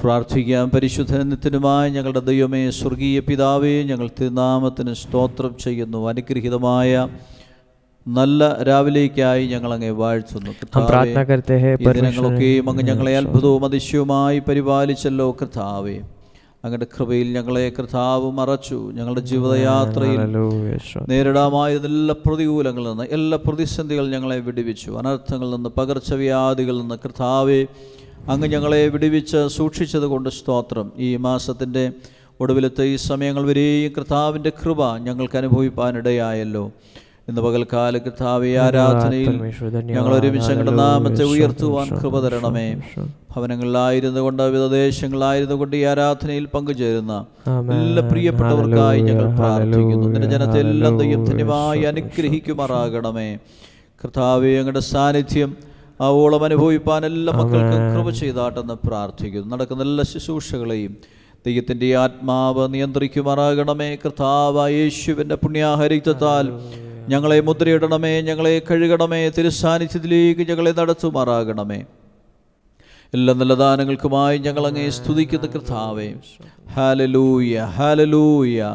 പ്രാർത്ഥിക്കാം. പരിശുദ്ധനിത്യനുമായ ഞങ്ങളുടെ ദൈവമേ, സ്വർഗീയ പിതാവേ, ഞങ്ങൾ തിരുനാമത്തിന് സ്തോത്രം ചെയ്യുന്നു. അനുഗ്രഹീതമായ നല്ല രാവിലേക്കായി ഞങ്ങൾ അങ്ങേ വാഴ്ത്തുന്നു. ഈ ദിനങ്ങളൊക്കെയും അങ്ങ് ഞങ്ങളെ അത്ഭുതവും അതിശയവുമായി പരിപാലിച്ചല്ലോ കർത്താവേ. അങ്ങയുടെ കൃപയിൽ ഞങ്ങളെ കർത്താവ് മറച്ചു. ഞങ്ങളുടെ ജീവിതയാത്രയിൽ നേരിടാമായ എല്ലാ പ്രതികൂലങ്ങളിൽ നിന്ന്, എല്ലാ പ്രതിസന്ധികളിൽ ഞങ്ങളെ വിടുവിച്ചു. അനർത്ഥങ്ങളിൽ നിന്ന്, പകർച്ചവ്യാധികളിൽ നിന്ന് കർത്താവേ അങ്ങ് ഞങ്ങളെ വിടുവിച്ച് സൂക്ഷിച്ചത് കൊണ്ട് സ്തോത്രം. ഈ മാസത്തിൻ്റെ ഒടുവിലത്തെ ഈ സമയങ്ങൾ വരെയും കർത്താവിൻ്റെ കൃപ ഞങ്ങൾക്ക് അനുഭവിപ്പാനിടയായല്ലോ. ഇന്ന് പകൽക്കാല കർത്താവേ ആരാധനയിൽ ഞങ്ങൾ ഒരുമിച്ച് അങ്ങയുടെ നാമത്തെ ഉയർത്തുവാൻ കൃപ തരണമേ. ഭവനങ്ങളിലായിരുന്നു കൊണ്ട്, വിദേശങ്ങളിലായിരുന്നു കൊണ്ട് ഈ ആരാധനയിൽ പങ്കുചേരുന്ന എല്ലാ പ്രിയപ്പെട്ടവർക്കായി ഞങ്ങൾ പ്രാർത്ഥിക്കുന്നു. നിന്റെ ജനത്തെ എല്ലാം ദൈവം ധന്യമായി അനുഗ്രഹിക്കുമാറാകണമേ. കർത്താവേ അങ്ങയുടെ സാന്നിധ്യം ആവോളം അനുഭവിപ്പാൻ എല്ലാ മക്കൾക്കും കൃപ ചെയ്താട്ടെന്ന് പ്രാർത്ഥിക്കുന്നു. നടക്കുന്ന എല്ലാ ശുശ്രൂഷകളെയും ദൈവത്തിൻ്റെ ആത്മാവ് നിയന്ത്രിക്കുമാറാകണമേ. കർത്താവായ യേശുവിൻ്റെ പുണ്യാഹരിത്വത്താൽ ഞങ്ങളെ മുദ്രയിടണമേ, ഞങ്ങളെ കഴുകണമേ, തിരുസാന്നിധ്യത്തിലേക്ക് ഞങ്ങളെ നടത്തുമാറാകണമേ. എല്ലാ നല്ല ദാനങ്ങൾക്കുമായി ഞങ്ങൾ അങ്ങേ സ്തുതിക്കുന്ന കർത്താവേ. Hallelujah hallelujah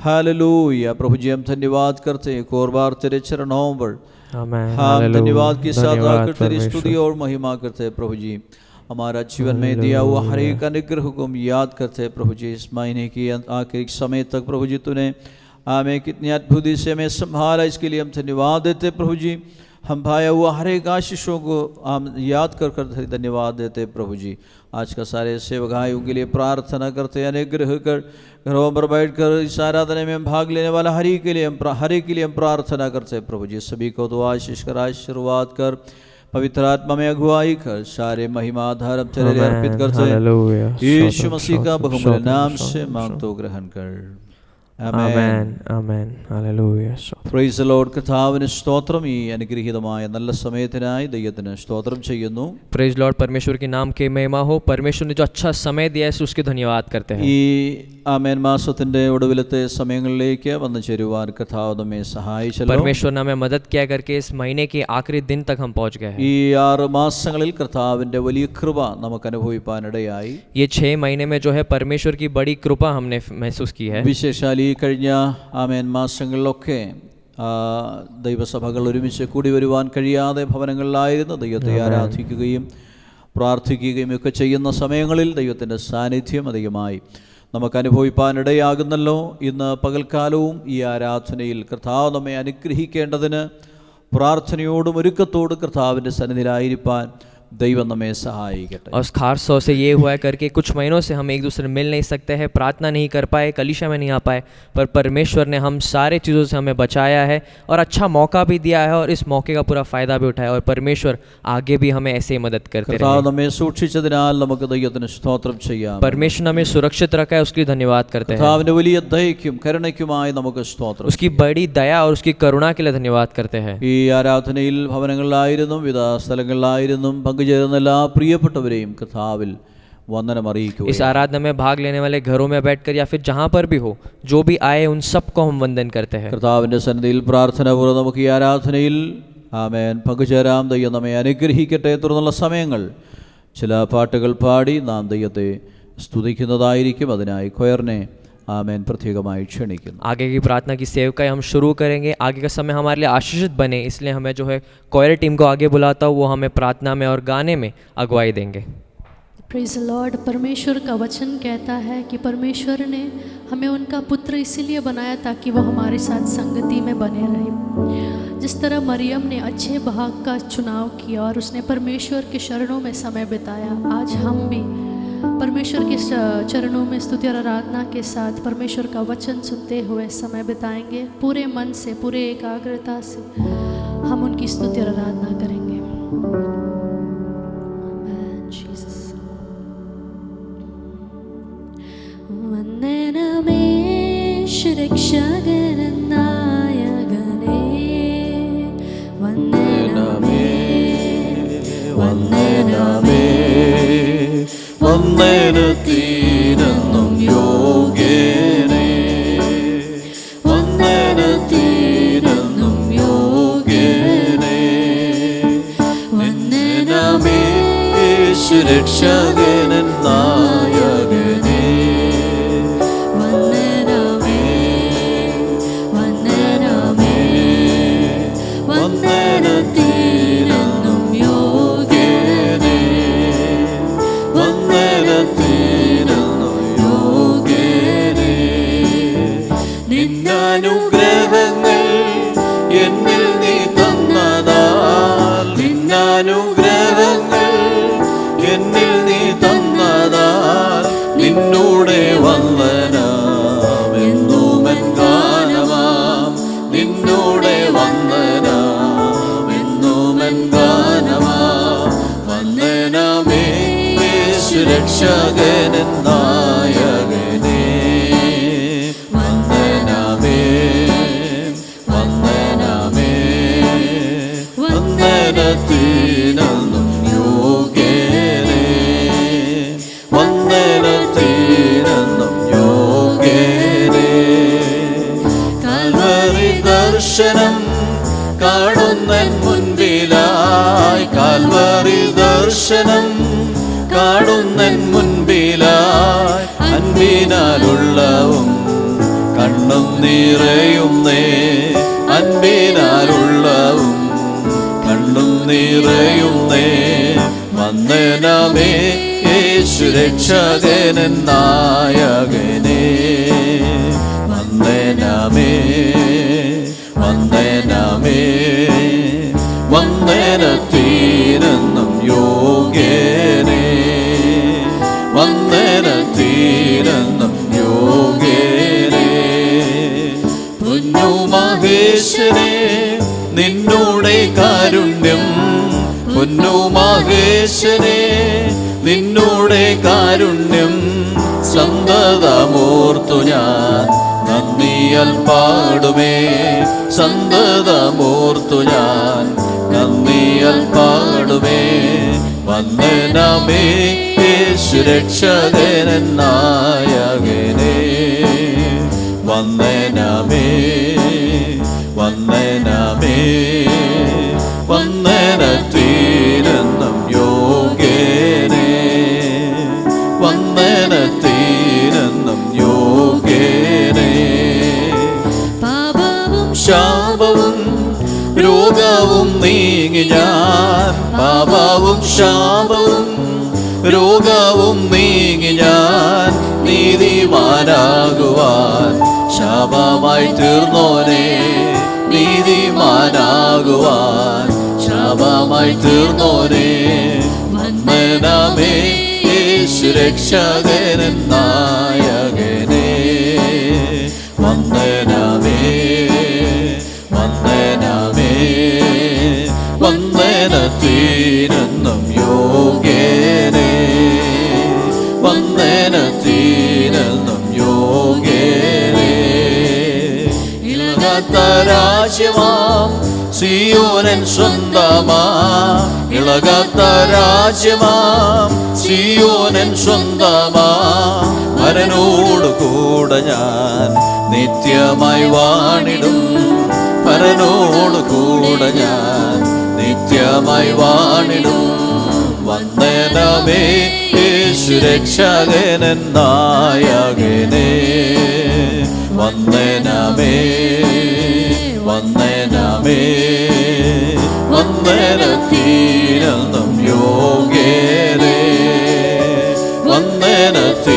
hallelujah. प्रभु जी हम धन्यवाद करते हैं कोरबार तेरे चरणों पर हम धन्यवाद के साथ आकर तेरी स्तुति और महिमा करते हैं। प्रभु जी हमारा जीवन में दिया हुआ हर एक अनुग्रह को हम याद करते हैं। प्रभु जी इस महीने की आखिरी समय तक प्रभु जी तूने हमें कितनी अद्भुत से हमें संभाला, इसके लिए हम धन्यवाद देते। प्रभु जी हम पाया हुआ हर एक आशीषों को हम याद कर धन्यवाद देते। प्रभु जी आज का सारे सेवक भाइयों के लिए प्रार्थना करते हैं, अनुग्रह कर घरों पर बैठ कर इस आराधना में भाग लेने वाला हर एक के लिए हम प्रार्थना करते हैं। प्रभु जी सभी को तो आशीष कर आशीर्वाद कर पवित्र आत्मा में अगुवाई कर सारे महिमा धर्म तेरे लिए अर्पित करते हैं। यीशु मसीह का बहुमूल्य नाम से मांगतो ग्रहण कर। Amen amen hallelujah. Praise the Lord. കർത്താവിന് സ്തോത്രം. ഈ അനുഗ്രഹീതമായ നല്ല സമയത്തിനായി ദൈവത്തിന് സ്തോത്രം ചെയ്യുന്നു. Praise Lord. परमेश्वर के नाम की महिमा हो. परमेश्वर ने जो अच्छा समय दिया है उसके धन्यवाद करते हैं. ഈ ആമേൻ മാസത്തിന്റെ ഒടുവിലത്തെ സമയങ്ങളിലേക്ക് വന്നു ചേരുവാൻ കർത്താവ് നമ്മെ സഹായിച്ചല്ലോ. परमेश्वर ने हमें मदद किया करके इस महीने के आखिरी दिन तक हम पहुंच गए हैं. ഈ 6 മാസങ്ങളിൽ കർത്താവിന്റെ വലിയ കൃപ നമുക്ക് അനുഭവിപ്പാനിടയായി. ये 6 महीने में जो है परमेश्वर की बड़ी कृपा हमने महसूस की है. വിശേഷാൽ ഈ കഴിഞ്ഞ ആമേൻ മാസങ്ങളിലൊക്കെ ദൈവസഭകൾ ഒരുമിച്ച് കൂടി വരുവാൻ കഴിയാതെ ഭവനങ്ങളിലായിരുന്നു. ദൈവത്തെ ആരാധിക്കുകയും പ്രാർത്ഥിക്കുകയും ഒക്കെ ചെയ്യുന്ന സമയങ്ങളിൽ ദൈവത്തിൻ്റെ സാന്നിധ്യം അധികമായി നമുക്ക് അനുഭവിപ്പാനിടയാകുന്നല്ലോ. ഇന്ന് പകൽക്കാലവും ഈ ആരാധനയിൽ കർത്താവ് നമ്മെ അനുഗ്രഹിക്കേണ്ടതിന് പ്രാർത്ഥനയോടും ഒരുക്കത്തോടും കർത്താവിൻ്റെ സന്നിധിയിലായിരിക്കാൻ ദൈവം നമ്മെ സഹായിക്കട്ടെ. और खास तौर से ये हुआ करके कुछ महीनों से हम एक दूसरे मिल नहीं सकते हैं, प्रार्थना नहीं कर पाए, कलीसिया में नहीं आ पाए, पर परमेश्वर ने हम सारे चीज़ों से हमें बचाया है और अच्छा मौका भी दिया है और इस मौके का पूरा फ़ायदा भी उठाया और परमेश्वर आगे भी हमें ऐसे ही मदद करते रहे. നമ്മെ സൂക്ഷിച്ചതിനാൽ നമുക്ക് ദൈവത്തിന് സ്തോത്രം ചെയ്യാം. परमेश्वर ने हमें सुरक्षित रखा है, उसके लिए धन्यवाद करते हैं. കർത്താവിന്റെ വലിയ ദയയ്ക്കും കരുണയ്ക്കുമായി നമുക്ക് സ്തോത്രം. उसकी बड़ी दया और उसकी करुणा के लिए धन्यवाद करते हैं. ഈ ആരാധനയിൽ ഭവനങ്ങളിലായിരുന്നു വിവിധ സ്ഥലങ്ങളിലായിരുന്നു ചേരുന്ന എല്ലാ പ്രിയപ്പെട്ടവരെയും കർത്താവിൽ വന്ദനം അറിയിക്കുക. इस आराधना में भाग लेने वाले घरों में बैठकर या फिर जहां पर भी हो, जो भी आए उन सबको हम वंदन करते हैं. കർത്താവിന്റെ സന്നിധിയിൽ പ്രാർത്ഥനാപൂർവ്വം നമുക്ക് ഈ ആരാധനയിൽ ആമേൻ പങ്കുചേരാം. ദൈവം നമ്മെ അനുഗ്രഹിക്കട്ടെ. തുടർന്നുള്ള സമയങ്ങൾ ചില പാട്ടുകൾ പാടി നാം ദൈവത്തെ സ്തുതിക്കുന്നതായിരിക്കും. അതിനായി കൊയറിനെ आमेन प्रत्येकമായി ക്ഷണിക്കുന്നു. आगे की प्रार्थना की सेवकाई हम शुरू करेंगे. आगे का समय हमारे लिए आशीषित बने, इसलिए हमें जो है कोयर टीम को आगे बुलाता हूँ, वो हमें प्रार्थना में और गाने में अगुवाई देंगे. Praise the Lord. परमेश्वर का वचन कहता है कि परमेश्वर ने हमें उनका पुत्र इसीलिए बनाया ताकि वो हमारे साथ संगति में बने रहे. जिस तरह मरियम ने अच्छे भाग का चुनाव किया और उसने परमेश्वर के चरणों में समय बिताया, आज हम भी परमेश्वर के चरणों में स्तुति और आराधना के साथ परमेश्वर का वचन सुनते हुए समय बिताएंगे. पूरे मन से, पूरे एकाग्रता से हम उनकी स्तुति और आराधना करेंगे. वंदनमेश रक्षगणनायगने वंदनमे वंदनमे വന്ദനത്തിനെന്നും യോഗ്യനേ വന്ദനത്തിനെന്നും യോഗ്യനേ വന്ദനമേ യേശു രക്ഷകനായ സുരക്ഷകൻ നായകനേ വന്ദനമേ വന്ദനമേ വന്ദനത്തിനെന്നും യോഗ്യനേ വന്ദനത്തിനെന്നും യോഗ്യനേ കാൽവരി ദർശനം കാണുന്നൻ മുൻപിലായി കാൽവരി ദർശനം കാണുന്നൻ മുൻപിലായി അൻപിനാലുള്ളവും കണ്ണും നിറയുന്നേ അൻപിനാലുള്ളവും കണ്ണും നിറയുന്നേ വന്ദനമേ യേശു രക്ഷകൻ നായകനേ വന്ദനമേ വന്ദനമേ വന്ദനത്തിനെന്നും യോഗ്യനേ വന്ദനത്തിനെന്നും യോഗ്യനേ പൊന്നു മഹേശനേ നിന്നോടെ കാരുണ്യം പൊന്നു മഹേശനേ നിന്നോടെ കാരുണ്യം സന്തതമോർത്തു ഞാൻ നന്ദിയാൽ പാടുമേ സന്തതമോർത്തു ഞാൻ നന്ദിയാൽ പാടുമേ വന്ദനമേ യേശു രക്ഷകൻ നായകനേ വന്ദനമേ വന്ദനമേ വന്ദനത്തിനെന്നും യോഗ്യനേ വന്ദനത്തിനെന്നും യോഗ്യനേ ശാപവും രോഗവും നീങ്ങി ഞാൻ പാപവും ശാപവും രോഗവും നീങ്ങി ഞാൻ നീതിമാനാകുവാൻ ശാപമായി തീർന്നോനെ നീതിമാനാകുവാൻ ശാപമായി തീർന്നോനെ വന്ദനമേ യേശു രക്ഷകൻ നായകനേ വന്ദനമേ വന്ദനമേ വന്ദനത്തിനെന്നും യോഗ്യനേ വന്ദനത്തിനെന്നും യോഗ്യനേ ഇളകാത്ത രാജ്യമാം സിയോനൻ സ്വന്തമാ ഇളകാത്ത രാജ്യമാം സിയോനൻ സ്വന്തമാ പരനോട് കൂടെ ഞാൻ നിത്യമായി വാണിടും പരനോട് കൂടെ ഞാൻ നിത്യമായി വാണിടും വന്ദനമേ യേശു രക്ഷകൻ നായകനേ വന്ദനമേ വന്ദനമേ വന്ദനത്തിനെന്നും യോഗ്യനേ വന്ദനത്തിനെന്നും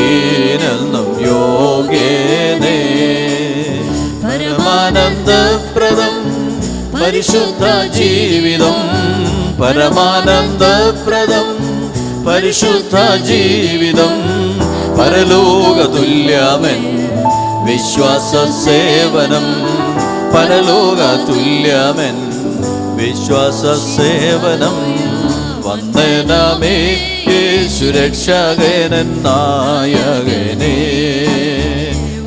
യോഗ്യനേ പരമാനന്ദപ്രദം പരിശുദ്ധ ജീവിതം പരമാനന്ദപ്രദം പരിശുദ്ധ ജീവിതം പരലോകതുല്യമൻ വിശ്വാസ സേവനം പരലോകതുല്യമൻ വിശ്വാസ സേവനം വന്ദനമേ യേശു രക്ഷകൻ നായകനേ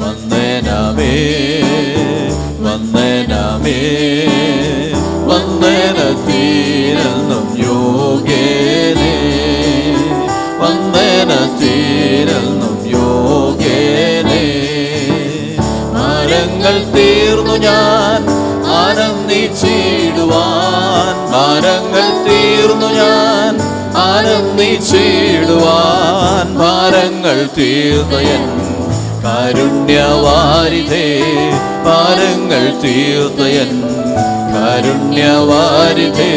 വന്ദനമേ വന്ദനമേ വന്ദനത്തിനെന്നും യോഗ്യനേ വന്ദനത്തിനെന്നും യോഗ്യനേ ഭാരങ്ങൾ തീർന്നു ഞാൻ ആനന്ദിച്ചിടുവാൻ ഭാരങ്ങൾ തീർന്നു ഞാൻ ആനന്ദിച്ചിടുവാൻ ഭാരങ്ങൾ തീർന്നയൻ കാരുണ്യവാരിധേ ഭാരങ്ങൾ തീർന്നയൻ കാരുണ്യവാരിധേ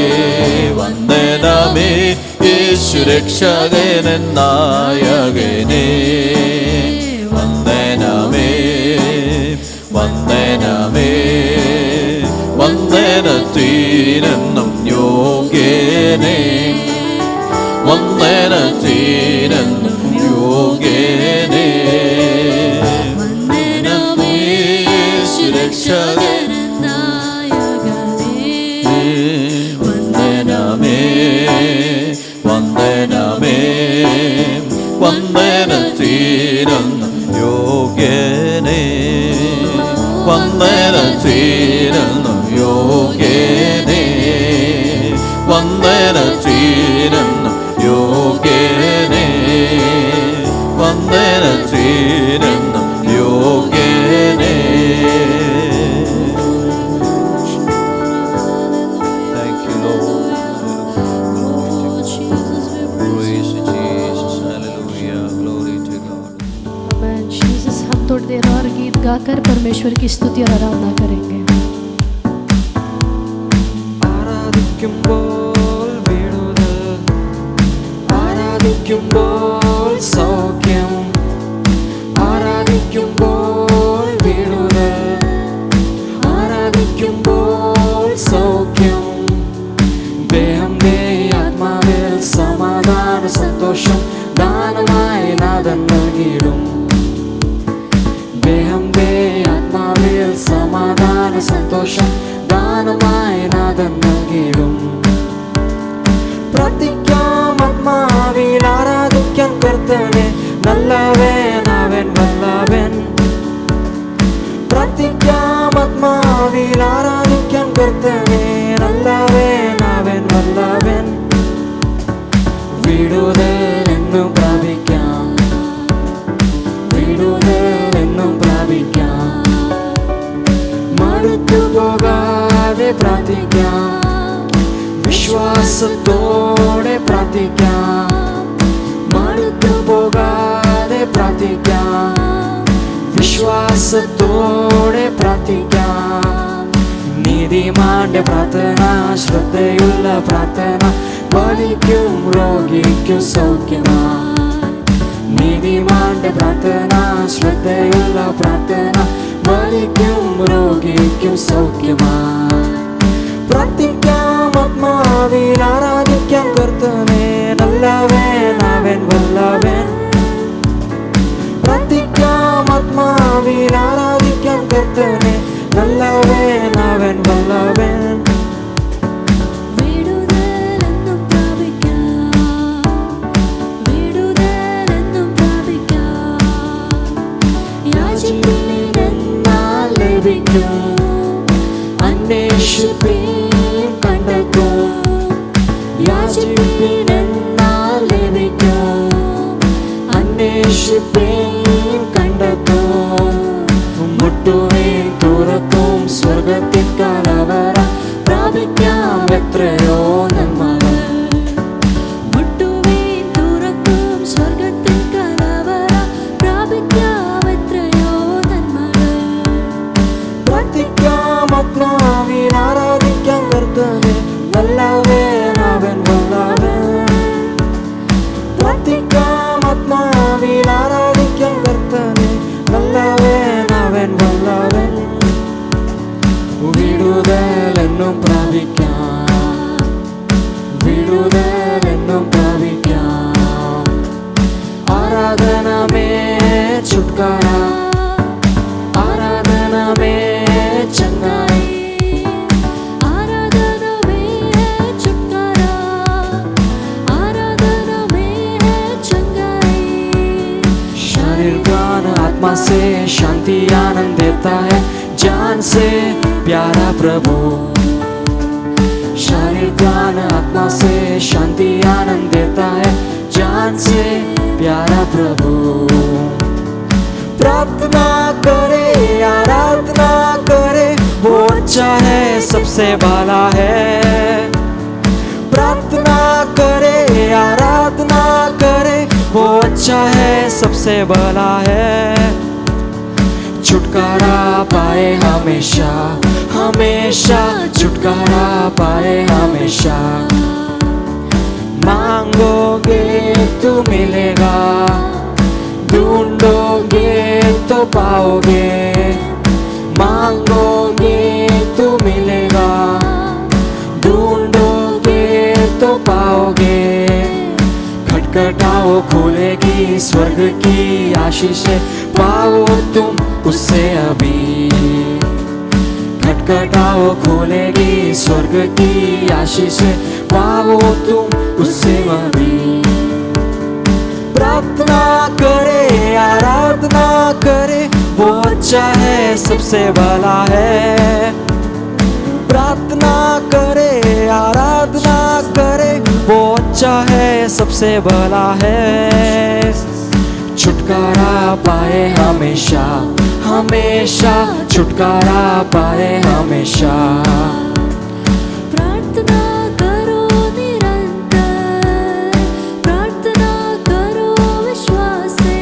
വന്ദനമേ യേശു രക്ഷകൻ നായകനേ വന്ദനമേ വന്ദനമേ വന്ദനത്തിനെന്നും യോഗ്യനേ വന്ദനത്തിനെന്നും യോഗ്യനേ വന്ദനമേ സുരക്ഷകൻ വന്ദനമേ വന്ദനമേ Vandana വന്ദനത്തിരുന്നു യോഗ്യനേ, വന്ദനത്തിരുന്നു യോഗ്യനേ, വന്ദനത്തിരുന്നു യോഗ്യനേ, വന്ദനത്തിരുന്നു യോഗ്യനേ. Thank you, Lord. Praise you, Jesus. Hallelujah. Glory to God. Amen. Jesus, हम थोड़ी देर और गीत गाकर परमेश्वर की स्तुति और आराधना करेंगे. ആരാധിക്കുമ്പോൾ വിടുതൽ, ആരാധിക്കുമ്പോൾ സൗഖ്യം, ആരാധിക്കുമ്പോൾ വിടുതൽ, ആരാധിക്കുമ്പോൾ സൗഖ്യം. ദേഹം ആത്മാവിൽ സമാധാന സന്തോഷം ദാനമായി നാഥൻ നൽകിയിടും. ദേഹം ആത്മാവിൽ സമാധാന സന്തോഷം ദാനമായി നാഥൻ നൽകിയിടും. പ്രാർത്ഥിക്കാം ആത്മാവിൽ ആരാധിക്കാൻ കർത്തനെ, നല്ലവൻ അവൻ വല്ലവൻ. പ്രാർത്ഥിക്കാം ആത്മാവിൽ ആരാധിക്കാൻ കർത്തനെ, നല്ലവൻ അവൻ വല്ലവൻ. വിടുതൽ എന്നും പ്രാപിക്കാം, വിടുതൽ എന്നും പ്രാപിക്കാം. മടുത്തു പോകാതെ പ്രാർത്ഥിക്കാം, വിശ്വാസത്തോടെ പ്രാർത്ഥിക്കാം. മടുത്തു പോകാതെ പ്രാർത്ഥിക്കാം, വിശ്വാസത്തോടെ പ്രാർത്ഥിക്കാം. നീതിമാന്റെ പ്രാർത്ഥന, ശ്രദ്ധയുള്ള പ്രാർത്ഥന, ബലിക്കും രോഗിക്കും സൗഖ്യമായി. നീതിമാന്റെ പ്രാർത്ഥന, ശ്രദ്ധയുള്ള പ്രാർത്ഥന, ബലിക്കും രോഗിക്കും സൗഖ്യമായി. പ്രാർത്ഥിക്കാം ആത്മാവിൽ ആരാധിക്കാൻ കർത്തനെ, നല്ലവൻ അവൻ വല്ലവൻ. പ്രാർത്ഥിക്കാം ആത്മാവിൽ ആരാധിക്കാൻ കർത്തനെ, നല്ലവൻ അവൻ വല്ലവൻ. വിടുതലെന്നും പ്രാപിക്കാം, വിടുതലെന്നും പ്രാപിക്കാം. യാചിപ്പിനെന്നാൽ ലഭിക്കും, അന്വേഷിപ്പീൻ കണ്ടെത്തും. യാചിപ്പിനെന്നാൽ ലഭിക്കും, അന്വേഷിപ്പീൻ കണ്ടെത്തും. മുട്ടുവീൻ തുറക്കും, സ്വർഗത്തിൻ കലവറ പ്രാപിക്കാം എത്രയോ നന്മകൾ. മുട്ടുവീൻ തുറക്കും, സ്വർഗത്തിൻ കലവറ പ്രാപിക്കാം എത്രയോ നന്മകൾ. പ്രാർത്ഥിക്കാം ആത്മാവിൽ ആരാധിക്കാൻ കർത്തനെ, നല്ലവൻ അവൻ വല്ലവൻ. പ്രാർത്ഥിക്കാം ആത്മാവിൽ ആരാധിക്കാൻ കർത്തനെ, നല്ലവൻ അവൻ വല്ലവൻ. വിടുതൽ എന്നും പ്രാപിക്കാം, വിടുതൽ എന്നും പ്രാപിക്കാം. ആരാധന മേ छुटकारा, आराधना में चंगाई. आराधना में है छुटकारा, आराधना में है चंगाई. शरीर प्राण आत्मा से शांति आनंद देता है, जान से प्यारा प्रभु. शरीर प्राण आत्मा से शांति आनंद देता है, जान से प्यारा प्रभु. प्रार्थना करे, आराधना करे, वो अच्छा है, सबसे भला है. प्रार्थना करे, आराधना करे, वो अच्छा है, सबसे भला है. छुटकारा पाए हमेशा, हमेशा छुटकारा पाए हमेशा. मांगोगे तो मिलेगा, ढूंढोगे तो पाओगे. मांगोगे तो मिलेगा, ढूंढोगे तो पाओगे. खटखटाओ खुलेगी स्वर्ग की आशीषें, पाओ तुम उससे अभी. खटखटाओ खुलेगी स्वर्ग की आशीषें, पाओ तुम उससे अभी. प्रार्थना करे, सबसे भला है। प्रार्थना करे, आराधना करे, वो अच्छा है, सबसे भला है। छुटकारा पाए हमेशा, हमेशा छुटकारा पाए हमेशा। प्रार्थना करो निरंतर, प्रार्थना करो विश्वास से,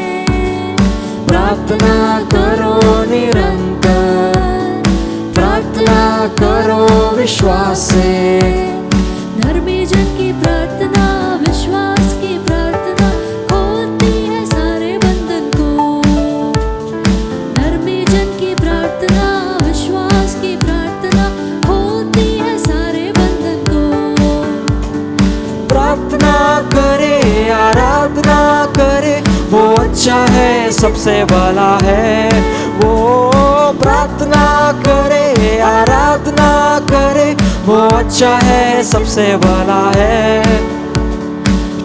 प्रार्थना करो निरंतर, प्रार्थना करो विश्वास से। धर्मी जन की प्रार्थना, विश्वास की प्रार्थना खोलती है सारे बंधन को। धर्मी जन की प्रार्थना, विश्वास की प्रार्थना खोलती है सारे बंधन को। प्रार्थना करे, आराधना करे, वो अच्छा है, सबसे भला है। वो प्रार्थना करे, आराधना करे, वो अच्छा है, सबसे भला है।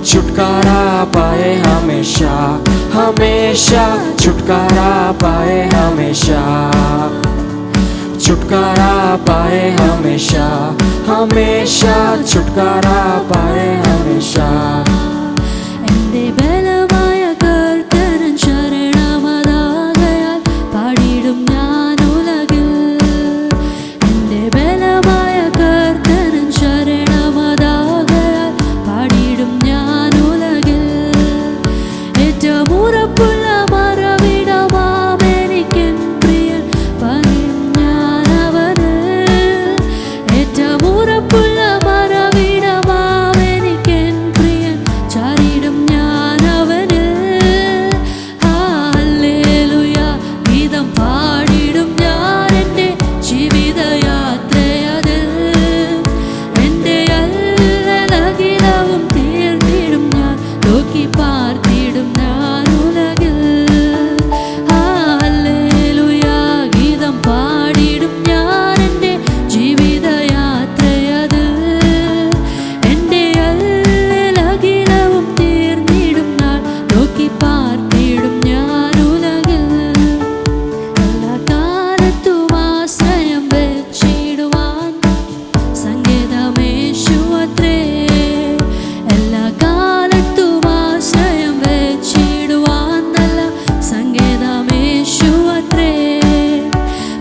छुटकारा पाए हमेशा, हमेशा छुटकारा पाए हमेशा। छुटकारा पाए हमेशा, हमेशा छुटकारा पाए हमेशा। എന്റെ ബലമായ കർത്തനൻ ശരണമതാകയാൽ പാടിടും ഞാൻ ഉലകിൽ. എന്റെ ബലമായ കർത്തനൻ ശരണമതാകയാൽ പാടിടും ഞാൻ ഉലകിൽ. ഏറ്റവും ഉറപ്പുള്ള മറവിടമാമെനിക്കെൻ പ്രിയൻ പണിയും ഞാൻ അവനിൽ. ഏറ്റവും ഉറപ്പുള്ള മറവിടമാമെനിക്കെൻ പ്രിയൻ ചാരിടും ഞാൻ അവനിൽ. ഹല്ലേലൂയ ഗീതം പാടിടും ഞാൻ എൻ്റെ ജീവിതയാത്രയതിൽ. എൻ്റെ അല്ലലകിലവും തീർത്തിടും ഞാൻ, നോക്കി പാർത്തിടും ഞാൻ ഉലകിൽ. ഹല്ലേലൂയ ഗീതം പാടിടും ഞാൻ എൻ്റെ ജീവിതയാത്രയതിൽ. എൻ്റെ അല്ലലകിലവും തീർന്നിടും ഞാൻ, നോക്കി പാർത്തിടും ഞാൻ ഉലകിൽ. എല്ലാ കാലത്തും ആശ്രയം വെച്ചിടുവാൻ സങ്കേതമേശുവത്രേ. എല്ലാ കാലത്തും ആശ്രയം വെച്ചിടുവാൻ നല്ല സങ്കേതമേശുവത്രേ.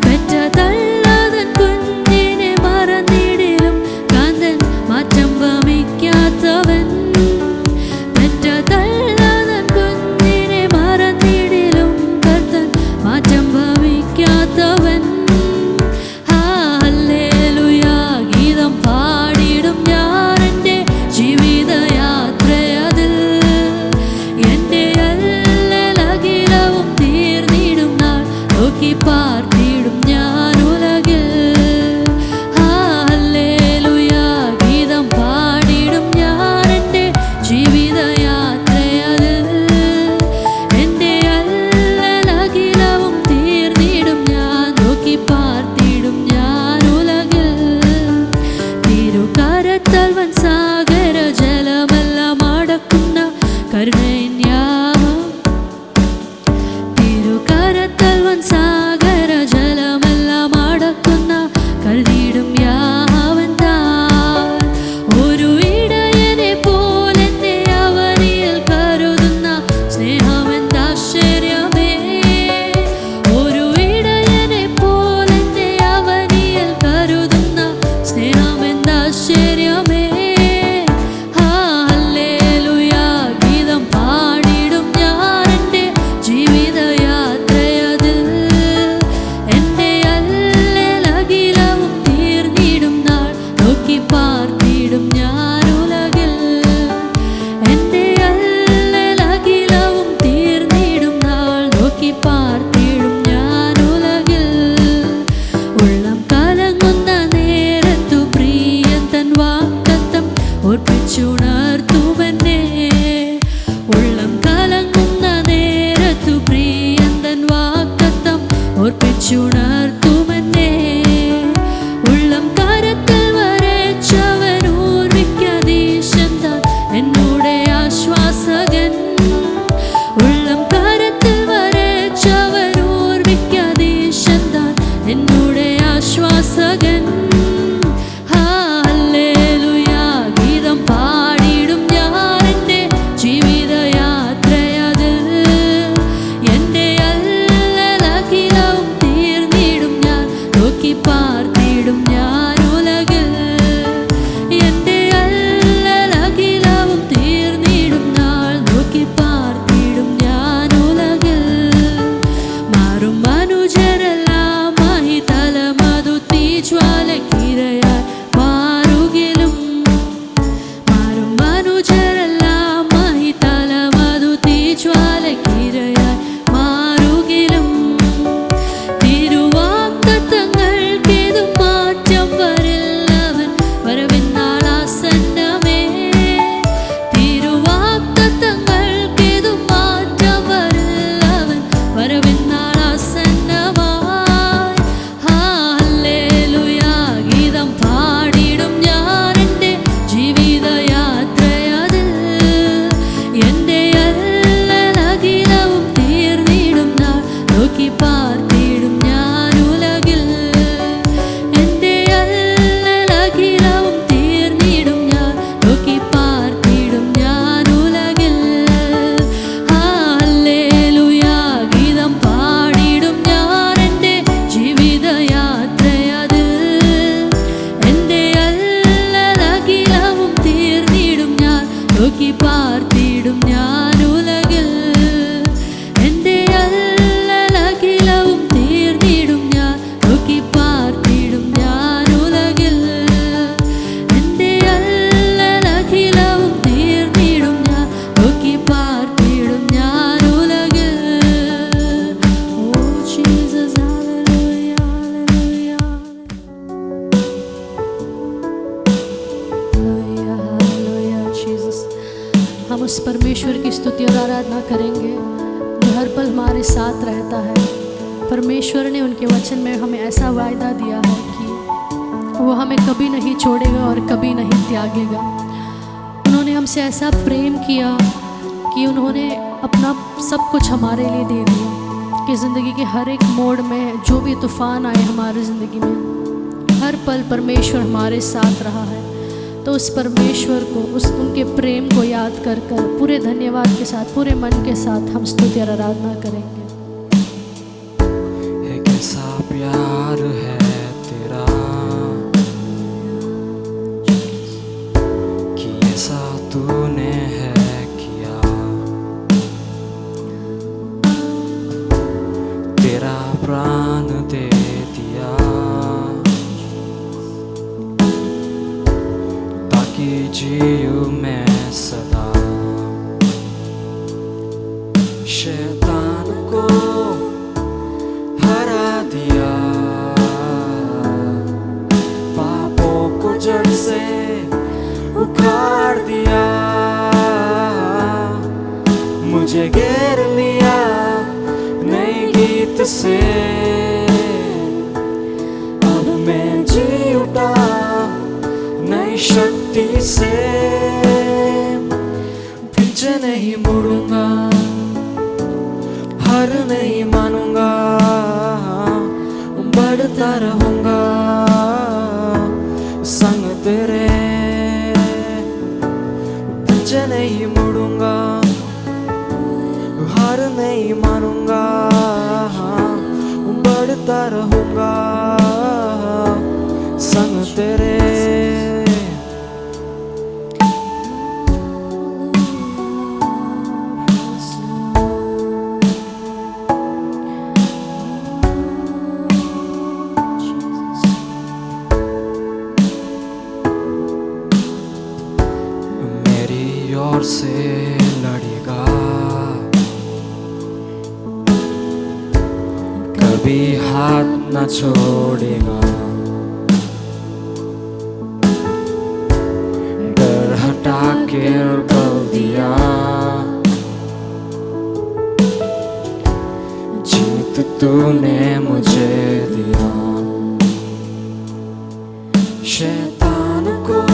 പെറ്റ തള്ളതൻ കുഞ്ഞിനെ മറന്നിടിലും കാന്തൻ മാറ്റം വമിക്കാത്തവൻ. പെറ്റ തള്ളതൻ കുഞ്ഞിനെ മറന്നിടിലും കർത്തൻ മാറ്റം വമിക്കാത്തവൻ. ഹല്ലേലൂയ ഗീതം പാടിടും ഞാൻ എൻ്റെ ജീവിതയാത്രയതിൽ. എൻ്റെ അല്ലലകിലവും തീർന്നിടും നാൾ, നോക്കി പാർത്തിടും ഞാൻ ഉലകിൽ. ഹല്ലേലൂയ ഗീതം പാടിടും ഞാൻ എൻ്റെ ജീവിതയാത്രയതിൽ. എൻ്റെ അല്ലലകിലവും തീർന്നിടും ഞാൻ, നോക്കി പാർത്തിടും ഞാൻ ഉലകിൽ. തിരുകരത്താൽ വൻ സാഗര ജലമെല്ലാം അടക്കുന്ന കരുണയിൻ യാമം. തിരുകരത്താൽ വൻ സാഗര ജലമെല്ലാം അടക്കുന്ന കരുതിയിടും യാവൻ താൻ. ഒരു ഇടയനെ പോലെന്നെ അവനിൽ കരുതുന്ന സ്നേഹമെന്താശ്ചര്യമേ. ഒരു ഇടയനെ പോലെന്നെ അവനിൽ കരുതുന്ന സ്നേഹമെന്താശ്ചര്യമേ. ഹല്ലേലൂയ ഗീതം പാടിടും ഞാൻ എൻ്റെ ജീവിതയാത്രയതിൽ. എൻ്റെ അല്ലലകിലവും തീർന്നിടും നാൾ, നോക്കി പാർത്തിടും ഞാൻ ഉലകിൽ. എൻ്റെ അല്ലലകിലവും തീർന്നിടും നാൾ, നോക്കി പാർത്തിടും ഞാൻ ഉലകിൽ. ഉള്ളം കലങ്ങുന്ന നേരത്തു പ്രിയൻ തൻ വാഗ്ദത്തം ഓർപ്പിച്ചുണർത്തുമെന്നെ. ഉള്ളം കലങ്ങുന്ന നേരത്തു പ്രിയൻ തൻ വാഗ്ദത്തം ഓർപ്പിച്ചുണർത്തുമെന്നെ. ഉള്ളം കരത്തിൽ വരച്ചവൻ ഓർമ്മിക്കാതീശൻ താൻ എന്നോടെ ആശ്വാസകൻ. ഉള്ളം കരത്തിൽ വരച്ചവൻ ഓർമ്മിക്കാതീശൻ താൻ हमारे साथ रहता है। परमेश्वर ने उनके वचन में हमें ऐसा वायदा दिया है कि वो हमें कभी नहीं छोड़ेगा और कभी नहीं त्यागेगा। उन्होंने हमसे ऐसा प्रेम किया कि उन्होंने अपना सब कुछ हमारे लिए दे दिया कि ज़िंदगी के हर एक मोड़ में जो भी तूफ़ान आए हमारी ज़िंदगी में, हर पल परमेश्वर हमारे साथ रहा है। तो उस परमेश्वर को, उनके प्रेम को याद कर पूरे धन्यवाद के साथ, पूरे मन के साथ हम स्तुति और आराधना करेंगे। कैसा प्यार है तेरा कि ऐसा तूने है किया, तेरा प्राण दे दिया ताकि जीऊं मैं सदा। शैतान को हरा दिया, पापों को जड़ से उखाड़ दिया, मुझे घेर लिया नए गीत से। अब मैं जी उठा नई शक्ति से, पीछे नहीं मुड़ूंगा, हार नहीं मानूंगा, बढ़ता रहूंगा संग तेरे। पीछे नहीं मुड़ूंगा, हार नहीं मानूंगा, बढ़ता रहूंगा संग तेरे। और से लड़ेगा, कभी हाथ न छोड़ेगा, डर हटा के और बोल दिया, जीत तूने मुझे दिया। शैतान को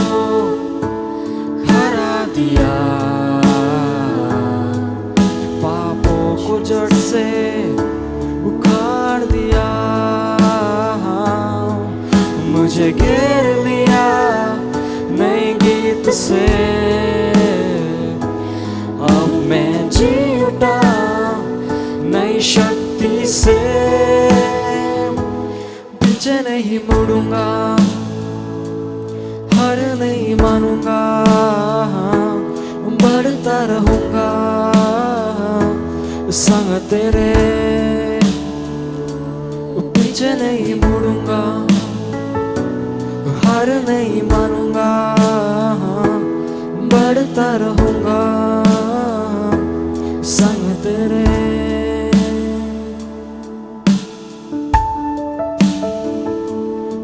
दिया, पापों को जड़ से उखाड़ दिया, मुझे घेर लिया नए गीत से। अब मैं जी उठा नई शक्ति से, पीछे नहीं मुड़ूंगा, हार नहीं मानूंगा, बढ़ता रहूंगा संग तेरे। पीछे नहीं मुड़ूंगा, हार नहीं मानूंगा, बढ़ता रहूंगा संग तेरे।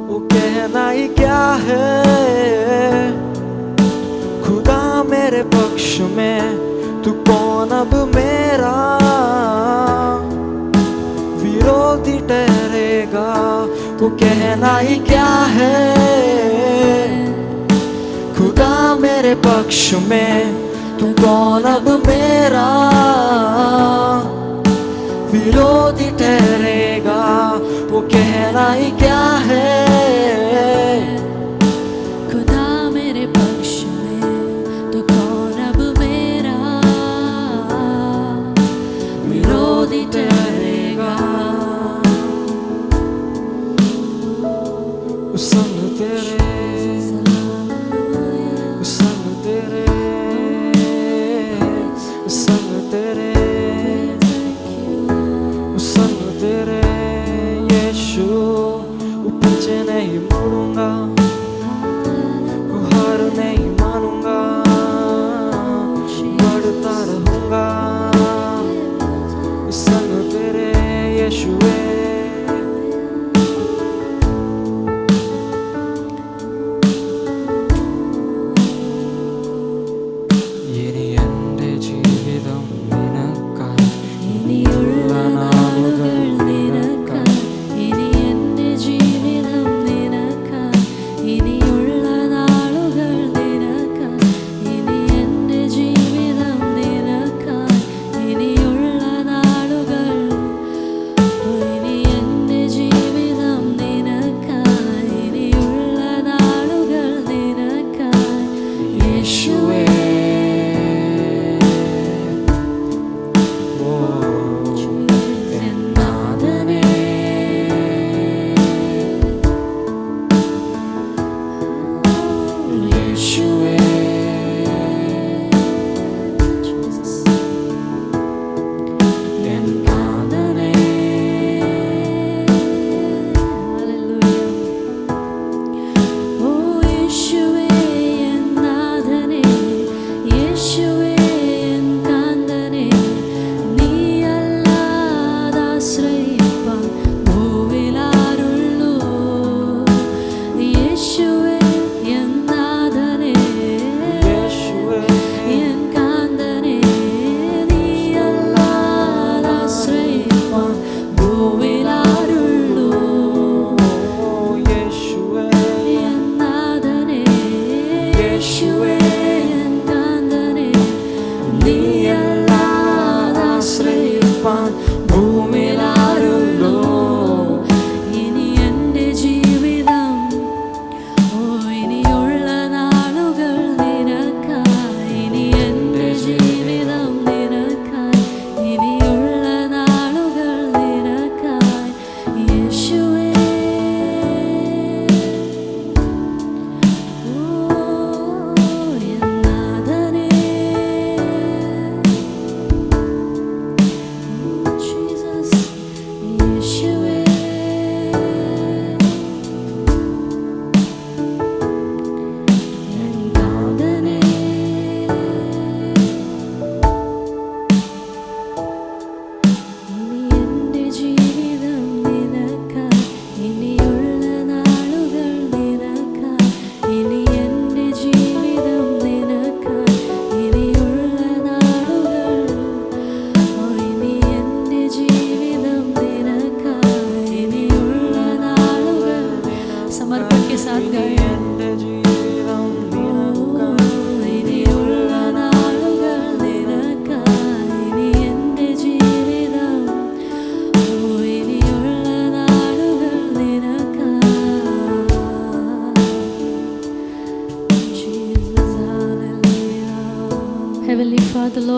वो कहना ही क्या है, खुदा मेरे पक्ष में, तू कौन अब मेरा विरोधी ठहरेगा। तू कहना ही क्या है, खुदा मेरे पक्ष में, तू कौन अब मेरा विरोधी ठहरेगा। वो कहना ही क्या है, संग तेरे, संग तेरे, संग तेरे, संग तेरे यीशु। पीछे नहीं मुड़ूंगा, हार नहीं मानूंगा, बढ़ता रहूंगा संग तेरे यीशु।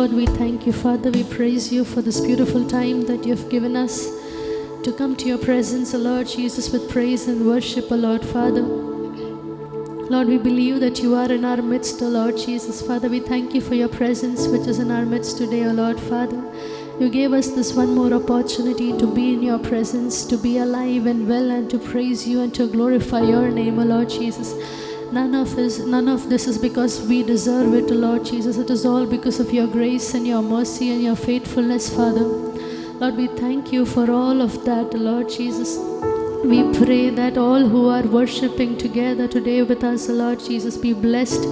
Lord, we thank you, Father. We praise you for this beautiful time that you have given us to come to your presence, O Lord Jesus, with praise and worship, O Lord Father. Lord, we believe that you are in our midst, O Lord Jesus. Father, we thank you for your presence which is in our midst today, O Lord Father. You gave us this one more opportunity to be in your presence, to be alive and well, and to praise you and to glorify your name, O Lord Jesus. None of this is because we deserve it, O Lord Jesus. It is all because of your grace and your mercy and your faithfulness, Father. Lord, we thank you for all of that, Lord Jesus. We pray that all who are worshipping together today with us, Lord Jesus, be blessed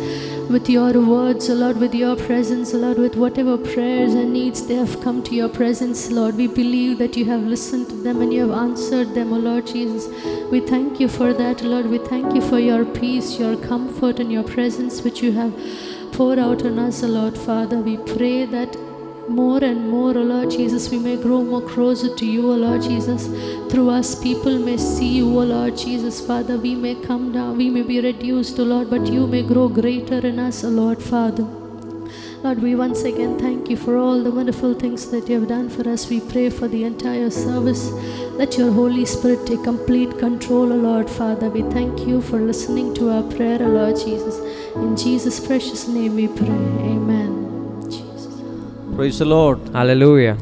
with your words, Lord, with your presence, Lord, with whatever prayers and needs they have come to your presence, Lord. We believe that you have listened to them and you have answered them, O Lord Jesus. We thank you for that, Lord. We thank you for your peace, your comfort and your presence which you have poured out on us, O Lord Father. We pray that more and more, O Lord Jesus, we may grow more closer to you, O Lord Jesus. Through us, people may see you, O Lord Jesus. Father, we may come down, we may be reduced, O Lord, but you may grow greater in us, O Lord Father. Lord, we once again thank you for all the wonderful things that you have done for us. We pray for the entire service. Let your Holy Spirit take complete control, O Lord Father. We thank you for listening to our prayer, O Lord Jesus. In Jesus' precious name we pray. Amen. Price the Lord. Hallelujah.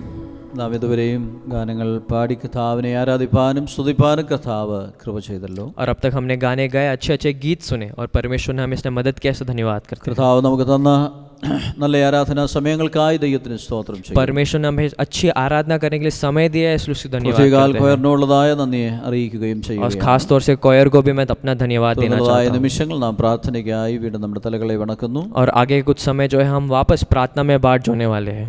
നാം ഇതുവരെയും ഗാനങ്ങൾ പാടി കർത്താവിനെ ആരാധിപ്പാനും സ്തുതിപ്പാനും കർത്താവ് കൃപ ചെയ്തല്ലോ. और अब तक हमने गाने गाए, अच्छे अच्छे गीत सुने और परमेश्वर ने हमें इसने मदद किया, ऐसा धन्यवाद करते हैं। കർത്താവ് നമുക്ക് തന്ന നല്ല ആരാധനാ സമയങ്ങൾക്കായി ദൈവത്തിന് സ്തോത്രം ചെയ്യുന്നു. परमेश्वर ने हमें अच्छी आराधना करने के लिए समय दिया है, इसलिए उसको धन्यवाद പ്രത്യേകാൽ करते हैं। കൊയറിനുള്ളതായ നന്ദിയെ അറിയിക്കുകയും और ചെയ്യുകയാണ്. खास तौर से कोयर को भी मैं अपना धन्यवाद देना തുടർന്നതായ चाहता हूँ। നിമിഷങ്ങൾ നാം പ്രാർത്ഥനയ്ക്കായി വീണ്ടും നമ്മുടെ തലകളെ വണക്കുന്നു. और आगे कुछ समय जो है हम वापस प्रार्थना में बांट जोने वाले हैं।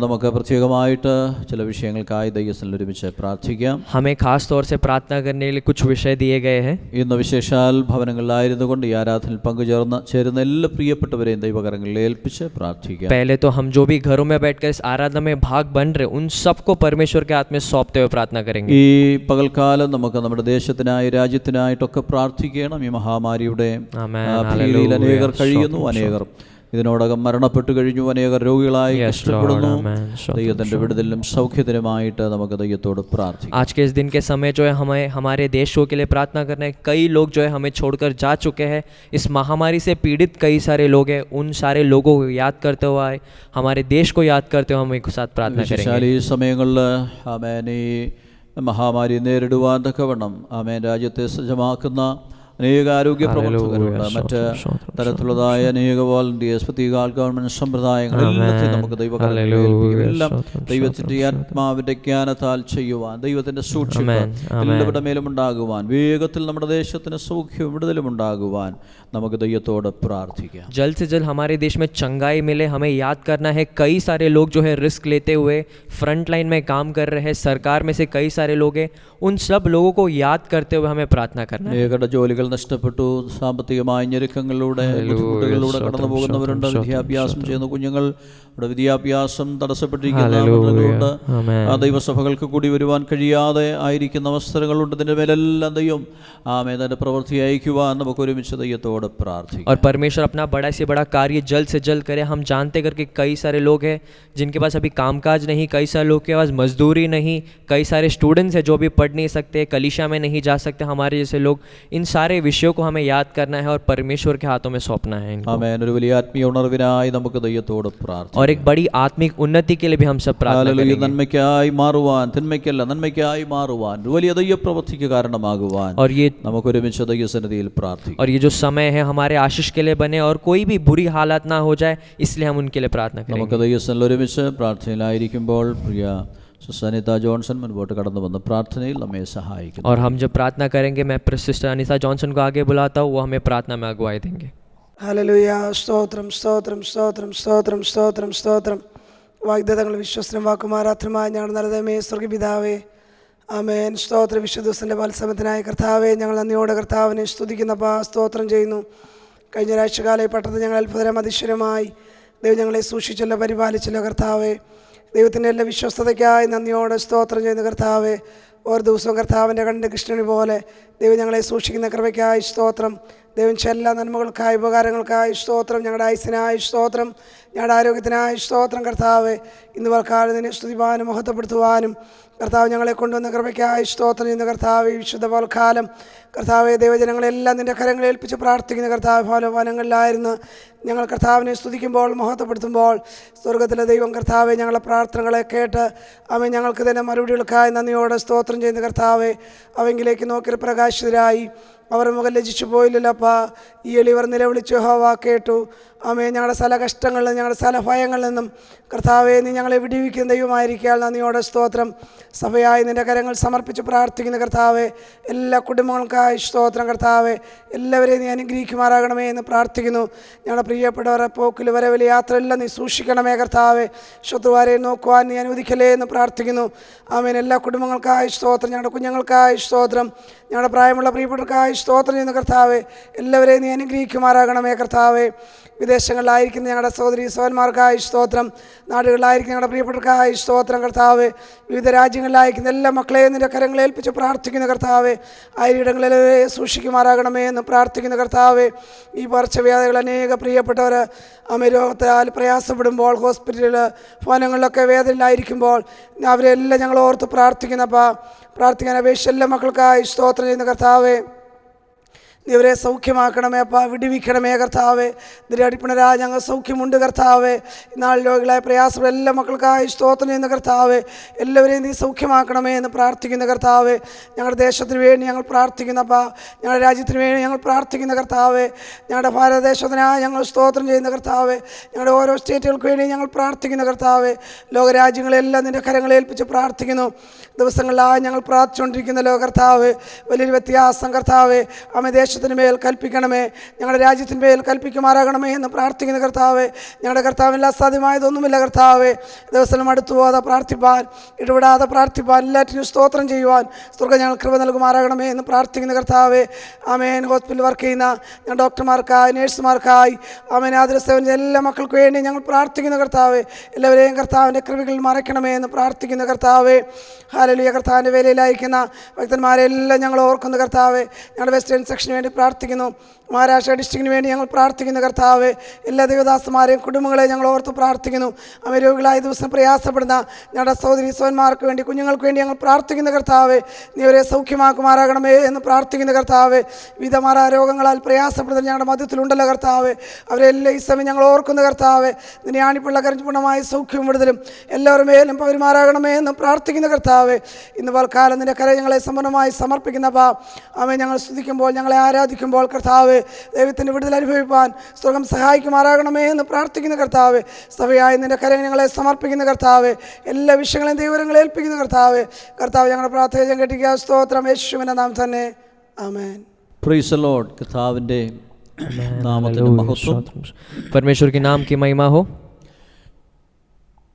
നമുക്ക് പ്രത്യേകമായിട്ട് ചില വിഷയങ്ങൾക്കായി ദൈവത്തിൽ ഒരുമിച്ച് പ്രാർത്ഥിക്കാം. हमें खास तौर से प्रार्थना करने के लिए कुछ विषय दिए गए हैं। ഇന്ന് വിശേഷാൽ ഭവനങ്ങളിലായിരുന്നു കൊണ്ട് ഈ ആരാധനയിൽ പങ്കുചേരുന്ന എല്ലാ പ്രിയപ്പെട്ടവരെയും ദൈവകരങ്ങളിൽ ഏൽപ്പിച്ച് പ്രാർത്ഥിക്കാം. पहले तो हम जो भी घरों में बैठकर इस आराधना में भाग बन रहे उन सबको परमेश्वर के हाथ में सौंपते हुए प्रार्थना करेंगे। ഈ പകൽക്കാലം നമുക്ക് നമ്മുടെ ദേശത്തിനായി രാജ്യത്തിനായിട്ടൊക്കെ പ്രാർത്ഥിക്കണം. ഈ മഹാമാരിയുടെ ഭീതിയിൽ അനേകർ കഴിയുന്നു, അനേകർ ഇതിനോടകം മരണപ്പെട്ടു കഴിഞ്ഞു, അനേകർ രോഗികളായി കഷ്ടപ്പെടുന്നു. ദൈവത്തിന്റെ വിടുതലിനും സൗഖ്യത്തിനുമായിട്ട് നമുക്ക് ദൈവത്തോട് പ്രാർത്ഥിക്കാം. आज के इस दिन के समय जो है हमें हमारे देशों के लिए प्रार्थना करना है। कई लोग जो है हमें छोड़कर जा चुके हैं, इस महामारी से पीड़ित कई सारे लोग हैं, उन सारे लोगों को याद करते हुए, हमारे देश को याद करते हुए हम एक साथ प्रार्थना करेंगे। ഈ സമയങ്ങളിൽ ആമേൻ ഈ മഹാമാരി നേരിടുവാൻ തക്കവണ്ണം ആമേൻ രാജ്യത്തെ സജ്ജമാക്കുന്ന അനേക ആരോഗ്യ പ്രവർത്തകരുണ്ട്, മറ്റ് തരത്തിലുള്ളതായ അനേക വോളണ്ടിയേഴ്സ്, പ്രത്യേക ഗവൺമെന്റ് സമ്പ്രദായങ്ങളെല്ലാം നമുക്ക് ദൈവകരങ്ങളിലെല്ലാം ദൈവത്തിന്റെ ആത്മാവിന്റെ ജ്ഞാനത്താൽ ചെയ്യുവാൻ, ദൈവത്തിന്റെ സൂക്ഷിപ്പ് എല്ലാവരുടെ മേലും ഉണ്ടാകുവാൻ, വേഗത്തിൽ നമ്മുടെ ദേശത്തിന് സൗഖ്യവും വിടുതലും ഉണ്ടാകുവാൻ നമുക്ക് ദൈവത്തോട് പ്രാർത്ഥിക്കാം. जल्द से जल्द हमारे देश में चंगाई मिले, हमें याद करना है। कई सारे लोग जो है रिस्क लेते हुए फ्रंट लाइन में काम कर रहे हैं, सरकार में से कई सारे लोग हैं, उन सब लोगों को याद करते हुए हमें प्रार्थना करना है। അനേകരുടെ ജോലികൾ നഷ്ടപ്പെട്ടു, സാമ്പത്തികമായ ഞെരുക്കങ്ങളിലൂടെ ബുദ്ധിമുട്ടുകളിലൂടെ കടന്നു പോകുന്നവരുണ്ട്, വിദ്യാഭ്യാസം ചെയ്യുന്ന കുഞ്ഞുങ്ങൾ വിദ്യാഭ്യാസം തടസ്സപ്പെട്ടിരിക്കുന്നുണ്ട്, ദൈവസഭകൾക്ക് കൂടി വരുവാൻ കഴിയാതെ ആയിരിക്കുന്ന അവസരങ്ങളുണ്ട്. ഇതിൻ്റെ മേലെല്ലാം ദൈവം തന്റെ പ്രവൃത്തി അയക്കുവാൻ നമുക്ക് ഒരുമിച്ച് ദൈവത്തോട് പ്രാർത്ഥിക്കാം. और परमेश्वर अपना बड़ा से बड़ा कार्य जल्द से जल्द करे। हम जानते करके कई सारे लोग हैं जिनके पास अभी कामकाज नहीं, कई सारे लोग के पास मजदूरी नहीं, कई सारे स्टूडेंट्स हैं जो भी पढ़ नहीं सकते, कलीसिया में नहीं जा सकते, हमारे जैसे लोग। इन सारे विषयों को हमें याद करना है और परमेश्वर के हाथों में सौंपना है इनको। ആമേൻ. ഒരു വലിയ ആത്മീയ ഉണർവിനായി നമുക്ക് ദൈവത്തോട് പ്രാർത്ഥിക്കാം. और एक बड़ी आत्मिक उन्नति के लिए भी हम सब प्रार्थना करेंगे। നന്മയ്ക്കായി മാറുവാൻ, തിന്മയ്ക്കല്ല നന്മയ്ക്കായി മാറുവാൻ, വലിയ ദൈവപ്രവൃത്തിക്ക് കാരണമാകുവാൻ और ये നമുക്ക് ഒരുമിച്ച് ദൈവസന്നിധിയിൽ പ്രാർത്ഥിക്കാം. और ये जो समय है हमारे आशीष के लिए बने और कोई भी बुरी हालत ना हो जाए, इसलिए हम उनके लिए प्रार्थना നമുക്ക് करेंगे। ദൈവസന്നിധിയിൽ ഒരുമിച്ച് പ്രാർത്ഥനയിലായിരിക്കുമ്പോൾ പ്രിയ सुसनिता जॉनसन മുൻപോട്ട് കടന്നു വന്ന പ്രാർത്ഥനയിൽ നമ്മെ സഹായിക്കുന്നു. और हम जब प्रार्थना करेंगे, मैं सिस्टर अनीता जॉनसन को आगे बुलाता हूँ, वो हमें प्रार्थना में अगुवाई देंगे। ഹല്ലേലൂയ. സ്തോത്രം സ്തോത്രം സ്തോത്രം സ്തോത്രം സ്തോത്രം സ്തോത്രം. വാഗ്ദത്തങ്ങൾ വിശ്വസ്തനും വാക്കുമാരാത്രമായ ഞങ്ങളുടെ നല്ലതമേ സ്വർഗ്ഗപിതാവേ, ആമേൻ. സ്തോത്ര വിശുദ്ധത്തിന്റെ മത്സരത്തിനായ കർത്താവേ, ഞങ്ങൾ നന്ദിയോടെ കർത്താവിനെ സ്തുതിക്കുന്നപ്പാ, സ്തോത്രം ചെയ്യുന്നു. കഴിഞ്ഞ ഒരാഴ്ചകാലം പട്ടണത്തിൽ ഞങ്ങൾ അത്ഭുതരം അതിശയമായി ദൈവം ഞങ്ങളെ സൂക്ഷിച്ചല്ലോ, പരിപാലിച്ചല്ലോ കർത്താവേ. ദൈവത്തിൻ്റെ എല്ലാ വിശ്വസ്തതയ്ക്കായി നന്ദിയോടെ സ്തോത്രം ചെയ്യുന്ന കർത്താവേ, ഓരോ ദിവസവും കർത്താവിൻ്റെ കണ്ണിൻ്റെ കൃഷ്ണണി പോലെ ദൈവം ഞങ്ങളെ സൂക്ഷിക്കുന്ന കൃപയ്ക്കായി സ്തോത്രം. ദൈവം എല്ലാ നന്മകൾക്കായി ഉപകാരങ്ങൾക്കായി സ്തോത്രം. ഞങ്ങളുടെ ആയുസ്സിനായി സ്തോത്രം, ഞങ്ങളുടെ ആരോഗ്യത്തിനായി സ്തോത്രം. കർത്താവെ, ഇന്ന് വർക്കാലം നിന്നെ സ്തുതിപ്പാനും മഹത്വപ്പെടുത്തുവാനും കർത്താവ് ഞങ്ങളെ കൊണ്ടുവന്ന കൃപയ്ക്കായി സ്തോത്രം ചെയ്യുന്ന കർത്താവ്. ഈ വിശുദ്ധ പോൽക്കാലം കർത്താവെ, ദൈവജനങ്ങളെല്ലാം നിൻ്റെ കരങ്ങളിൽ ഏൽപ്പിച്ച് പ്രാർത്ഥിക്കുന്ന കർത്താവ്. ഭവനങ്ങളിലായിരുന്നു ഞങ്ങൾ കർത്താവിനെ സ്തുതിക്കുമ്പോൾ മഹത്വപ്പെടുത്തുമ്പോൾ സ്വർഗത്തിലെ ദൈവം കർത്താവെ ഞങ്ങളുടെ പ്രാർത്ഥനകളെ കേട്ട് അവൻ ഞങ്ങൾക്ക് തന്നെ മറുപടികൾക്കായി നന്ദിയോടെ സ്തോത്രം ചെയ്യുന്ന കർത്താവെ. അവങ്കിലേക്ക് നോക്കി പ്രകാശിതരായി അവർ മുഖം ലജിച്ചു പോയില്ലല്ലപ്പാ. ഈ എളിവർ നിലവിളിച്ചു യഹോവ കേട്ടു. ആമേ, ഞങ്ങളുടെ സ്ഥല കഷ്ടങ്ങളിൽ നിന്നും ഞങ്ങളുടെ സ്ഥല ഭയങ്ങളിൽ നിന്നും കർത്താവെ നീ ഞങ്ങളെ വിടിവിക്കുന്ന ദൈവമായിരിക്കാൻ നന്ദിയോടെ സ്തോത്രം. സഭയായി നിൻ്റെ കരങ്ങൾ സമർപ്പിച്ച് പ്രാർത്ഥിക്കുന്ന കർത്താവെ, എല്ലാ കുടുംബങ്ങൾക്കായി സ്തോത്രം. കർത്താവെ, എല്ലാവരെയും നീ അനുഗ്രഹിക്കുമാറാകണമേ എന്ന് പ്രാർത്ഥിക്കുന്നു. ഞങ്ങളുടെ പ്രിയപ്പെട്ടവരെ പോക്കിൽ വരവിൽ യാത്രയെല്ലാം നീ സൂക്ഷിക്കണമേ കർത്താവെ. ശത്രുവാരെ നോക്കുവാൻ നീ അനുവദിക്കലേ എന്ന് പ്രാർത്ഥിക്കുന്നു. ആമേൻ. എല്ലാ കുടുംബങ്ങൾക്കായി സ്തോത്രം, ഞങ്ങളുടെ കുഞ്ഞുങ്ങൾക്കായി സ്തോത്രം, ഞങ്ങളുടെ പ്രായമുള്ള പ്രിയപ്പെട്ടവർക്കായി സ്തോത്രം ചെയ്യുന്ന കർത്താവെ, എല്ലാവരെയും നീ അനുഗ്രഹിക്കുമാറാകണമേ കർത്താവെ. വിദേശങ്ങളിലായിരിക്കുന്ന ഞങ്ങളുടെ സഹോദരി സഹോദരന്മാർക്കായി സ്തോത്രം, നാടുകളിലായിരിക്കുന്ന ഞങ്ങളുടെ പ്രിയപ്പെട്ടവർക്കായി സ്തോത്രം കർത്താവെ. വിവിധ രാജ്യങ്ങളിലായിരിക്കുന്ന എല്ലാ മക്കളെയും നിൻ്റെ കരങ്ങളിൽ ഏൽപ്പിച്ച് പ്രാർത്ഥിക്കുന്ന കർത്താവെ, ആയിരങ്ങളിലെ സൂക്ഷിക്കുമാറാകണമേ എന്ന് പ്രാർത്ഥിക്കുന്ന കർത്താവെ. ഈ പകർച്ചവ്യാധികൾ അനേക പ്രിയപ്പെട്ടവർ രോഗത്താൽ പ്രയാസപ്പെടുമ്പോൾ ഹോസ്പിറ്റലിൽ ഭവനങ്ങളിലൊക്കെ വേദനയിലായിരിക്കുമ്പോൾ അവരെല്ലാം ഞങ്ങൾ ഓർത്ത് പ്രാർത്ഥിക്കുന്നപ്പാ. പ്രാർത്ഥിക്കാൻ അപേക്ഷിച്ച എല്ലാ മക്കൾക്കായി സ്തോത്രം ചെയ്യുന്ന കർത്താവെ, നീ അവരെ സൗഖ്യമാക്കണമേ അപ്പാ, വിടിവിക്കണമേ കർത്താവെ. നിന്റെ അടിപ്പണരാ ഞങ്ങൾ സൗഖ്യമുണ്ട് കർത്താവെ. എന്നാൽ രോഗികളായ പ്രയാസമുള്ള എല്ലാ മക്കൾക്കായി സ്തോത്രം ചെയ്യുന്ന കർത്താവെ, എല്ലാവരെയും നീ സൗഖ്യമാക്കണമേ എന്ന് പ്രാർത്ഥിക്കുന്ന കർത്താവെ. ഞങ്ങളുടെ ദേശത്തിന് വേണ്ടി ഞങ്ങൾ പ്രാർത്ഥിക്കുന്നപ്പാ, ഞങ്ങളുടെ രാജ്യത്തിന് വേണ്ടി ഞങ്ങൾ പ്രാർത്ഥിക്കുന്ന കർത്താവെ. ഞങ്ങളുടെ ഭാരതദേശത്തിനായി ഞങ്ങൾ സ്തോത്രം ചെയ്യുന്ന കർത്താവെ. ഞങ്ങളുടെ ഓരോ സ്റ്റേറ്റുകൾക്ക് വേണ്ടി ഞങ്ങൾ പ്രാർത്ഥിക്കുന്ന കർത്താവെ. ലോകരാജ്യങ്ങളെല്ലാം നിൻ്റെ കരങ്ങളിൽ ഏൽപ്പിച്ച് പ്രാർത്ഥിക്കുന്നു. ദിവസങ്ങളിലായി ഞങ്ങൾ പ്രാർത്ഥിച്ചുകൊണ്ടിരിക്കുന്നല്ലോ കർത്താവ്. വലിയൊരു വ്യത്യാസം കർത്താവെ ദേശത്തിന് മേൽ കൽപ്പിക്കണമേ, ഞങ്ങളുടെ രാജ്യത്തിന് മേൽ കൽപ്പിക്കുമാറാകണമേ എന്ന് പ്രാർത്ഥിക്കുന്ന കർത്താവെ. ഞങ്ങളുടെ കർത്താവിന് അസാധ്യമായതൊന്നുമില്ല കർത്താവെ. ദിവസം അടുത്തു പോകാതെ പ്രാർത്ഥിപ്പാൻ, ഇടപെടാതെ പ്രാർത്ഥിപ്പാൻ, എല്ലാറ്റിനും സ്തോത്രം ചെയ്യുവാൻ സ്വർഗ്ഗം ഞങ്ങൾ കൃപ നൽകുമാറാകണമേ എന്ന് പ്രാർത്ഥിക്കുന്ന കർത്താവെ. ആമേൻ. ഹോസ്പിറ്റലിൽ വർക്ക് ചെയ്യുന്ന ഞങ്ങൾ ഡോക്ടർമാർക്കായി, നേഴ്സുമാർക്കായി, ആമേൻ, ആതുരസേവന എല്ലാ മക്കൾക്ക് വേണ്ടി ഞങ്ങൾ പ്രാർത്ഥിക്കുന്ന കർത്താവെ. എല്ലാവരെയും കർത്താവിൻ്റെ കൃപകളിൽ മറയ്ക്കണമേ എന്ന് പ്രാർത്ഥിക്കുന്ന കർത്താവെ. ഹല്ലേലൂയ. കർത്താവിൻ്റെ വേലയിലായിരിക്കുന്ന ഭക്തന്മാരെല്ലാം ഞങ്ങൾ ഓർക്കുന്ന കർത്താവെ. ഞങ്ങളുടെ വെസ്റ്റേൺ സെക്ഷന് വേണ്ടി പ്രാർത്ഥിക്കുന്നു. മഹാരാഷ്ട്ര ഡിസ്ട്രിക്റ്റിന് വേണ്ടി ഞങ്ങൾ പ്രാർത്ഥിക്കുന്ന കർത്താവെ. എല്ലാ ദേവദാസന്മാരെയും കുടുംബങ്ങളെ ഞങ്ങൾ ഓർത്ത് പ്രാർത്ഥിക്കുന്നു. രോഗികളായ ദിവസം പ്രയാസപ്പെടുന്ന ഞങ്ങളുടെ സഹോദരി സഹോദരന്മാർക്ക് വേണ്ടി, കുഞ്ഞുങ്ങൾക്ക് വേണ്ടി ഞങ്ങൾ പ്രാർത്ഥിക്കുന്ന കർത്താവെ. നീ അവരെ സൗഖ്യമാക്കുമാറാകണമേ എന്ന് പ്രാർത്ഥിക്കുന്ന കർത്താവെ. വിധമാര രോഗങ്ങളാൽ പ്രയാസപ്പെടുന്ന ഞങ്ങളുടെ മധ്യത്തിലുണ്ടല്ലോ കർത്താവെ. അവരെല്ലാം ഈ സമയം ഞങ്ങൾ ഓർക്കുന്ന കർത്താവെ. നിന്നെ ആണിപ്പുള്ള കരഞ്ഞപൂർണ്ണമായ സൗഖ്യവും വിടുതലും എല്ലാവരും മേലും പൗരമാരാകണമേ എന്ന് പ്രാർത്ഥിക്കുന്ന കർത്താവെ. ഇന്ന് പൽക്കാലം നിന്റെ കര ഞങ്ങളെ സമ്പൂർണ്ണമായി സമർപ്പിക്കുന്ന അവൻ ഞങ്ങൾ സ്തുതിക്കുമ്പോൾ, ഞങ്ങളെ ആരാധിക്കുമ്പോൾ കർത്താവ് ദൈവത്തിൻ്റെ വിടുതൽ അനുഭവിപ്പാൻ സ്വർഗ്ഗം സഹായിക്കുമാറാകണമേ എന്ന് പ്രാർത്ഥിക്കുന്ന കർത്താവ്. സഭയായി നിന്റെ കരങ്ങൾ ഞങ്ങളെ സമർപ്പിക്കുന്ന കർത്താവ്. എല്ലാ വിഷയങ്ങളെയും ദൈവങ്ങളെ ഏൽപ്പിക്കുന്ന കർത്താവ്. കർത്താവ് ഞങ്ങളുടെ പ്രാർത്ഥന കേട്ടിരിക്കുക. സ്തോത്രം യേശുവിൻ്റെ നാമം തന്നെ. ആമേൻ. Praise the Lord. കർത്താവിൻ്റെ നാമത്തിന് മഹത്വം. परमेश्वर के नाम की महिमा हो.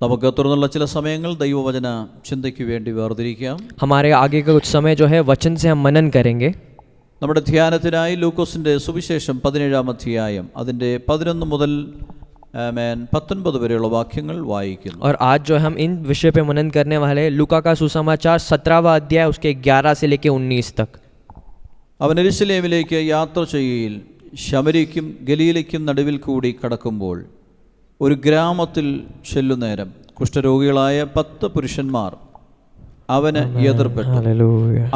നമുക്ക് തുടർന്നുള്ള ചില സമയങ്ങൾ ദൈവവചന ചിന്തയ്ക്ക് വേണ്ടി വേർതിരിക്കാം. हमारे आगे का कुछ समय जो है वचन से हम मनन करेंगे. നമ്മുടെ ധ്യാനത്തിനായി ലൂക്കോസിൻ്റെ സുവിശേഷം 17-ാം അധ്യായം അതിൻ്റെ 11 മുതൽ 19 വരെയുള്ള വാക്യങ്ങൾ വായിക്കുന്നു. और आज जो हम इन विषय पे मनन करने वाले हैं लूका का सुसमाचार 17वां अध्याय उसके 11 से लेके 19 तक. അവൻ യെരൂശലേമിലേക്ക് യാത്ര ചെയ്യയിൽ ശമര്യയ്ക്കും ഗലീലയ്ക്കും നടുവിൽ കൂടി കടക്കുമ്പോൾ ഒരു ഗ്രാമത്തിൽ ചെല്ലുന്നേരം കുഷ്ഠരോഗികളായ 10 പുരുഷന്മാർ അവന് എതിർപ്പെട്ടു.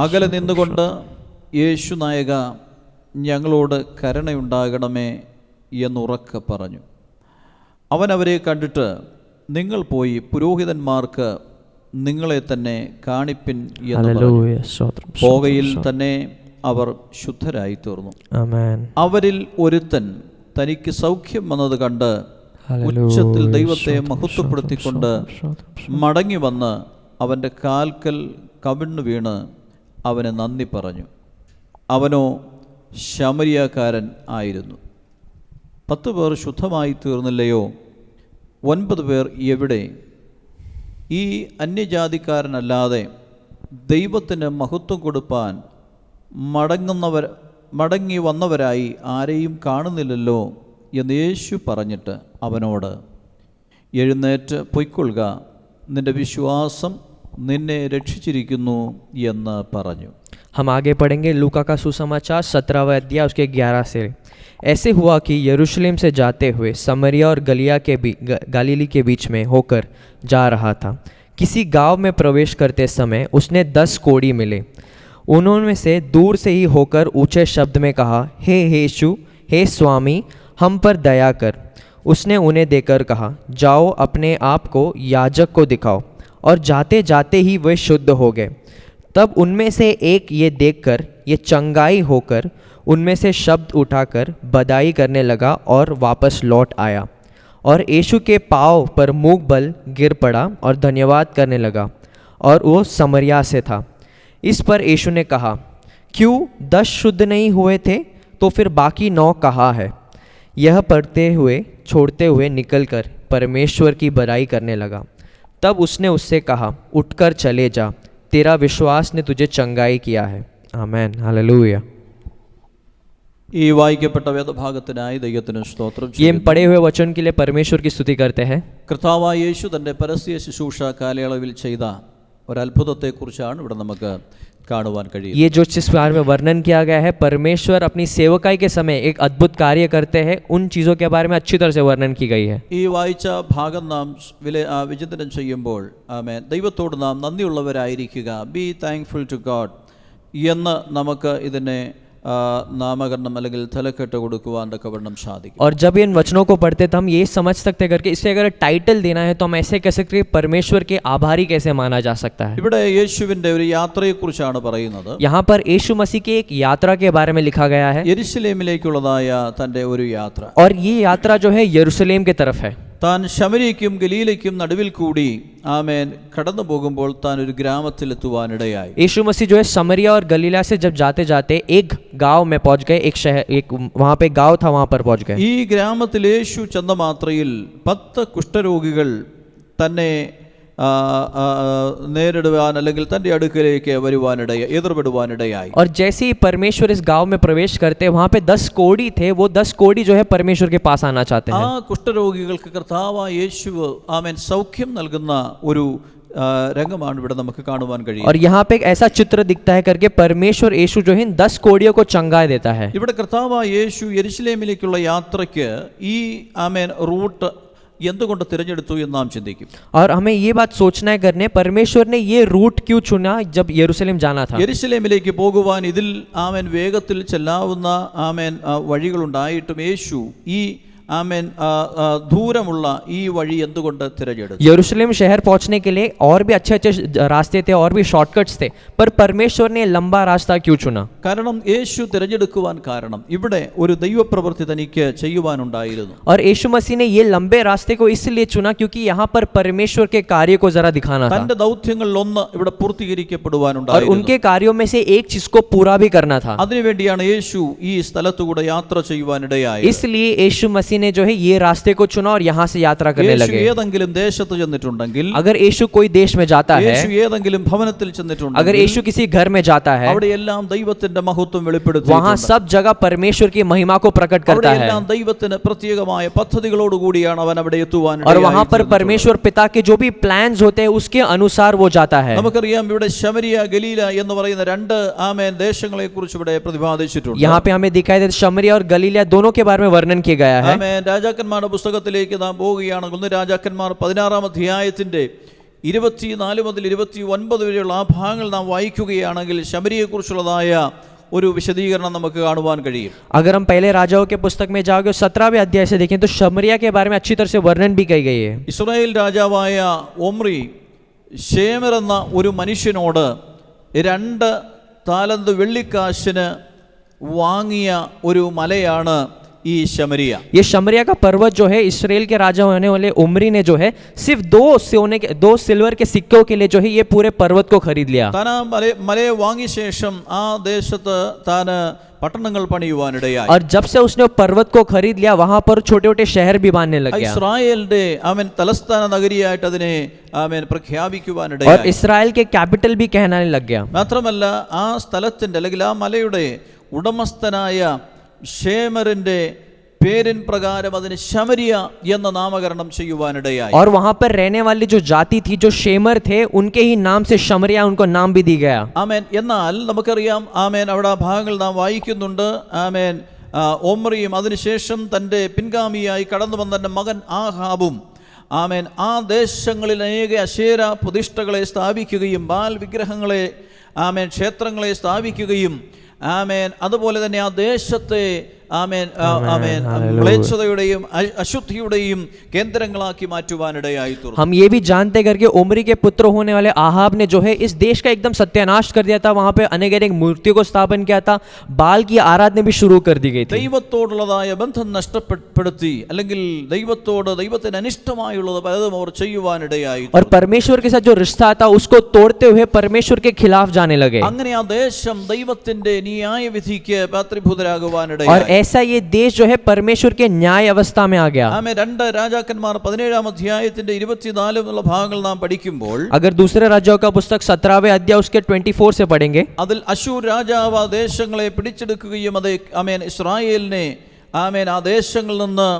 അകലെ നിന്നുകൊണ്ട്, യേശു നായക, ഞങ്ങളോട് കരുണയുണ്ടാകണമേ എന്നുറക്കെ പറഞ്ഞു. അവൻ അവരെ കണ്ടിട്ട്, നിങ്ങൾ പോയി പുരോഹിതന്മാർക്ക് നിങ്ങളെ തന്നെ കാണിപ്പിൻ എന്ന് പറഞ്ഞു. പോകയിൽ തന്നെ അവർ ശുദ്ധരായി തീർന്നു. അവരിൽ ഒരുത്തൻ തനിക്ക് സൗഖ്യം വന്നത് കണ്ട് ഉച്ചത്തിൽ ദൈവത്തെ മഹത്വപ്പെടുത്തിക്കൊണ്ട് മടങ്ങി വന്ന് അവൻ്റെ കാൽക്കൽ കവിണ്ണു വീണ് അവന് നന്ദി പറഞ്ഞു. അവനോ ശമരിയക്കാരൻ ആയിരുന്നു. 10 പേർ ശുദ്ധമായി തീർന്നില്ലയോ? 9 പേർ എവിടെ? ഈ അന്യജാതിക്കാരനല്ലാതെ ദൈവത്തിന് മഹത്വം കൊടുപ്പാൻ മടങ്ങി വന്നവരായി ആരെയും കാണുന്നില്ലല്ലോ എന്ന് യേശു പറഞ്ഞിട്ട് അവനോട്, എഴുന്നേറ്റ് പൊയ്ക്കൊള്ളുക, നിന്റെ വിശ്വാസം നിന്നെ രക്ഷിച്ചിരിക്കുന്നു എന്ന് പറഞ്ഞു. हम आगे पढ़ेंगे लूका का सुसमाचार 17वां अध्याय उसके 11 से। ऐसे हुआ कि यरूशलेम से जाते हुए समरिया और गलीली के बीच में होकर जा रहा था। किसी गांव में प्रवेश करते समय उसने 10 कोढ़ी मिले। उन्होंने से दूर से ही होकर ऊंचे शब्द में कहा, हे यीशु, हे स्वामी, हम पर दया कर। उसने उन्हें देकर कहा, जाओ अपने आप को याजक को दिखाओ। और जाते जाते ही वे शुद्ध हो गए। तब उनमें से एक ये देखकर ये चंगाई होकर उनमें से शब्द उठाकर बधाई करने लगा और वापस लौट आया और यीशु के पाँव पर मुँह बल गिर पड़ा और धन्यवाद करने लगा। और वो समरिया से था। इस पर यीशु ने कहा, क्यों 10 शुद्ध नहीं हुए थे? तो फिर बाकी 9 कहाँ है? यह पढ़ते हुए छोड़ते हुए निकलकर परमेश्वर की बड़ाई करने लगा। तब उसने उससे कहा, उठकर चले जा, तेरा विश्वास ने तुझे चंगाई किया है। आमेन, हालेलुया। ഈ വായിക്കപ്പെട്ട വേദഭാഗത്തിനായി ദൈവത്തിന് സ്തോത്രം ये ചെയ്യുന്നു. पढ़े हुए वचन के लिए परमेश्वर की स्तुति करते हैं। കർത്താവായ യേശു തൻ്റെ പരസ്യ ശുശ്രൂഷ കാലയളവിൽ ചെയ്ത ഒരത്ഭുതത്തെക്കുറിച്ചാണ് ഇവിടെ നമുക്ക് കാണുവാൻ കഴിയും. ये जो जिस बारे में वर्णन किया गया है, परमेश्वर अपनी सेवकाई के समय एक अद्भुत कार्य करते हैं, उन चीज़ों के बारे में अच्छी तरह से वर्णन की गई है। ഈ വായിച്ച ഭാഗം നാം വിചിന്തനം ചെയ്യുമ്പോൾ ആമേൻ, ദൈവത്തോട് നാം നന്ദിയുള്ളവരായിരിക്കുക, ബി താങ്ക്ഫുൾ ടു ഗോഡ് എന്ന് നമുക്ക് ഇതിനെ നാമകരണം അല്ലെങ്കിൽ തലക്കെട്ട് കൊടുക്കുവാൻ തക്കവണ്ണം സാധിക്കും. और जब इन वचनों को पढ़ते तो हम ये समझ सकते करके इसे अगर टाइटल देना है तो हम ऐसे कह सकते हैं परमेश्वर के आभारी कैसे माना जा सकता है। ഇവിടെ യേശുവിൻ്റെ ഒരു യാത്രയെക്കുറിച്ചാണ് പറയുന്നത്. यहाँ पर यीशु मसीह की एक यात्रा के बारे में लिखा गया है। യെരുശലേമിലേക്കുള്ളതായ തൻ്റെ ഒരു യാത്ര. और ये यात्रा जो है यरूशलेम की तरफ है। താൻ ശമര്യയ്ക്കും ഗലീലയ്ക്കും നടുവിൽ കൂടി ആമേൻ കടന്നു പോകുമ്പോൾ താൻ ഒരു ഗ്രാമത്തിലെത്തുവാനിടയായി. यीशु मसीह जो है समरिया और गलीला से जब जाते जाते एक गांव में पहुंच गए, एक शहर, एक वहाँ पे गांव था, वहाँ पर पहुंच गए। ഈ ഗ്രാമത്തിൽ യേശു ചെന്ന മാത്രയിൽ 10 കുഷ്ഠരോഗികൾ തന്നെ നേരിടുവാൻ അല്ലെങ്കിൽ തൻ്റെ അടുക്കലേക്ക് എതിർപ്പെടുവാനിടയായി. और जैसे ही परमेश्वर इस गांव में प्रवेश करते वहाँ पे 10 कोढ़ी थे, वो 10 कोढ़ी जो है परमेश्वर के पास आना चाहते ആ हैं। കുഷ്ഠരോഗികൾക്ക് കർത്താവായ യേശു ആമേൻ സൗഖ്യം നൽകുന്ന ഒരു രംഗമാണ് ഇവിടെ നമുക്ക് കാണുവാൻ കഴിയും. और यहाँ पे एक ऐसा चित्र दिखता है करके परमेश्वर यीशु जो है 10 कोढ़ियों को चंगा देता है। ഇവിടെ കർത്താവായ യേശു യെരുശലേമിലേക്കുള്ള യാത്രയ്ക്ക് ഈ ആമേൻ റൂട്ട് എന്തുകൊണ്ട് തിരഞ്ഞെടുത്തു എന്ന് നാം ചിന്തിക്കും. और हमें ये बात सोचना है करने परमेश्वर ने ये रूट क्यों चुना जब यरूशलेम जाना था। യെരുശലേമിലേക്ക് പോകുവാൻ ഇതിൽ ആമേൻ വേഗത്തിൽ ചെല്ലാവുന്ന ആമേൻ വഴികളുണ്ടായിട്ടും യേശു ഈ ആമേൻ ദൂരമുള്ള ഈ വഴി എന്തുകൊണ്ട് തിരഞ്ഞെടുത്തു? यरूशलेम शहर पहुंचने के लिए और भी अच्छे अच्छे रास्ते थे और भी शॉर्टकट्स थे, पर परमेश्वर ने लंबा रास्ता क्यों चुना? കാരണം യേശു തിരഞ്ഞെടുക്കുവാൻ കാരണം ഇവിടെ ഒരു ദൈവപ്രവൃത്തി തനിക്ക് ചെയ്യുവാനുണ്ടായിരുന്നു. और यीशु मसीह ने ये लंबे रास्ते को इसलिए चुना क्योंकि यहाँ पर परमेश्वर के कार्य को जरा दिखाना था। തന്റെ ദൗത്യങ്ങളിൽ ഒന്ന് ഇവിടെ और പൂർത്തീകരിക്കപ്പെടുവാനുണ്ടായിരുന്നു. उनके कार्यों में से एक चीज को पूरा भी करना था। അതിനുവേണ്ടിയാണ് യേശു ഈ സ്ഥലത്തുകൂടെ യാത്ര ചെയ്യുവാനിടയായി. इसलिए यीशु मसीह ने जो है ये रास्ते को चुना और यहाँ से यात्रा करने യേശു लगे। ഏതെങ്കിലും ദേശത്ത് ചെന്നിട്ടുണ്ടെങ്കിൽ, अगर यीशु कोई देश में जाता है, യേശു ഏതെങ്കിലും ഭവനത്തിൽ अगर ചെന്നിട്ടുണ്ടെങ്കിൽ, यीशु किसी घर में जाता है, അവിടെയെല്ലാം ദൈവത്തിന്റെ മഹത്വം वहाँ വെളിപ്പെടുത്തിയിട്ടുണ്ട്. सब जगह परमेश्वर की महिमा को प्रकट करता है। അവിടെയെല്ലാം ദൈവത്തിന് പ്രത്യേകമായ പദ്ധതികളോടുകൂടിയാണ് അവൻ അവിടെ എത്തുവാൻ. और वहाँ पर परमेश्वर पिता के जो भी प्लान्स होते हैं उसके अनुसार वो जाता है। നമുക്കറിയാം ഇവിടെ ശമരിയ ഗലീല എന്ന് പറയുന്ന 2 ആമേൻ ദേശങ്ങളെ കുറിച്ച് ഇവിടെ പ്രതിപാദിച്ചിട്ടുണ്ട്. यहाँ पे हमें दिखाई देता शमरिया और गलीलिया दोनों के बारे में वर्णन किया गया है। ആമേൻ. രാജാക്കന്മാരുടെ പുസ്തകത്തിലേക്ക് നാം പോവുകയാണെങ്കിൽ 1 രാജാക്കന്മാർ 16-ാം അധ്യായത്തിന്റെ 24 മുതൽ 29 വരെയുള്ള ആ ഭാഗങ്ങൾ നാം വായിക്കുകയാണെങ്കിൽ ശമരിയെക്കുറിച്ചുള്ളതായ ഒരു വിശദീകരണം നമുക്ക് കാണുവാൻ കഴിയും. अगर हम पहले राजाओं के पुस्तक में जाओगे 17वें अध्याय से देखें तो शमरिया के बारे में अच्छी तरह से वर्णन भी की गई है। ഇസ്രായേൽ രാജാവായ ഒമ്രി ശേമർ എന്ന ഒരു മനുഷ്യനോട് 2 താലന്ത് വെള്ളിക്കാശിന് വാങ്ങിയ ഒരു മലയാണ് ഈ ശമരിയ. ये शमरिया का पर्वत जो है इस्राएल के राजा होने वाले उमरी ने जो है सिर्फ 2 सिल्वर के सिक्कों के लिए जो है ये पूरे पर्वत को खरीद लिया। താൻ ആ മലയെ വാങ്ങിയ ശേഷം ആ ദേശത്ത് താൻ പട്ടണങ്ങൾ പണിയുവാനിടയായി. और जब से उसने पर्वत को खरीद लिया वहां पर छोटे छोटे शहर भी बांधने लग गया ഇസ്രായേലിന്റെ അവൻ തലസ്ഥാന നഗരിയായിട്ട് അതിനെ അവൻ और പ്രഖ്യാപിക്കുവാനിടയായി. इसराइल के कैपिटल भी कहने लग गया। മാത്രമല്ല ആ സ്ഥലത്തിന്റെ അല്ലെങ്കിൽ ആ മലയുടെ ഉടമസ്ഥനായ ശേമറിന്റെ പേരിൻ പ്രകാരം അതിന് ശമരിയ എന്ന നാമകരണം ചെയ്യുവാനിടയായി. और वहां पर रहने वाली जो जाति थी, जो शेमर थे, उनके ही नाम से शमरिया उनको नाम भी दी गया. ആമേൻ. എന്നാൽ നമുക്കറിയാം, ആമേൻ, അവിടെ ആ ഭാഗങ്ങൾ നാം വായിക്കുന്നുണ്ട്. ആമേൻ. ഒമ്രിയും അതിനുശേഷം തൻ്റെ പിൻഗാമിയായി കടന്നു വന്ന തൻ്റെ മകൻ ആഹാബും ആമേൻ ആ ദേശങ്ങളിൽ അനേക അശേര പ്രതിഷ്ഠകളെ സ്ഥാപിക്കുകയും ബാൽ വിഗ്രഹങ്ങളെ ആമേൻ ക്ഷേത്രങ്ങളെ സ്ഥാപിക്കുകയും ആമേൻ അതുപോലെ തന്നെ ആ ദേശത്തെ ആമേൻ ആമേൻ മ്ലേച്ഛതയുടെയും അശുദ്ധിയുടെയും കേന്ദ്രങ്ങളാക്കി മാറ്റുവാനിടയായി തീർന്നു. हम ये भी जानते करके उमरी के पुत्र होने वाले आहाब ने जो है इस देश का एकदम सत्यानाश कर दिया था. वहां पे अनेक अनेक मूर्तियों को स्थापन किया था. बाल की आराधना भी शुरू कर दी गई थी. ദൈവത്തോടുള്ളതായ ബന്ധം നഷ്ടപ്പെടുത്തി അല്ലെങ്കിൽ ദൈവത്തിന് അനിഷ്ടമായുള്ളത് പലതും അവർ ചെയ്യുവാനിടയായി. और परमेश्वर के साथ जो रिश्ता था उसको तोड़ते हुए परमेश्वर के खिलाफ जाने लगे. അങ്ങനെ ആ ദേശം ദൈവത്തിന്റെ ന്യായവിധിക്ക് പാത്രീഭൂതരാകുവാനിടയായി. और ऐसा ये देश जो है परमेश्वर के न्याय अवस्था में आ गया. ആമേൻ. 2 രാജാക്കന്മാർ 17 അധ്യായത്തിന്റെ 24 എന്നുള്ള ഭാഗങ്ങൾ നാം പഠിക്കുമ്പോൾ, अगर दूसरे राज्यों का पुस्तक 17वें अध्याय उसके 24 से पढ़ेंगे, അതിൽ അശൂർ രാജാവ് ആ ദേശങ്ങളെ പിടിച്ചെടുക്കുകയും അത് ആമേൻ ഇസ്രായേലിനെ ആമേൻ ആ ദേശങ്ങളിൽ നിന്ന്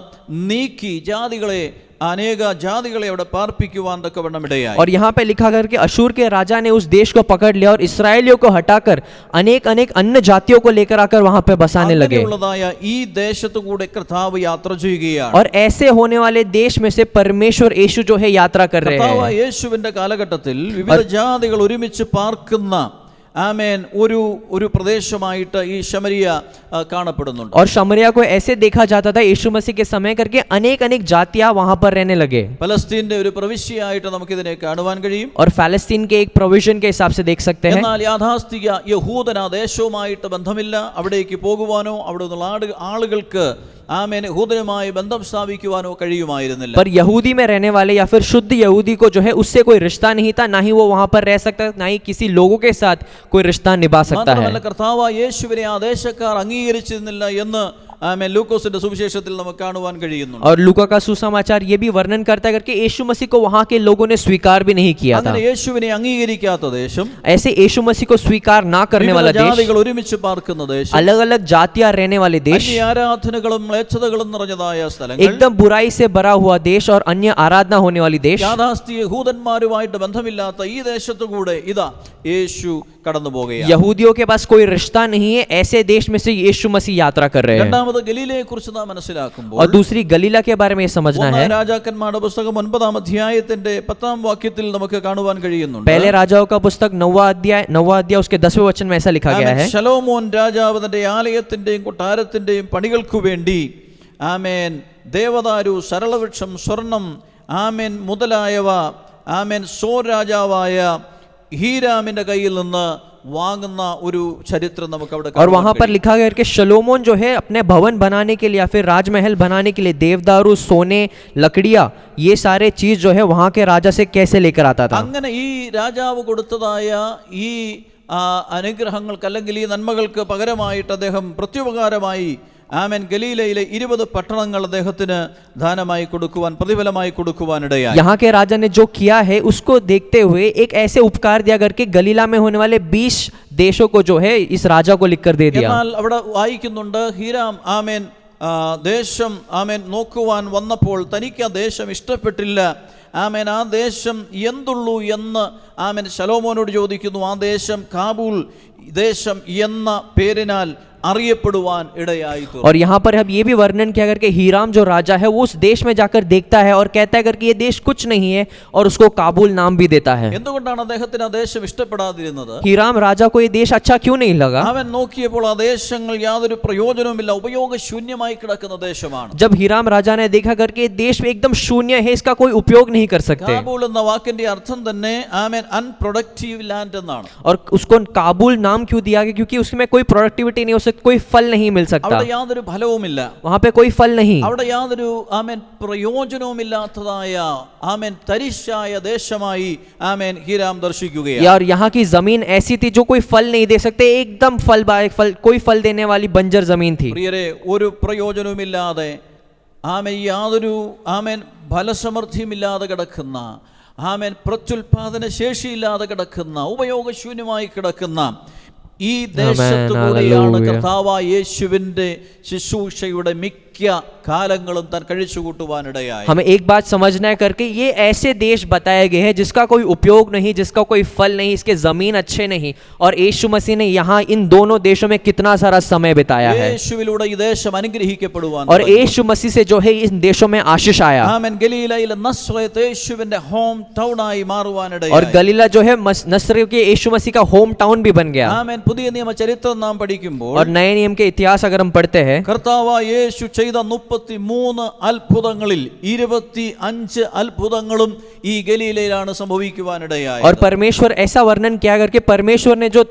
നീക്കി ജാതികളെ अनेक जातिകളെ അവിടെ പാർപ്പിക്കുവാൻ തക്കവണ്ണം ഇടയായി. और यहाँ पे लिखा करके अशूर के राजा ने उस देश को पकड़ लिया और इसराइलियों को हटाकर अनेक अनेक अन्य जातियों को लेकर आकर वहां पे बसाने लगे. അങ്ങനെയുള്ളതായ ഈ ദേശത്തു കൂടെ കർത്താവ് യാത്ര ചെയ്യുകയാണ്. और ऐसे होने वाले देश में से परमेश्वर यीशु जो है यात्रा कर रहे കർത്താവ് हैं. യേശുവിന്റെ കാലഘട്ടത്തിൽ വിവിധ ജാതികൾ ഒരുമിച്ച് പാർക്കുന്ന ആമേൻ ഒരു പ്രദേശമായിട്ട് ഈ ശമരിയ കാണപ്പെടുന്നുണ്ട്. और शमरिया को ऐसे देखा जाता था यीशु मसीह के समय करके अनेक अनेक जातियां वहां पर रहने लगे. പലസ്തീന്റെ ഒരു പ്രവിശ്യയായിട്ട് നമുക്ക് ഇതിനെ കാണുവാൻ കഴിയും. और ഫലസ്തീൻ के एक प्रोविजन के हिसाब से देख सकते हैं. എന്നാൽ യാഥാസ്ഥിക യഹൂദന ദേശവുമായിട്ട് ബന്ധമില്ല. അവിടേക്ക് പോകുവാനോ അവിടെ നിന്നുള്ള ആളുകൾക്ക് ആമേൻ യഹൂദനുമായി ബന്ധം സ്ഥാപിക്കുവാനോ കഴിയുമായിരുന്നില്ല. पर यहूदी में रहने वाले या फिर शुद्ध यहूदी को जो है उससे कोई रिश्ता नहीं था. ना ही वो वहां पर रह सकता, ना ही किसी लोगों के साथ कोई रिश्ता निभा सकता है. കർത്താവ് യേശുവിനെ ആ ദേശക്കാർ അംഗീകരിച്ചിരുന്നില്ല എന്ന് ആമേൻ ലൂക്കോസിന്റെ സുവിശേഷത്തിൽ നമുക്ക് കാണുവാൻ കഴിയുന്നുണ്ട്. और लूका का सुसमाचार ये भी वर्णन करता है करके यीशु मसीह को वहां के लोगों ने स्वीकार भी नहीं किया था. അങ്ങനെ യേശുവിനെ അംഗീകരിക്കാത്ത ദേശം, ऐसे यीशु मसीह को स्वीकार ना करने वाला देश, ജാതികൾ ഒരുമിച്ച് പാർക്കുന്ന ദേശം, अलग अलग जातियां रहने वाले देश, ആരാധനകളും മ്ലേച്ഛതകളും നിറഞ്ഞതായ സ്ഥലങ്ങൾ, एकदम बुराई से भरा हुआ देश और अन्य आराधना होने वाली देश, യാഥാസ്ഥിക യഹൂദന്മാരുമായിട്ട് ബന്ധമില്ലാത്ത ഈ ദേശത്തു കൂടെ ഇതാ യേശു കടന്നു പോകുകയാണ്. यहूदियों के पास कोई रिश्ता नहीं है. ऐसे देश में से यीशु मसीह यात्रा कर रहे हैं. രണ്ടാമത് ഗലീലയെ കുറിച്ച് നാം മനസ്സിലാക്കുമ്പോൾ, और दूसरी गलीला के बारे में समझना है. രാജാക്കന്മാരുടെ പുസ്തകം 9 അധ്യായത്തിന്റെ 10 വാക്യത്തിൽ നമുക്ക് കാണുവാൻ കഴിയുന്നുണ്ട്. पहले राजाओं का पुस्तक 9वां अध्याय उसके 10वें वचन में ऐसा लिखा गया है. ശലോമോൻ രാജാവ് തന്റെ ആലയത്തിന്റെയും കൊട്ടാരത്തിന്റെയും പണികൾക്കു വേണ്ടി ആമേൻ ദേവദാരു, സരളവൃക്ഷം, സ്വർണം ആമേൻ മുതലായവ ആമേൻ സോർ രാജാവായ ഹീരാമിന്റെ കയ്യിൽ നിന്ന് വാങ്ങുന്ന ഒരു ചരിത്രം നമുക്ക് അവിടെ और वहां पर लिखा गया कि शलोमोन जो है अपने भवन बनाने के लिए या फिर राजमहल बनाने के लिए देवदारू, सोने, लकड़ियां, ये सारे चीज जो है वहां के राजा से कैसे लेकर आता था. അങ്ങനെ ഈ രാജാവ് കൊടുത്തതായ ഈ അനുഗ്രഹങ്ങൾക്ക് അല്ലെങ്കിൽ ഈ നന്മകൾക്ക് പകരമായിട്ട് അദ്ദേഹം പ്രത്യുപകാരമായി ആമേൻ ഗലീലയിലെ 20 പട്ടണങ്ങൾ അദ്ദേഹത്തിന് ദാനമായി കൊടുക്കുവാൻ, പ്രതിഫലമായി കൊടുക്കുവാനിടയായി. यहाँ के राजा ने जो किया है उसको देखते हुए एक ऐसे उपकार दिया करके गलीला में होने वाले 20 देशों को जो है इस राजा को लिखकर दे दिया. എന്നാൽ അവിടെ വായിക്കുന്നുണ്ട്, ഹീരാം ആമേൻ ദേശം ആമേൻ നോക്കുവാൻ വന്നപ്പോൾ തനിക്ക് ആ ദേശം ഇഷ്ടപ്പെട്ടില്ല. ആമേൻ ആ ദേശം എന്തുള്ളൂ എന്ന് ആമേൻ ശലോമോനോട് ചോദിക്കുന്നു. ആ ദേശം കാബൂൽ ദേശം എന്ന പേരിനാൽ അറിയപ്പെടുവാൻ ഇടയായി. और यहाँ पर हम ये भी वर्णन किया करके हीराम जो राजा है वो उस देश में जाकर देखता है और कहता है करके ये देश कुछ नहीं है और उसको काबुल नाम भी देता है. എന്തുകൊണ്ടാണ് അദ്ദേഹത്തിന് ആ ദേശം ഇഷ്ടപ്പെടാതിരുന്നത്? हीराम राजा को ये देश अच्छा क्यों नहीं लगा? അവൻ നോക്കിയപ്പോൾ ആ ദേശങ്ങൾ യാതൊരു പ്രയോജനവുമില്ല, ഉപയോഗശൂന്യമായി കിടക്കുന്ന ദേശമാണ്. जब हीराम राजा ने देखा करके देश में एकदम शून्य है, इसका कोई उपयोग नहीं कर सकते. കാബൂൽ എന്ന വാക്കിന്റെ അർത്ഥം തന്നെ ആമേൻ അൺപ്രൊഡക്റ്റീവ് ലാൻഡ് എന്നാണ്. और उसको काबुल नाम क्यों दिया गया? क्योंकि उसमें कोई प्रोडक्टिविटी नहीं हो सकती, कोई फल नहीं मिल सकता. അവിടെ യാതൊരു ഫലവുമില്ല, वहां पे कोई फल नहीं, അവിടെ യാതൊരു ആമേൻ പ്രയോജനവുമില്ലാത്തതായ ആമേൻ തരിശായ ദേശമായി ആമേൻ ഹീരാം ദർശിക്കുകയാണ്. और यहाँ की जमीन ऐसी थी जो कोई फल नहीं दे सकते, एकदम कोई फल देने वाली बंजर जमीन थी. പ്രിയരെ, ഒരു പ്രയോജനവുമില്ലാതെ ആമേൻ യാതൊരു ആമേൻ ഫലസമൃദ്ധിയുമില്ലാതെ കിടക്കുന്ന, ആമേൻ പ്രത്യുൽപാദന ശേഷിയില്ലാതെ കിടക്കുന്ന, ഉപയോഗശൂന്യമായി കിടക്കുന്ന ഈ ദേശത്തു കൂടെയാണ് കർത്താവായ യേശുവിന്റെ ശുശ്രൂഷയുടെ മിക്ക കാലങ്ങളും താൻ കഴിച്ചുകൂട്ടുവാനിടയായി. हमें एक बात समझना है करके, ये ऐसे देश बताए गए हैं जिसका कोई उपयोग नहीं, जिसका कोई फल नहीं, इसके जमीन अच्छे नहीं, और यीशु मसीह ने यहाँ इन दोनों देशों में कितना सारा समय बिताया है, യേശുവിലൂടെ ഈ ദേശം അനുഗ്രഹിക്കപ്പെടുവാൻ और यीशु मसीह से जो है इन देशों में आशीष आया. ആമേൻ. ഗലീലയിലെ നസ്രത്ത് യേശുവിന്റെ ഹോം ടൗൺ ആയി और മാറുവാനിടയായി. गलीला जो है नसरत के यीशु मसीह का होम टाउन भी बन गया. ആമേൻ. പുതിയ നിയമ ചരിത്രം നാം പഠിക്കുമ്പോൾ और नए नियम के इतिहास अगर हम पढ़ते हैं, കർത്താവായ യേശു ചെയ്ത 33 അത്ഭുതങ്ങളിൽ 25 അത്ഭുതങ്ങളും ഈ ഗലീലയിലാണ് സംഭവിക്കുവാനിടയായത്. और परमेश्वर ऐसा वर्णन किया करके परमेश्वर ने जो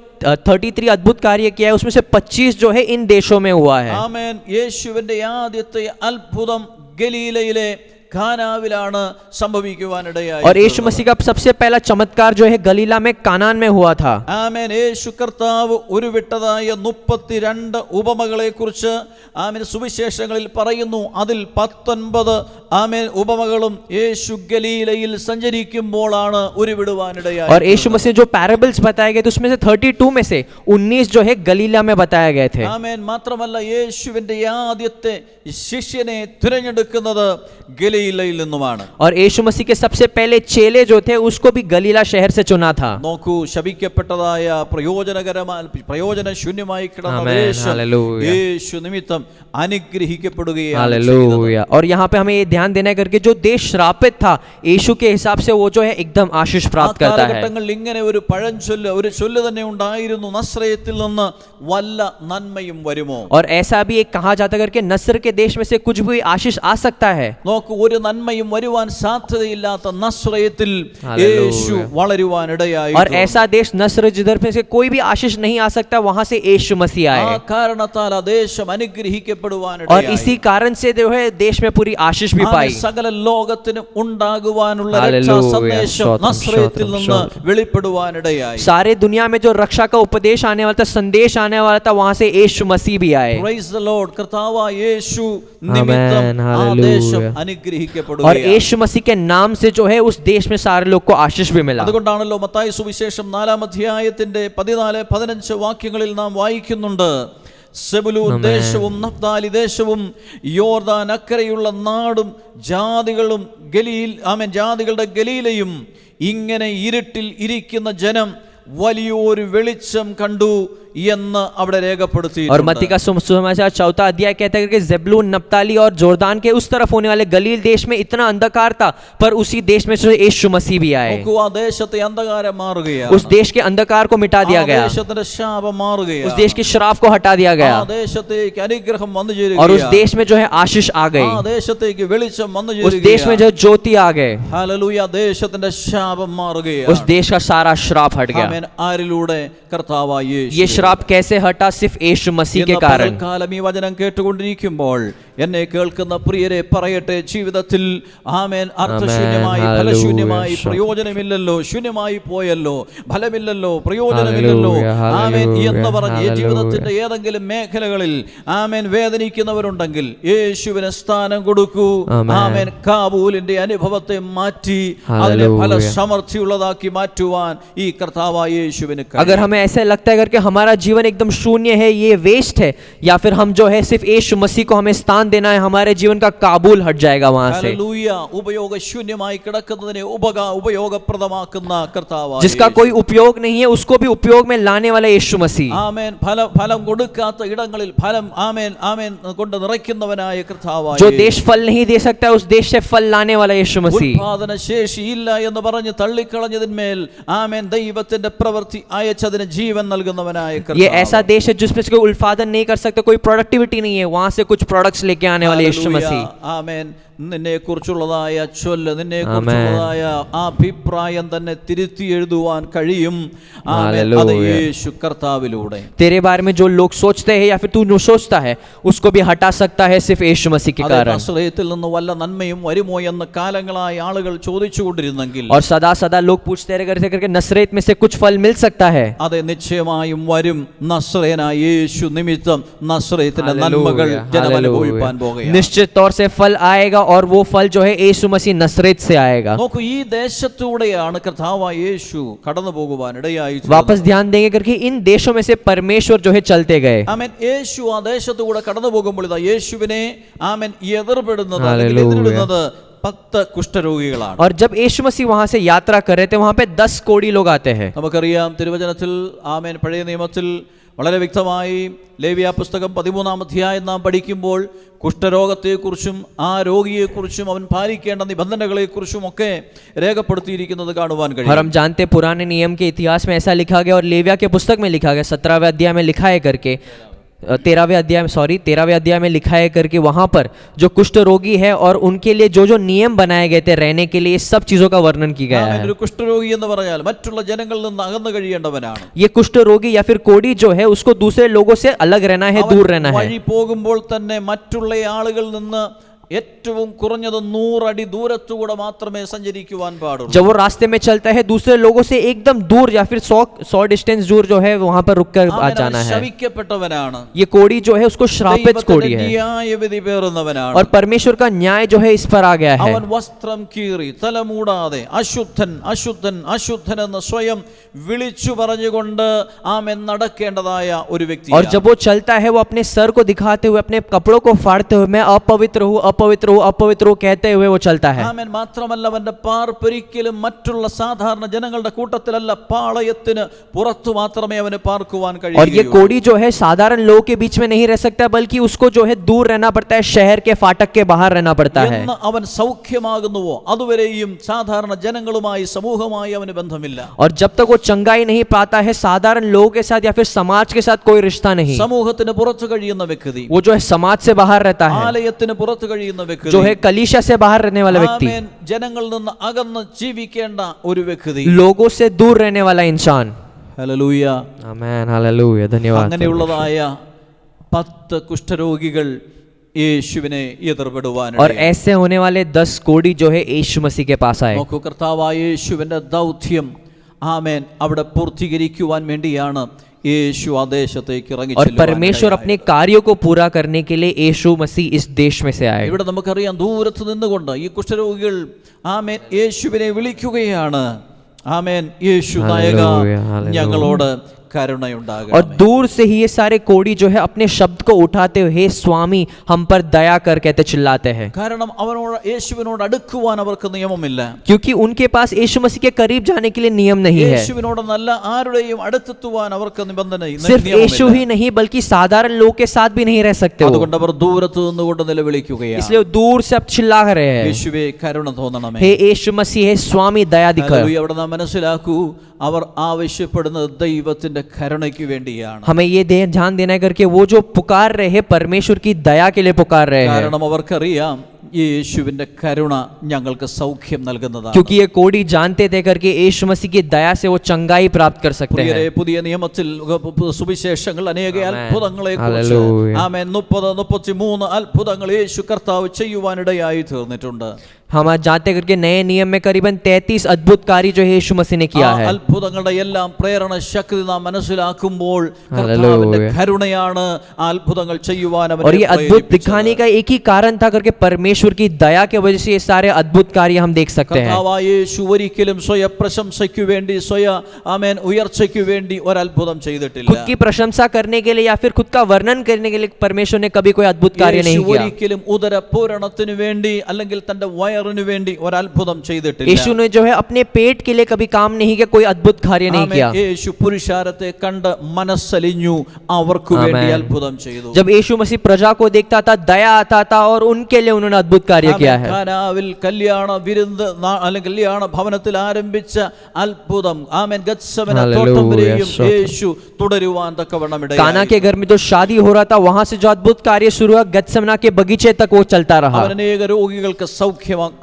33 अद्भुत कार्य किया है उसमें से 25 जो है इन देशों में हुआ है. ആമേൻ. യേശുവിന്റെ ആദ്യത്തെ അത്ഭുതം ഗലീലയിലെ കാനാവിലാണ് സംഭവിക്കുവാനിടയായി. और यीशु मसीह का सबसे पहला चमत्कार जो है गलीला में कानान में हुआ था. ആമേൻ. യേശു കർത്താവ് ഉരുവിട്ടതായ 32 ഉപമകളെ കുറിച്ച് ആമേൻ സുവിശേഷങ്ങളിൽ പറയുന്നു. അതിൽ 19 ആമേൻ ഉപമകളും യേശു ഗലീലയിൽ സഞ്ചരിക്കുമ്പോഴാണ് ഉരുവിടുവാനിടയായി. और यीशु मसीह जो पैराबल्स बताए गए थे उसमें से 32 में से 19 जो है गलीला में बताए गए थे. ആമേൻ. മാത്രമല്ല യേശുവിന്റെ ആദ്യത്തെ ശിഷ്യനെ തിരഞ്ഞെടുക്കുന്നത് ഗലീലയിൽ നിന്നുമാണ്. और यीशु मसीह के सबसे पहले चेले जो थे उसको भी गलीला शहर से चुना था. നോക്കൂ, ശപിക്കപ്പെട്ടതായ പ്രയോജനശൂന്യമായി കിടന്ന ആമേൻ. ദേശം ഹല്ലേലൂയ. യേശു നിമിത്തം അനുഗ്രഹിക്കപ്പെടുകയാണ്. हालेलुया. और यहाँ पे हमें ये ध्यान देना करके जो देश श्रापित था यीशु के हिसाब से वो जो है एकदम आशीष प्राप्त करता है. കാലഘട്ടങ്ങളിൽ ഇങ്ങനെ ഒരു പഴഞ്ചൊല്ല്, ഒരു ചൊല്ല് തന്നെ ഉണ്ടായിരുന്നു, നസ്രയത്തിൽ നിന്ന് വല്ല നന്മയും വരുമോ. और ऐसा भी एक कहा जाता करके नस्र के देश में से कुछ भी आशीष आ सकता है. നോക്കൂ, ഒരു നന്മയും വരുവാൻ സാധ്യതയില്ലാത്ത നസ്രയത്തിൽ हालेलुया. യേശു വളരുവാനിടയായി. और ऐसा देश नस्र जिधर पे से कोई भी आशीष नहीं आ सकता वहां से यीशु मसीह ആ आए. കാരണത്താൽ ആ ദേശം और അനുഗ്രഹിക്കപ്പെടുവാനിടയായി. इसी कारण से जो है देश में पूरी आशीष भी ആമേൻ. पाई. സകല ലോകത്തിനും ഉണ്ടാകുവാനുള്ള हालेलुया. രക്ഷാ സന്ദേശം സ്തോത്രം, നസ്രയത്തിൽ സ്തോത്രം, നിന്ന് സ്തോത്രം. വെളിപ്പെടുവാനിടയായി. सारे दुनिया में जो रक्षा का उपदेश आने वाला था, संदेश आने वाला था, वहां से यीशु मसीह भी आए. Praise the Lord. കർത്താവായ യേശു നിമിത്തം आमेन. ആ हालेलुया. ദേശം और അനുഗ്രഹിക്കപ്പെടുകയാണ്. यीशु मसीह के नाम से जो है उस देश में सारे लोग को आशीष भी मिला. അതുകൊണ്ടാണല്ലോ മത്തായി സുവിശേഷം 4-ാം അധ്യായത്തിന്റെ 14-15 വാക്യങ്ങളിൽ നാം വായിക്കുന്നുണ്ട്, സെബുലൂൻ ദേശവും നഫ്താലി ദേശവും യോർദാൻ അക്കരെയുള്ള നാടും ജാതികളും ജാതികളുടെ ഗലീലയും ഇങ്ങനെ ഇരുട്ടിൽ ഇരിക്കുന്ന ജനം വലിയൊരു വെളിച്ചം കണ്ടു എന്ന് അവിടെ രേഖപ്പെടുത്തി. और मत्ती का सुसमाचार 4वां अध्याय कहता है कि ज़ेबूलून, नप्ताली और जोर्दान के उस तरफ होने वाले गलील देश में इतना अंधकार था, पर उसी देश में से यीशु मसीह भी आए. നോക്കൂ, ആ ദേശത്തെ അന്ധകാരം മാറുകയാണ്. उस देश के अंधकार को मिटा दिया गया. ദേശത്തിന്റെ ശാപം മാറുകയാണ്. उस देश के श्राप को हटा दिया गया. ആ ദേശത്തേക്ക് അനുഗ്രഹം വന്നു और उस ചേരുകയാണ്. देश में जो है आशीष आ ആ गई. ദേശത്തേക്ക് വെളിച്ചം വന്നു उस देश में जो ज्योति आ गए. ഹല്ലേലൂയ. ദേശത്തിന്റെ ശാപം മാറുകയാണ്. उस देश का सारा श्राप हट गया. ആമേൻ. ആരിലൂടെ? കർത്താവായ യേശു. ये श्राप कैसे हटा? सिर्फ यीशु मसीह के ഇന്ന് कारण. പകൽക്കാലം ഈ വചനം കേട്ടുകൊണ്ടിരിക്കുമ്പോൾ എന്നെ കേൾക്കുന്ന പ്രിയരെ പറയട്ടെ, ജീവിതത്തിൽ ആമേൻ അർത്ഥശൂന്യമായി, ആമേൻ. ഫലശൂന്യമായി, ഹല്ലേലൂയ. പ്രയോജനമില്ലല്ലോ, ശൂന്യമായി പോയല്ലോ, ഫലമില്ലല്ലോ, പ്രയോജനമില്ലല്ലോ, ഹല്ലേലൂയ. ആമേൻ എന്ന് പറഞ്ഞ് ഈ ഹല്ലേലൂയ. ജീവിതത്തിന്റെ ഏതെങ്കിലും മേഖലകളിൽ ആമേൻ വേദനിക്കുന്നവരുണ്ടെങ്കിൽ യേശുവിന് സ്ഥാനം കൊടുക്കൂ. ആമേൻ. ആമേൻ. കാബൂലിന്റെ അനുഭവത്തെ മാറ്റി അതിനെ ഹല്ലേലൂയ. ഫല സമൃദ്ധിയുള്ളതാക്കി മാറ്റുവാൻ ഈ കർത്താവായ യേശുവിന് കഴിയും. अगर हमें ऐसा लगता है करके हमारा जीवन एकदम शून्य है, ये वेस्ट है, या फिर हम जो है सिर्फ यीशु मसीह को हमें स्थान देना है, हमारे जीवन का काबूल हट जाएगा वहां से. ഹല്ലേലൂയ. ഉപയോഗശൂന്യമായി കിടക്കുന്നതിനെ ഉപയോഗപ്രദമാക്കുന്ന കർത്താവായ जिसका യേശു. कोई उपयोग नहीं है उसको भी उपयोग में लाने वाला यीशु मसीह. ആമേൻ. ഫലം കൊടുക്കാത്ത ഇടങ്ങളിൽ ഫലം ആമേൻ ആമേൻ കൊണ്ട് നിറയ്ക്കുന്നവനായ കർത്താവായ जो യേശു. देश फल नहीं दे सकता उस देश से फल लाने वाला यीशु मसीह. ഉൽപാദന ശേഷിയില്ല എന്ന് പറഞ്ഞ് തള്ളിക്കളഞ്ഞതിന്മേൽ ആമേൻ ദൈവത്തിന്റെ പ്രവൃത്തി അയച്ചതിന് ജീവൻ നൽകുന്നവനായ ये കർത്താവ്. ऐसा देश है जिसमें से कोई उत्पादन नहीं कर सकता, कोई प्रोडक्टिविटी नहीं है, वहां से कुछ प्रोडक्ट्स लेके आने वाले यीशु ഹല്ലേലൂയ. मसीह. ആമേൻ. നിന്നെ കുറിച്ചുള്ളതായ ചൊല്ല്, നിന്നെ കുറിച്ചുള്ളതായ അഭിപ്രായം തന്നെ തിരുത്തി എഴുതുവാൻ കഴിയും. ആമേൻ. അത് ഹല്ലേലൂയ. യേശു കർത്താവിലൂടെ. तेरे बारे में जो लोग सोचते हैं या फिर तू जो सोचता है उसको भी हटा सकता है सिर्फ यीशु मसीह के അതെ, कारण. നസ്രയത്തിൽ നിന്ന് വല്ല നന്മയും വരുമോ എന്ന് കാലങ്ങളായി ആളുകൾ ചോദിച്ചുകൊണ്ടിരുന്നെങ്കിൽ और सदा सदा लोग पूछते रहे करके नसरेत में से कुछ फल मिल सकता है. അതെ, നിശ്ചയമായും വരും. നസ്രയനായ യേശു നിമിത്തം നസ്രയത്തിന്റെ हालेलूया, നന്മകൾ ജനം हालेलूया. അനുഭവിപ്പാൻ പോകുകയാണ്. निश्चित तौर से फल आएगा और वो फल जो है यीशु मसीह नसरेत से आएगा। നോക്കൂ, ഈ ദേശത്തൂടെയാണ് കർത്താവായ യേശു കടന്നു പോകുവാൻ ഇടയായി. वापस ध्यान देंगे करके इन देशों में से परमेश्वर जो है चलते गए। ആമേൻ. യേശു ആ ദേശത്തുകൂടെ കടന്നു പോകുമ്പോൾ ഇതാ യേശുവിനെ ആമേൻ എതിർപ്പെടുന്നത് ഹല്ലേലൂയ. എതിരിടുന്നത് 10 കുഷ്ഠരോഗികളാണ്. और जब यीशु मसीह वहां से यात्रा कर रहे थे वहां पे 10 कोढ़ी लोग आते हैं। നമുക്കറിയാം തിരുവചനത്തിൽ ആമേൻ പഴയ നിയമത്തിൽ വളരെ വ്യക്തമായി ലേവ്യ പുസ്തകം 13-ാം അധ്യായം നാം പഠിക്കുമ്പോൾ കുഷ്ഠരോഗത്തെക്കുറിച്ചും ആ രോഗിയെക്കുറിച്ചും അവൻ പാലിക്കേണ്ട നിബന്ധനകളെക്കുറിച്ചും ഒക്കെ രേഖപ്പെടുത്തിയിരിക്കുന്നത് കാണുവാൻ और കഴിയും. हम जानते हैं पुराने नियम के इतिहास में ऐसा लिखा गया और लेविया के पुस्तक में लिखा गया 17वें अध्याय में लिखा है करके 13वें अध्याय में लिखा है करके वहां पर जो कुष्ठ रोगी है और उनके लिए जो जो नियम बनाए गए थे रहने के लिए सब चीजों का वर्णन किया गया ആമേൻ. है। ഒരു കുഷ്ഠരോഗി എന്ന് പറഞ്ഞാൽ മറ്റുള്ള ജനങ്ങളിൽ നിന്ന് അകന്നു കഴിയേണ്ടവനാണ്. ये कुष्ठ रोगी या फिर कोढ़ी जो है उसको दूसरे लोगों से अलग रहना है, दूर रहना है। വഴി പോകുമ്പോൾ തന്നെ മറ്റുള്ള ആളുകളിൽ നിന്ന് ഏറ്റവും കുറഞ്ഞത് 100 അടി ദൂരത്തുകൂടെ മാത്രമേ സഞ്ചരിക്കുവാൻ പാടുള്ളൂ. जब वो रास्ते में चलता है दूसरे लोगों से एकदम दूर या फिर 100 डिस्टेंस दूर जो है वहां पर रुककर आ അവൻ जाना है। ശപിക്കപ്പെട്ടവനാണ്. ये कोढ़ी जो है उसको श्रापित कोढ़ी है ന്യായവിധി പേറുന്നവനാണ്. और परमेश्वर का न्याय जो है इस पर आ गया है। അവൻ വസ്ത്രം കീറി തല മൂടാതെ അശുദ്ധൻ അശുദ്ധൻ അശുദ്ധൻ എന്ന് സ്വയം വിളിച്ചു പറഞ്ഞുകൊണ്ട് ആമേൻ നടക്കേണ്ടതായ ഒരു വ്യക്തി. और जब वो चलता है वो अपने सर को दिखाते हुए अपने कपड़ों को फाड़ते हुए मैं अपवित्र हूँ अपवित्र हूँ कहते हुए वो चलता है। ആമേൻ. മാത്രമല്ല അവന്റെ പാർപ്പൊരിക്കലും മറ്റുള്ള സാധാരണ ജനങ്ങളുടെ കൂട്ടത്തിലല്ല, പാളയത്തിന് പുറത്തു മാത്രമേ അവന് പാർക്കുവാൻ और ये കഴിയൂ. कोढ़ी जो है साधारण लोगों के बीच में नहीं रह सकता बल्कि उसको जो है दूर रहना पड़ता है, शहर के फाटक के बाहर रहना पड़ता है। എന്ന് അവൻ സൗഖ്യമാകുന്നുവോ അതുവരെയും സാധാരണ ജനങ്ങളുമായി സമൂഹമായി അവന് ബന്ധമില്ല. और जब तक वो चंगाई नहीं पाता है साधारण लोगों के साथ या फिर समाज के साथ कोई रिश्ता नहीं। സമൂഹത്തിന് പുറത്തു കഴിയുന്ന വ്യക്തി, वो जो है समाज से बाहर रहता है, ആലയത്തിന് പുറത്തു കഴിയുന്ന വ്യക്തി, जो है कलीसिया से बाहर रहने वाला व्यक्ति, ആമേൻ. ജനങ്ങളിൽ നിന്ന് അകന്ന് ജീവിക്കേണ്ട ഒരു വ്യക്തി, लोगों से दूर रहने वाला इंसान। ഹല്ലേലൂയ. आमेन, हालेलुया, धन्यवाद। അങ്ങനെയുള്ളതായ 10 കുഷ്ഠരോഗികൾ യേശുവിനെ എതിർപ്പെടുവാൻ और ऐसे होने वाले 10 कोढ़ी जो है यीशु मसीह के पास आए। നോക്കൂ, കർത്താവായ യേശുവിന്റെ ദൗത്യം ആമേൻ അവിടെ പൂർത്തീകരിക്കുവാൻ വേണ്ടിയാണ് യേശു ആ ദേശത്തേക്ക് ഇറങ്ങി और ചെല്ലുവാൻ परमेश्वर अपने ഇടയായത്. कार्यों को पूरा करने के लिए यीशु मसीह इस देश में से आए। ഇവിടെ നമുക്കറിയാം ദൂരത്ത് നിന്നുകൊണ്ട് ഈ കുഷ്ഠരോഗികൾ ആമേൻ യേശുവിനെ വിളിക്കുകയാണ്. ആമേൻ. യേശു നായക ഹല്ലേലൂയ, ഹല്ലേലൂയ. ഞങ്ങളോട് और കരുണയുണ്ടാകണമേ. दूर से ही ये सारे कोढ़ी जो है अपने शब्द को उठाते हुए हे स्वामी हम पर दया कर कहते चिल्लाते हैं, കാരണം അവനോട് യേശുവിനോട് അടുക്കുവാൻ അവർക്ക് നിയമമില്ല. क्योंकि उनके पास यीशु मसीह के करीब जाने के लिए नियम नहीं है। യേശുവിനോട് നല്ല ആരുടെയും അടുത്തെത്തുവാൻ അവർക്ക് सिर्फ यीशु ही नहीं बल्कि साधारण लोग के साथ भी नहीं रह सकते वो। അതുകൊണ്ട് അവർ ദൂരത്ത് നിന്നുകൊണ്ട് നിലവിളിക്കുകയാണ്. इसलिए दूर से अब चिल्ला रहे हैं യേശുവേ കരുണ തോന്നണമേ. हे यीशु मसीह हे स्वामी दया दिखा। ഹല്ലേലൂയ. അവിടെ നാം മനസ്സിലാക്കൂ, അവർ ആവശ്യപ്പെടുന്നത് ദൈവത്തിന്റെ കരുണയ്ക്ക് വേണ്ടിയാണ്. हमें ये ध्यान देना है करके वो जो पुकार रहे हैं परमेश्वर की दया के लिए पुकार रहे हैं, കാരണം അവർക്കറിയാം യേശുവിന്റെ കരുണ ഞങ്ങൾക്ക് സൗഖ്യം നൽകുന്നതാണ്. क्योंकि ये कोढ़ी जानते थे करके यीशु मसीह की दया से वो चंगाई प्राप्त कर सकते പ്രിയരേ, हैं। പുതിയ നിയമത്തിൽ സുവിശേഷങ്ങൾ അനേക ആമേൻ. അത്ഭുതങ്ങളെ കുറിച്ച് ഹല്ലേലൂയ. ആമേൻ 30-33 അത്ഭുതങ്ങൾ യേശു കർത്താവ് ചെയ്യുവാനിടയായി തീർന്നിട്ടുണ്ട്. हम आज जानते करके नए नियम में करीबन 33 अद्भुत कार्य जो है यीशु मसीह ने किया है। അത്ഭുതങ്ങളുടെ എല്ലാം പ്രേരണ ശക്തി നാം മനസ്സിലാക്കുമ്പോൾ ഹല്ലേലൂയ. കർത്താവിന്റെ കരുണയാണ് ആ അത്ഭുതങ്ങൾ ചെയ്യുവാൻ അവനെ और ये अद्भुत പ്രേരിപ്പിച്ചത്. दिखाने का एक ही कारण था करके परमेश्वर की दया के वजह से ये सारे अद्भुत कार्य हम देख सकते हैं। കർത്താവായ യേശു ഒരിക്കലും സ്വയ പ്രശംസയ്ക്ക് വേണ്ടി ആമേൻ ഉയർച്ചയ്ക്ക് വേണ്ടി ഒരു അത്ഭുതം ചെയ്തിട്ടില്ല. खुद की प्रशंसा करने के लिए या फिर खुद का वर्णन करने के लिए परमेश्वर ने कभी कोई अद्भुत कार्य യേശു नहीं किया। ഒരിക്കലും ഉദരപൂരണത്തിന് വേണ്ടി അല്ലെങ്കിൽ തന്റെ വയറിന് വേണ്ടി ഒരു അത്ഭുതം ചെയ്തിട്ടില്ല. यीशु ने जो है अपने पेट के लिए कभी काम नहीं किया, कोई अद्भुत कार्य नहीं ആമേൻ. किया। യേശു പുരുഷാരത്തെ കണ്ട് മനസ്സലിഞ്ഞു അവർക്ക് വേണ്ടി അത്ഭുതം ചെയ്തു. जब यीशु मसीह प्रजा को देखता था दया आता था और उनके लिए उन्होंने अद्भुत कार्य किया है। കാനാവിൽ കല്യാണ വിരുന്ന് അല്ലെങ്കിൽ കല്യാണ ഭവനത്തിൽ ആരംഭിച്ച അത്ഭുതം ആമേൻ ഗത്സമന തോട്ടം വരെയും യേശു തുടരുവാൻ തക്കവണ്ണം ഇടയായി. काना के घर में जो शादी हो रहा था वहां से जो अद्भुत कार्य शुरू हुआ गत्समना के बगीचे तक वो चलता रहा। അവൻ അനേക രോഗികൾക്ക്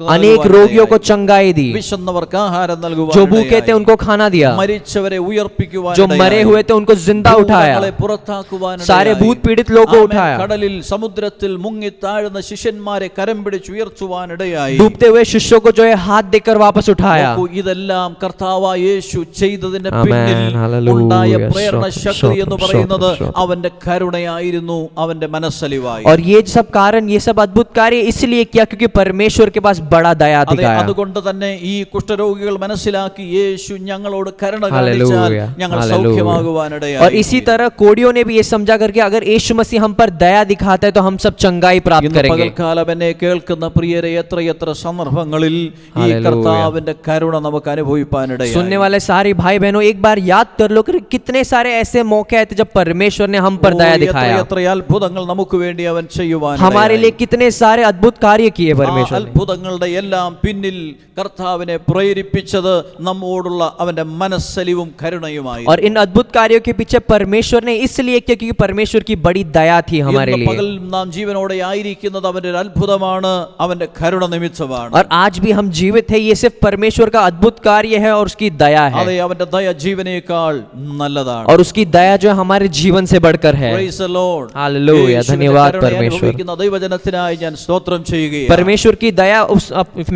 अनेक रोगियों को चंगाई दी, വിശന്നവർക്ക് ആഹാരം നൽകുവാൻ जो भूखे थे उनको खाना दिया, മരിച്ചവരെ ഉയർപ്പിക്കുവാൻ जो मरे हुए थे उनको जिंदा उठाया, പുറത്താക്കുവാൻ सारे भूत पीड़ित लोगों को उठाया, കടലിൽ സമുദ്രത്തിൽ മുങ്ങി താഴുന്ന ശിഷ്യന്മാരെ കരം പിടിച്ച് ഉയർത്തുവാൻ ഇടയായി. डूबते हुए शिष्यों को जो है हाथ देकर वापस उठाया। നോക്കൂ, ഇതെല്ലാം കർത്താവായ യേശു ചെയ്തതിന്റെ ആമേൻ, പിന്നിൽ ഹല്ലേലൂയ, ഉണ്ടായ പ്രേരണ സ്തോത്രം, ശക്തി എന്ന് സ്തോത്രം, പറയുന്നത് സ്തോത്രം. അവന്റെ കരുണയായിരുന്നു, അവന്റെ മനസ്സലിവായി. और ये सब कारण, ये सब अद्भुत कार्य इसलिए किया क्योंकि परमेश्वर के पास बड़ा दया അതെ, दिखाया। അതുകൊണ്ട് തന്നെ ഈ കുഷ്ഠരോഗികൾ മനസ്സിലാക്കി യേശു ഞങ്ങളോട് കരുണ हालेलुया, കാണിച്ചാൽ ഞങ്ങൾ हालेलुया। സൗഖ്യമാകുവാനിടയായി. और इसी तरह कोड़ियों ने भी ये समझा करके अगर यीशु मसीह हम पर दया दिखाता है तो हम सब चंगाई प्राप्त ഇന്ന് करेंगे। പകൽക്കാലം എന്നെ കേൾക്കുന്ന പ്രിയരെ, എത്രയെത്ര സന്ദർഭങ്ങളിൽ ഈ हालेलुया। കർത്താവിന്റെ കരുണ നമുക്ക് അനുഭവിപ്പാനിടയായി. सुनने वाले सारे भाई बहनों, एक बार याद कर लो कि कितने सारे ऐसे मौके आए थे जब परमेश्वर ने हम पर दया दिखाया। എത്ര അത്ഭുതങ്ങൾ നമുക്ക് വേണ്ടി അവൻ ചെയ്യുവാൻ हमारे लिए कितने सारे अद्भुत कार्य किए परमेश्वर ने। അത്ഭുതങ്ങളുടെ എല്ലാം പിന്നിൽ കർത്താവിനെ പ്രേരിപ്പിച്ചത് നമ്മോടുള്ള അവന്റെ മനസ്സലിവും കരുണയുമായി. और इन अद्भुत कार्यों के पीछे परमेश्वर ने इसलिए किया क्योंकि परमेश्वर की बड़ी दया थी हमारे लिए। പകൽ നാം ജീവനോടെ ആയിരിക്കുന്നത് അവന്റെ ഒരു അത്ഭുതമാണ്, അവന്റെ കരുണ നിമിത്തമാണ്. और आज भी हम जीवित है, ये सिर्फ परमेश्वर का अद्भुत कार्य है और उसकी दया है। അതെ, അവന്റെ ദയ ജീവനേക്കാൾ നല്ലതാണ്. और उसकी दया जो है हमारे जीवन से बढ़कर है। Praise the Lord. हालेलुया, യേശുവിന്റെ धन्यवाद കരുണയെ परमेश्वर। അനുഭവിക്കുന്ന ദൈവജനത്തിനായി ഞാൻ സ്തോത്രം ചെയ്യുകയാണ്. परमेश्वर की दया उस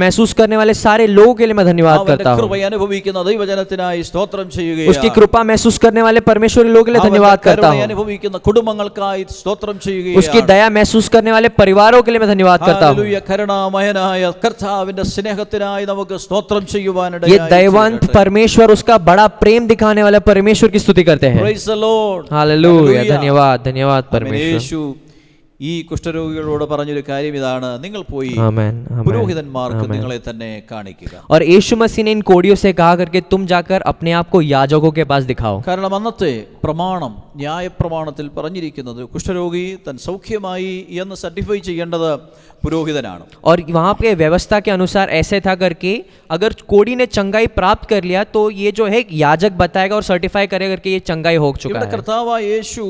महसूस करने वाले सारे लोगों के लिए मैं धन्यवाद അവന്റെ करता हूँ। കൃപയെ അനുഭവിക്കുന്ന ദൈവജനത്തിനായി സ്തോത്രം ചെയ്യുകയാണ്. उसकी कृपा महसूस करने वाले परमेश्वर लोगों के लिए धन्यवाद करता കരുണയെ हूँ। അനുഭവിക്കുന്ന കുടുംബങ്ങൾക്കായി സ്തോത്രം ചെയ്യുകയാണ്. उसकी दया महसूस करने वाले परिवारों के लिए मैं धन्यवाद करता हूँ। ഹല്ലേലൂയ, കരുണാമയനായ കർത്താവിന്റെ സ്നേഹത്തിനായി നമുക്ക് സ്തോത്രം ये ചെയ്യുവാനിടയായി. दयावंत परमेश्वर, उसका बड़ा प्रेम दिखाने वाला परमेश्वर की स्तुति करते हैं। Praise the Lord. Hallelujah, Hallelujah. धन्यवाद धन्यवाद ആമേൻ. परमेश्वर। യേശു ഈ കുഷ്ഠരോഗികളോട് പറഞ്ഞൊരു കാര്യം ഇതാണ്: നിങ്ങൾ പോയി आमेन, आमेन, പുരോഹിതന്മാർക്ക് आमेन। നിങ്ങളെ തന്നെ കാണിക്കുക. और यीशु मसीह ने इन कोड़ियों से कहा करके तुम जाकर अपने आप को याजकों के पास दिखाओ। കാരണം അന്നത്തെ പ്രമാണം, ന്യായപ്രമാണത്തിൽ പറഞ്ഞിരിക്കുന്നത് കുഷ്ഠരോഗി തൻ സൗഖ്യമായി എന്ന് സർട്ടിഫൈ ചെയ്യേണ്ടത് പുരോഹിതനാണ്. और वहाँ पे व्यवस्था के अनुसार ऐसे था करके अगर कोड़ी ने चंगाई प्राप्त कर लिया तो ये जो है याजक बताएगा और सर्टिफाई करेगा करके ये चंगाई हो चुका ഇവിടെ है। കർത്താവായ യേശു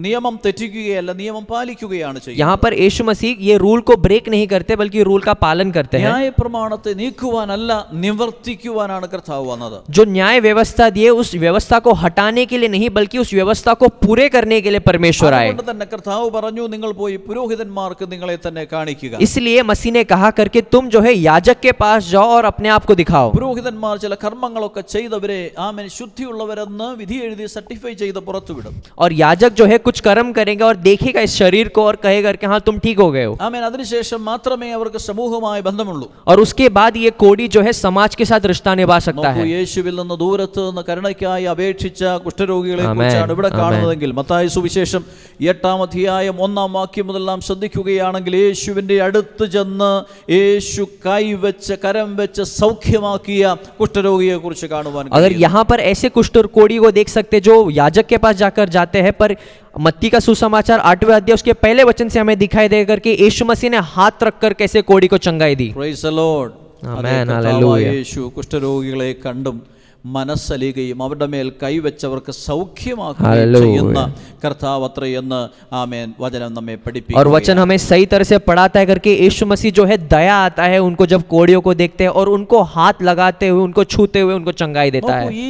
നിയമം തെറ്റിക്കുകയല്ല, നിയമം പാലിക്കുകയാണ് ചെയ്യുന്നത്. यहाँ पर यीशु मसीह ये रूल को ब्रेक नहीं करते बल्कि रूल का पालन करते हैं। ന്യായപ്രമാണത്തെ നീക്കുവാനല്ല, നിവർത്തിക്കുവാനാണ് കർത്താവ് വന്നത്. जो न्याय व्यवस्था दिए उस व्यवस्था को हटाने के लिए नहीं बल्कि उस व्यवस्था को पूरे करने के लिए परमेश्वर आए। അതുകൊണ്ട് തന്നെ കർത്താവ് പറഞ്ഞു, നിങ്ങൾ പോയി പുരോഹിതന്മാർക്ക് നിങ്ങളെ തന്നെ കാണിക്കുക. इसलिए मसीह ने कहा करके तुम जो है याजक के पास जाओ और अपने आप को दिखाओ। പുരോഹിതന്മാർ ചില കർമ്മങ്ങളൊക്കെ ചെയ്തവരെ ആമേൻ ശുദ്ധിയുള്ളവരെന്ന് വിധി എഴുതി സർട്ടിഫൈ ചെയ്ത് പുറത്തുവിടും. और याजक जो है कुछ कर्म करेगा और देखेगा इस शरीर को और कहेगा कि हाँ तुम ठीक हो गए हो। ആമേൻ. അതിനുശേഷം മാത്രമേ അവർക്ക് സമൂഹമായി ബന്ധമുള്ളൂ. और उसके बाद ये कोड़ी जो है समाज के साथ रिश्ता निभा सकता നോക്കൂ, है। യേശുവിൽ നിന്ന് ദൂരത്ത് നിന്ന് കരുണയ്ക്കായി അപേക്ഷിച്ച കുഷ്ഠരോഗികളെ ആമേൻ, കുറിച്ചാണ് ഇവിടെ ആമേൻ. കാണുന്നതെങ്കിൽ മത്തായി സുവിശേഷം 8-ാം അധ്യായം 1-ാം വാക്യം മുതൽ നാം ശ്രദ്ധിക്കുകയാണെങ്കിൽ യേശുവിന്റെ അടുത്ത് ചെന്ന് യേശു കൈവച്ച് കരം വെച്ച് സൗഖ്യമാക്കിയ കുഷ്ഠരോഗിയെ കുറിച്ച് കാണുവാൻ अगर കഴിയും. यहाँ पर ऐसे कुष्ठ कोड़ी को देख सकते जो याजक के पास जाकर जाते हैं, पर मत्ती का सुसमाचार 8वें अध्याय उसके पहले वचन से हमें दिखाई देगा कि यीशु मसीह ने हाथ रखकर कैसे कोड़ी को चंगाई दी। Praise the Lord. ആമേൻ, അതേ, കർത്താവായ ഹല്ലേലൂയ. യേശു കുഷ്ഠരോഗികളെ കണ്ടും മനസ്സലിയുകയും അവരുടെ മേൽ കൈവച്ചവർക്ക് സൗഖ്യമാക്കുകയും ഹല്ലേലൂയ. ചെയ്യുന്ന കർത്താവ് അത്രയെന്ന് ആമേൻ വചനം നമ്മെ और പഠിപ്പിക്കുന്നു. वचन हमें सही तरह से पढ़ाता है करके यीशु मसीह जो है दया आता है उनको जब कोड़ियों को देखते हैं और उनको हाथ लगाते हुए उनको छूते हुए उनको चंगाई देता നോക്കൂ, है। ഈ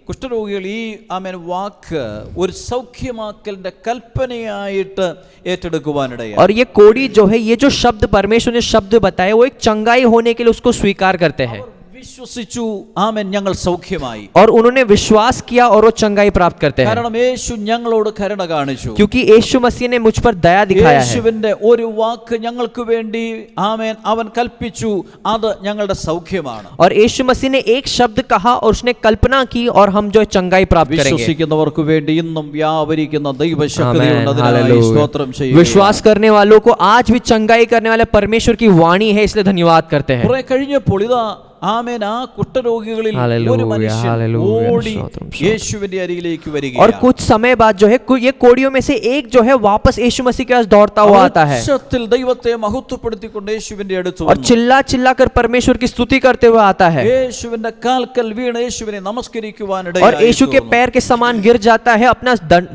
കുഷ്ഠരോഗികൾ ഈ ആമേൻ വാക്ക് ഒരു സൗഖ്യമാക്കലിന്റെ കൽപ്പനയായിട്ട് ഏറ്റെടുക്കുവാനിടയായി. और ये कोड़ी जो है, ये जो शब्द परमेश्वर ने शब्द बताए वो एक चंगाई होने के लिए उसको स्वीकार करते हैं। വിശ്വസിച്ചു, ആമേൻ, ഞങ്ങൾ സൗഖ്യമായി. और उन्होंने विश्वास किया और वो चंगाई प्राप्त करते हैं കാരണം യേശു ഞങ്ങളോട് കരുണ കാണിച്ചു. क्योंकि यीशु मसीह ने मुझ पर दया दिखाया है। യേശുവിന്റെ ഒരു വാക്ക് ഞങ്ങൾക്ക് വേണ്ടി ആമേൻ അവൻ കൽപ്പിച്ചു, അത് ഞങ്ങളുടെ സൗഖ്യമാണ്. और यीशु मसीह ने एक शब्द कहा और उसने कल्पना की और हम जो है चंगाई प्राप्त करेंगे। വിശ്വസിക്കുന്നവർക്ക് വേണ്ടി ഇന്നും വ്യാപരിക്കുന്ന ദൈവശക്തിയുണ്ട്. आमेन, അതിനായി हालेलुया। സ്തോത്രം ചെയ്യുക. विश्वास करने वालों को आज भी चंगाई करने वाले परमेश्वर की वाणी है, इसलिए धन्यवाद करते हैं। കുറെ കഴിഞ്ഞപ്പോൾ ഇതാ ആമേൻ ആ കുഷ്ഠരോഗികളിൽ हालेलुया, ഒരു മനുഷ്യൻ हालेलुया, ഓടി സ്തോത്രം, സ്തോത്രം. യേശുവിന്റെ അരികിലേക്ക് और വരികയാണ്. कुछ समय बाद जो है ये कोड़ियों में से एक जो है वापस यीशु मसीह के पास दौड़ता हुआ आता है ഉച്ചത്തിൽ ദൈവത്തെ മഹത്വപ്പെടുത്തിക്കൊണ്ട് യേശുവിന്റെ അടുത്ത് और വന്നു. चिल्ला चिल्ला कर परमेश्वर की स्तुति करते हुए आता है യേശുവിന്റെ കാൽക്കൽ വീണ് യേശുവിനെ നമസ്കരിക്കുവാൻ और यीशु के पैर के समान गिर जाता है, अपना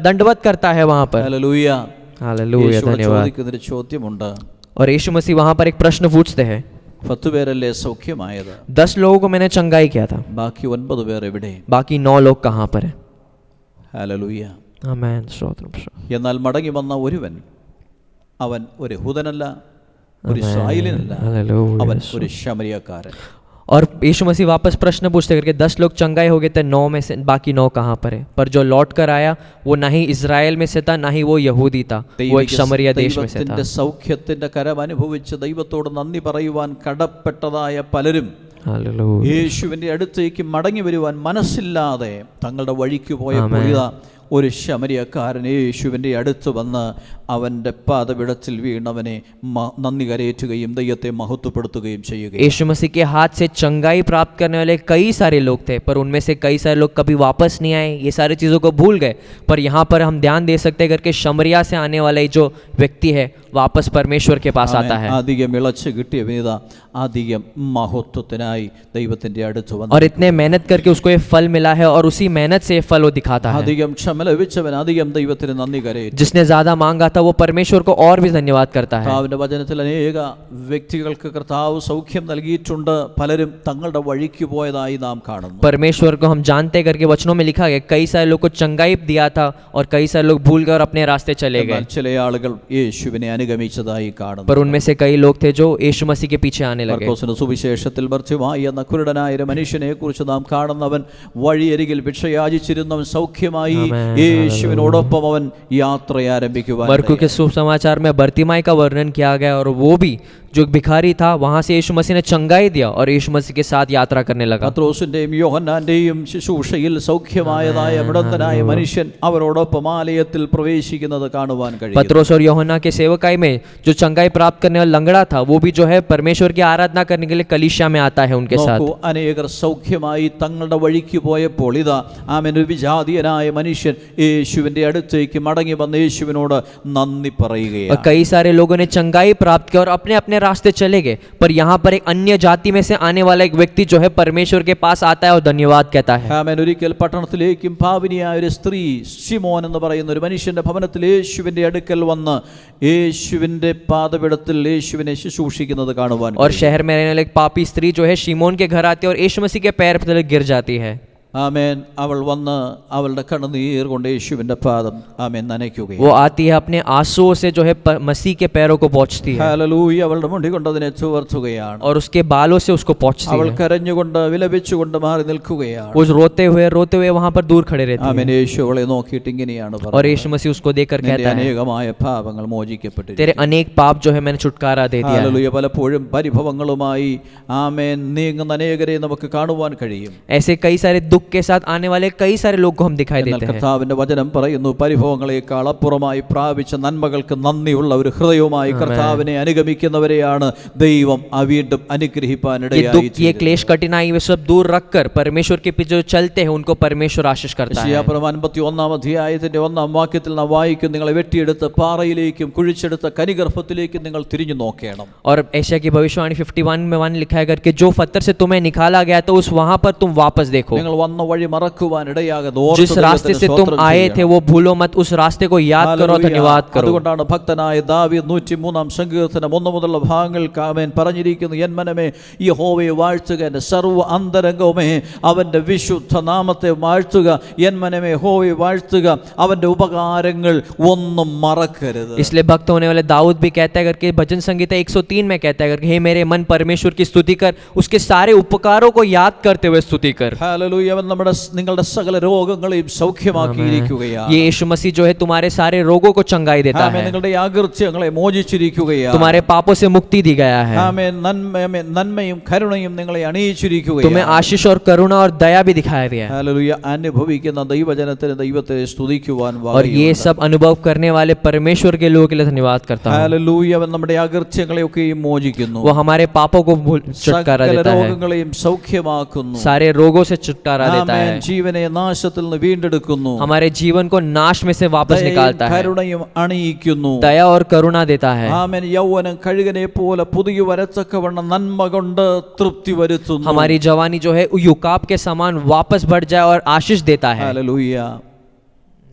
दंडवत करता है वहां पर। ഹല്ലേലൂയ. हालेलुया, യേശുവോട് धन्यवाद। ചോദിക്കുന്നൊരു ചോദ്യമുണ്ട്. और यीशु मसीह वहां पर एक प्रश्न पूछते हैं, 10 പേരല്ലേ സൗഖ്യമായത്? 10 लोगों को मैंने चंगाई किया था, ബാക്കി 9 പേർ എവിടെ? बाकी 9 लोग कहाँ पर हैं? ഹല്ലേലൂയ. आमेन. स्तोत्रम. എന്നാൽ മടങ്ങി വന്ന ഒരുവൻ, അവൻ ഒരു യഹൂദനല്ല, ഒരു ഇസ്രായേലിനല്ല, അവൻ ഒരു ശമരിയക്കാരൻ. और यीशु मसीह वापस प्रश्न पूछते करके 10 लोग चंगाई हो गए थे, 9 में से बाकी 9 कहाँ पर है? पर जो लौट कर आया वो ना ही इजराइल में से था, ना ही वो यहूदी था, वो एक शमरिया देश में से था. ദൈവത്തിന്റെ സൗഖ്യത്തിന്റെ കരം അനുഭവിച്ച് ദൈവത്തോട് നന്ദി പറയുവാൻ കടപ്പെട്ടതായ പലരും हालेलुया. യേശുവിന്റെ അടുത്തേക്ക് മടങ്ങി വരുവാൻ മനസ്സില്ലാതെ തങ്ങളുടെ വഴിക്ക് പോയപ്പോൾ ഇതാ ഒരു ശമരിയക്കാരൻ യേശുവിൻ്റെ അടുത്ത് വന്ന് അവൻ്റെ പാദപിടത്തിൽ വീണവനെ നന്ദി കരയേറ്റുകയും ദൈവത്തെ മഹത്വപ്പെടുത്തുകയും ചെയ്യുകയും. यीशु मसीह के हाथ से चंगाई प्राप्त करने वाले कई सारे लोग थे, पर उनमें से कई सारे लोग कभी वापस नहीं आए, ये सारी चीज़ों को भूल गए. पर यहाँ पर हम ध्यान दे सकते हैं करके शमरिया से आने वाला जो व्यक्ति है वापस परमेश्वर के पास आता है. അധികം ഇളച്ച് കിട്ടിയ വേദ അധികം മഹത്വത്തിനായി ദൈവത്തിന്റെ അടുത്ത് വന്നു. और इतने मेहनत करके उसको ये फल मिला है और उसी मेहनत से ये फल वो दिखाता है. അധികം ക്ഷമ ലഭിച്ചവൻ അധികം ദൈവത്തിന് നന്ദി കരയേറ്റും. जिसने ज्यादा मांगा था वो परमेश्वर को और भी धन्यवाद करता है. കർത്താവിന്റെ വചനത്തിൽ അനേക വ്യക്തികൾക്ക് കർത്താവ് സൗഖ്യം നൽകിയിട്ടുണ്ട്. പലരും തങ്ങളുടെ വഴിക്ക് പോയതായി നാം കാണുന്നു. परमेश्वर को हम जानते करके वचनों में लिखा गया कई सारे लोग को चंगाई दिया था और कई सारे लोग भूल गए और अपने रास्ते चले गए. ചില ആളുകൾ യേശുവിനെ അനുഗമിച്ചതായി കാണുന്നു. पर उनमें से कई लोग थे जो यीशु मसीह के पीछे आने लगे. മർക്കോസിന്റെ സുവിശേഷത്തിൽ ബർത്തിമായി എന്ന കുരുടനായ ഒരു മനുഷ്യനെ കുറിച്ച് നാം കാണുന്നവൻ വഴിയരികിൽ ഭിക്ഷയാചിച്ചിരുന്നവൻ സൗഖ്യമായി യേശുവിനോടൊപ്പം അവൻ യാത്ര ആരംഭിക്കുവാൻ. मरकू के शुभ समाचार में बर्तिमाई का वर्णन किया गया और वो भी जो भिखारी था वहां से यीशु मसीह ने चंगाई दिया और यीशु मसीह के साथ यात्रा करने लगा. പത്രോസിന്റെയും യോഹന്നാന്റെയും ശുശ്രൂഷയിൽ സൗഖ്യമായതായ മുടന്തനായ മനുഷ്യൻ അവരോടൊപ്പം ആലയത്തിൽ പ്രവേശിക്കുന്നത് കാണുവാൻ കഴിയും. पत्रोस और യോഹന്നാ के सेवकाई में जो चंगाई प्राप्त करने वाला लंगड़ा था वो भी जो है परमेश्वर की आराधना करने के लिए कलीसिया में आता है उनके साथ. അനേകർ സൗഖ്യമായി തങ്ങളുടെ വഴിക്ക് പോയപ്പോൾ ഇതാ ആമേൻ ഒരു വിജാതീയനായ മനുഷ്യൻ യേശുവിന്റെ അടുത്തേക്ക് മടങ്ങി വന്ന് യേശുവിനോട് നന്ദി പറയുകയാണ്. और कई सारे लोगों ने चंगाई प्राप्त की और अपने अपने रास्ते चले गए. पर यहाँ पर एक अन्य जाति में से आने वाला एक व्यक्ति जो है परमेश्वर के पास आता है और धन्यवाद कहता है. ആമേൻ. ഒരിക്കൽ പട്ടണത്തിലേക്കും പാപിനിയായ ഒരു സ്ത്രീ ശിമോൻ എന്ന് പറയുന്ന ഒരു മനുഷ്യന്റെ ഭവനത്തിൽ യേശുവിന്റെ അടുക്കൽ വന്ന് യേശുവിന്റെ പാദപീഠത്തിൽ യേശുവിനെ ശുശ്രൂഷിക്കുന്നത് കാണുവാൻ. और शहर में रहने वाली एक पापी स्त्री जो है शिमोन के घर आती है और यीशु मसीह के पैर पर गिर जाती है. ആമേൻ. അവൾ വന്ന് അവളുടെ കണ്ണുനീർ കൊണ്ട് യേശുവിന്റെ പാദം ആമേൻ നനയ്ക്കുകയാണ്. वो आती है अपने आंसुओं से जो है मसीह के पैरों को पोंछती है. ഹല്ലേലൂയ. അവളുടെ മുടി കൊണ്ട് അതിനെ ചുവർത്തുകയാണ്. और उसके बालों से उसको पोंछती അവൾ है. കരഞ്ഞുകൊണ്ട് വിലപിച്ചുകൊണ്ട് മാറി നിൽക്കുകയാണ്. वो रोते हुए वहां पर दूर खड़े रहते ആമേൻ. हैं. യേശു അവളെ നോക്കിയിട്ട് ഇങ്ങനെയാണ് और പറഞ്ഞത്, यीशु मसीह उसको देखकर നിന്റെ कहता है അനേകമായ പാപങ്ങൾ മോചിക്കപ്പെട്ടിരിക്കുന്നു. तेरे अनेक पाप जो है मैंने छुटकारा दे दिया है. ഹല്ലേലൂയ. പലപ്പോഴും പരിഭവങ്ങളുമായി ആമേൻ നീങ്ങുന്ന അനേകരെ നമുക്ക് കാണുവാൻ കഴിയും. ऐसे कई सारे दुख के साथ आने वाले कई सारे लोग को हम दिखाई എന്നാൽ देते हैं. കർത്താവിന്റെ വചനം പറയുന്നു, പരിഭവങ്ങളെക്കാൾ അപ്പുറമായി പ്രാപിച്ച നന്മകൾക്ക് നന്ദിയുള്ള ഒരു ഹൃദയവുമായി കർത്താവിനെ അനുഗമിക്കുന്നവരെയാണ് ദൈവം വീണ്ടും അനുഗ്രഹിപ്പാൻ ये ഇടയായി दुख ये क्लेश कठिनाई वे सब दूर रखकर परमेश्वर के पीछे जो चलते हैं उनको परमेश्वर आशीष करता है. 51 അധ്യായത്തിന്റെ 1-ാം വാക്യത്തിൽ നാം വായിക്കും, നിങ്ങളെ വെട്ടിയെടുത്ത് പാറയിലേക്കും കുഴിച്ചെടുത്ത കനിഗർഭത്തിലേക്കും നിങ്ങൾ തിരിഞ്ഞു നോക്കണം. और एशिया की भविष्यवाणी 51 में 1 लिखा है करके जो पत्थर से तुम्हें निकाला गया तो उस वहां पर तुम वापस देखो. നിങ്ങൾ വന്ന വഴി മറക്കുവാൻ ഇടയാകരുത്. जिस रास्ते से तुम आए थे वो भूलो मत, उस रास्ते को याद करो, धन्यवाद करो. അതുകൊണ്ടാണ് ഭക്തനായ ദാവീദ് 103-ാം സങ്കീർത്തനം 1 മുതലുള്ള ഭാഗങ്ങൾ ആമേൻ പറഞ്ഞിരിക്കുന്നു, എൻ മനമേ യഹോവയെ വാഴ്ത്തുക, എൻ്റെ സർവ്വ അന്തരംഗവുമേ അവൻ്റെ വിശുദ്ധ നാമത്തെ വാഴ്ത്തുക, എൻ മനമേ യഹോവയെ വാഴ്ത്തുക, അവൻ്റെ ഉപകാരങ്ങൾ ഒന്നും മറക്കരുത്. इसलिए भक्त होने वाले दाऊद भी कहता है करके भजन संगीता 103 में कहता है करके, हे मेरे मन परमेश्वर की स्तुति कर, उसके सारे उपकारों को याद करते हुए स्तुति कर. ഹല്ലേലൂയ. അവൻ നിങ്ങളുടെ സകല രോഗങ്ങളെയും സൗഖ്യമാക്കിയിരിക്കുകയാണ്. ये यीशु मसीह जो है तुम्हारे सारे रोगों को चंगाई देता ആമേൻ. है. നിങ്ങളുടെ യാഗൃത്യങ്ങളെ മോചിച്ചിരിക്കുകയാണ്. तुम्हारे पापों से मुक्ति दी गया है. ആമേൻ. നന്മയും കരുണയും നിങ്ങളെ അണിയിച്ചിരിക്കുകയാണ്. तुम्हें आशीष और करुणा और दया भी दिखाया गया है. ഹല്ലേലൂയ. അനുഭവിക്കുന്ന ദൈവജനത്തിന് ദൈവത്തെ സ്തുതിക്കുവാൻ और ये सब अनुभव करने वाले परमेश्वर के लोगों के लिए धन्यवाद करता हूं. ഹല്ലേലൂയ. അവൻ നമ്മുടെ യാഗൃത്യങ്ങളെയൊക്കെയും മോചിക്കുന്നു. वो हमारे पापों को छुटकारा സകല देता है, രോഗങ്ങളെയും സൗഖ്യമാക്കുന്നു. सारे रोगों से छुटकारा देता ആമേൻ. है, ജീവനെ നാശത്തിൽ നിന്ന് വീണ്ടെടുക്കുന്നു. हमारे जीवन को नाश में से वापस ദയയും निकालता है, കരുണയും അണിയിക്കുന്നു. दया और करुणा देता है. ആമേൻ. യൗവനം കഴുകനെ പോലെ പുതിയ വരത്തക്കവണ്ണം നന്മ കൊണ്ട് തൃപ്തി വരുത്തുന്നു. हमारी जवानी जो है युकाब के समान वापस बढ़ जाए और आशीष देता है. ഹല്ലേലൂയ.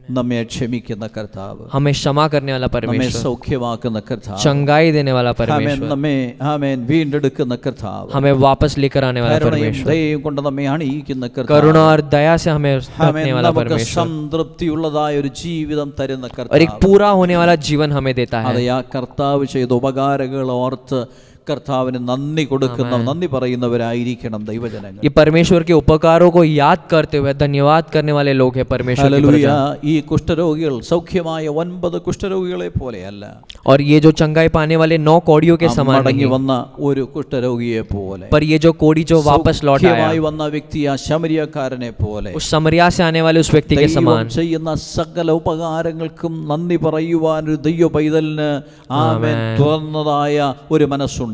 നമ്മെ ക്ഷമിക്കുന്ന കർത്താവ്, हमें क्षमा करने वाला നമ്മെ परमेश्वर, സൗഖ്യമാക്കുന്ന കർത്താവ്, चंगाई देने वाला ആമേൻ, परमेश्वर, നമ്മെ ആമേൻ വീണ്ടെടുക്കുന്ന കർത്താവ്, हमें वापस लेकर आने वाला കരുണയും परमेश्वर, ദയയും കൊണ്ട് നമ്മെ അണിയിക്കുന്ന करुणा കർത്താവ്, और दया से हमें ആമേൻ, रखने वाला നമുക്ക് परमेश्वर സംതൃപ്തിയുള്ളതായ ഒരു ജീവിതം തരുന്ന और एक കർത്താവ്. पूरा होने वाला जीवन हमें देता അത് है। ആ കർത്താവ് ചെയ്ത ഉപകാരങ്ങൾ ഓർത്ത് കർത്താവിന് നന്ദി കൊടുക്കുന്ന നന്ദി പറയുന്നവരായിരിക്കണം ദൈവജനങ്ങൾ. ये परमेश्वर के उपकारों को याद करते हुए धन्यवाद करने वाले लोग हैं परमेश्वर की ഹല്ലേലൂയ. प्रजा। ഈ കുഷ്ഠരോഗികൾ സൗഖ്യമായ 9 കുഷ്ഠരോഗികളെ പോലെയല്ല, और ये जो चंगाई पाने वाले 9 कोड़ियों के समान മടങ്ങി नहीं, വന്ന ഒരു കുഷ്ഠരോഗിയെ പോലെ, पर ये जो कोड़ी जो वापस लौट സൗഖ്യമായി आया, വന്ന വ്യക്തി ആ ശമരിയക്കാരനെ പോലെ उस समरिया से आने वाले उस व्यक्ति के ദൈവം समान ചെയ്യുന്ന സകല ഉപകാരങ്ങൾക്കും നന്ദി പറയുവാൻ ഒരു ദൈവ പൈതലിന് ആമേൻ തുറന്നതായ ഒരു മനസ്സുണ്ടായിരിക്കും.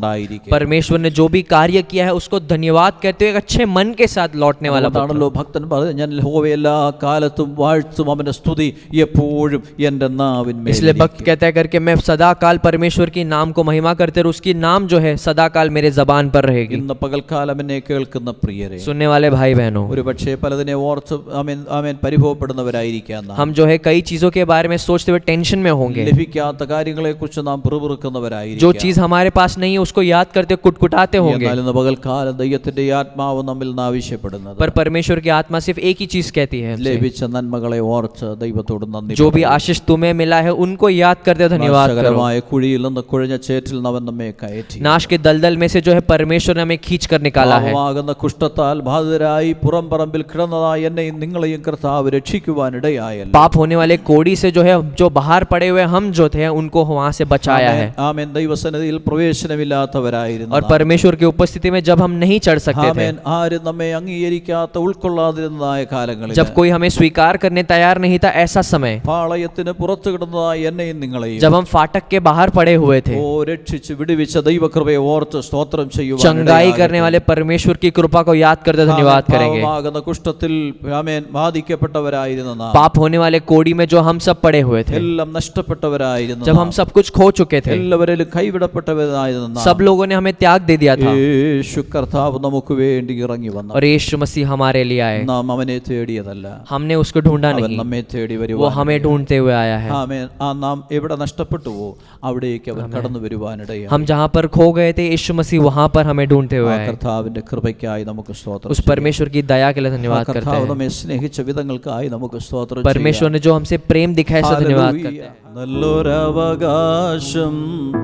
परमेश्वर ने जो भी कार्य किया है उसको धन्यवाद करते हुए एक अच्छे मन के साथ लौटने वाला भक्त। അതാണല്ലോ ഭക്തൻ പറഞ്ഞത്, ഞാൻ യഹോവയെ എല്ലാ കാലത്തും വാഴ്ത്തും, അവന്റെ സ്തുതി എപ്പോഴും എൻ്റെ നാവിന്മേൽ इसलिए भक्त ഇരിക്കും. कहता है करके मैं सदा काल परमेश्वर की नाम को महिमा करते रहो, उसकी नाम जो है सदा काल मेरे जबान पर रहेगी। ഇന്ന് പകൽക്കാലം എന്നെ കേൾക്കുന്ന പ്രിയരെ, सुनने वाले भाई बहनों, ഒരു പക്ഷേ പലതിനെ ഓർത്ത് ആമേൻ ആമേൻ പരിഭവപ്പെടുന്നവരായിരിക്കാം നാം. हम जो है कई चीजों के बारे में सोचते हुए टेंशन में होंगे, ലഭിക്കാത്ത കാര്യങ്ങളെ കുറിച്ച് നാം जो പിറുപിറുക്കുന്നവരായിരിക്കാം. चीज हमारे पास नहीं है उसको याद करते हुए कुटकुटाते होंगे, എന്നാൽ ഇന്ന് പകൽക്കാലം ദൈവത്തിന്റെ ഈ ആത്മാവ് നമ്മിൽ നിന്ന് ആവശ്യപ്പെടുന്നത്, पर परमेश्वर की आत्मा सिर्फ एक ही चीज कहती है हमसे, ലഭിച്ച നന്മകളെ ഓർത്ത് ദൈവത്തോട് നന്ദി जो भी आशीष तुम्हें मिला है उनको याद करते हुए धन्यवाद करो। നാശകരമായ കുഴിയിൽ നിന്ന് കുഴഞ്ഞ ചേറ്റിൽ നിന്ന് അവൻ നമ്മെ കയറ്റി, नाश के दलदल में से जो है परमेश्वर ने हमें खींच कर निकाला है। പാപമാകുന്ന കുഷ്ഠത്താൽ ബാധിതരായി പുറം പറമ്പിൽ കിടന്നതായ എന്നെയും നിങ്ങളെയും കർത്താവ് രക്ഷിക്കുവാൻ ഇടയായല്ലോ. पाप होने वाले कोड़ी से जो है जो बाहर पड़े हुए हम जो थे उनको वहां से बचाया है। ആമേൻ. ദൈവസന്നിധിയിൽ പ്രവേശനമില്ലാത്തവരായിരുന്നു, और परमेश्वर की उपस्थिति में जब हम नहीं चढ़ सकते थे, ആമേൻ, ആരും നമ്മെ അംഗീകരിക്കാത്ത ഉൾക്കൊള്ളാതിരുന്നതായ കാലങ്ങളിൽ, जब कोई हमें स्वीकार करने तैयार नहीं था, ऐसा समय പാളയത്തിന് പുറത്തു കിടന്നതായ എന്നെയും നിങ്ങളെയും जब हम फाटक के बाहर पड़े हुए थे, ഓ രക്ഷിച്ച് വിടുവിച്ച ദൈവകൃപയെ ഓർത്ത് സ്തോത്രം ചെയ്യുവാൻ चंगाई ഇടയാകട്ടെ. करने वाले परमेश्वर की कृपा को याद करते धन्यवाद करेंगे। പാപമാകുന്ന കുഷ്ഠത്തിൽ ആമേൻ ബാധിക്കപ്പെട്ടവരായിരുന്നു നാം, पाप होने वाले कोड़ी में जो हम सब पड़े हुए थे, എല്ലാം നഷ്ടപ്പെട്ടവരായിരുന്നു जब നാം. हम सब कुछ खो चुके थे, എല്ലാവരിലും കൈവിടപ്പെട്ടവരായിരുന്നു നാം. सब लोगों ने हमें त्याग दे दिया था, യേശു കർത്താവ് നമുക്ക് വേണ്ടി ഇറങ്ങി വന്നു. और यीशु मसीह हमारे लिए आए। നാം അവനെ തേടിയതല്ല, हमने उसको ढूंढा അവൻ नहीं, നമ്മെ തേടി वो വരുവാൻ. हमें ढूंढते हुए आया है। ആമേൻ. നാം എവിടെ നഷ്ടപ്പെട്ടുവോ അവിടേക്ക് അവൻ കടന്നു വരുവാനിടയായി. हम जहाँ पर खो गए थे, यीशु मसीह वहाँ पर हमें ढूंढते हुए आए। കർത്താവിന്റെ കൃപയ്ക്കായി നമുക്ക് സ്തോത്രം उस परमेश्वर की दया के लिए धन्यवाद करते കർത്താവ് हैं। നമ്മെ സ്നേഹിച്ച വിധങ്ങൾക്കായി നമുക്ക് സ്തോത്രം परमेश्वर ने जो हमसे प्रेम दिखाया इससे धन्यवाद करते हैं। നല്ലൊരവകാശം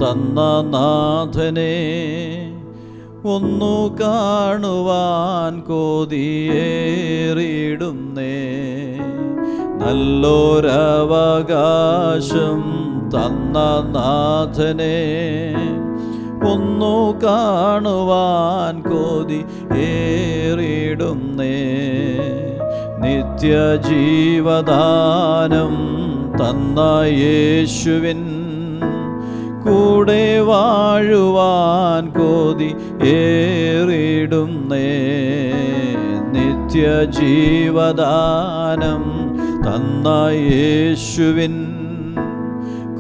തന്ന നാഥനെ ഒന്നു കാണുവാൻ കൊതിയേറിടുന്നേ, നല്ലൊരവകാശം തന്ന നാഥനെ ഒന്നു കാണുവാൻ കൊതിയേറിടുന്നേ, നിത്യജീവദാനം തന്ന യേശുവിൻ കൂടെ വാഴുവാൻ കൊതി ഏറിടുന്നേ, നിത്യജീവദാനം തന്ന യേശുവിൻ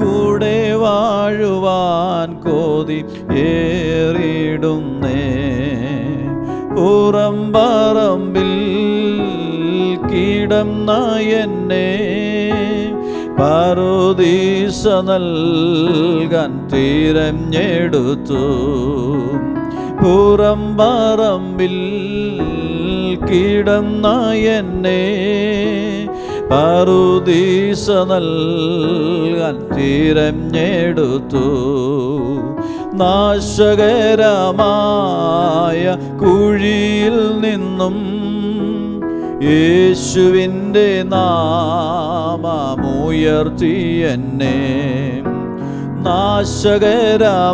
കൂടെ വാഴുവാൻ കൊതി ഏറിടുന്നേ, പുറംപറമ്പിൽ കിടന്ന എന്നെ പറുദീസ നൽകാൻ തിരഞ്ഞെടുത്തു, പുറംപറമ്പിൽ കിടന്ന എന്നെ പറുദീസ നൽകാൻ തിരഞ്ഞെടുത്തു, നാശകരമായ കുഴിയിൽ നിന്നും യേശുവിൻ്റെ നാമമുയർത്തി എന്നെ,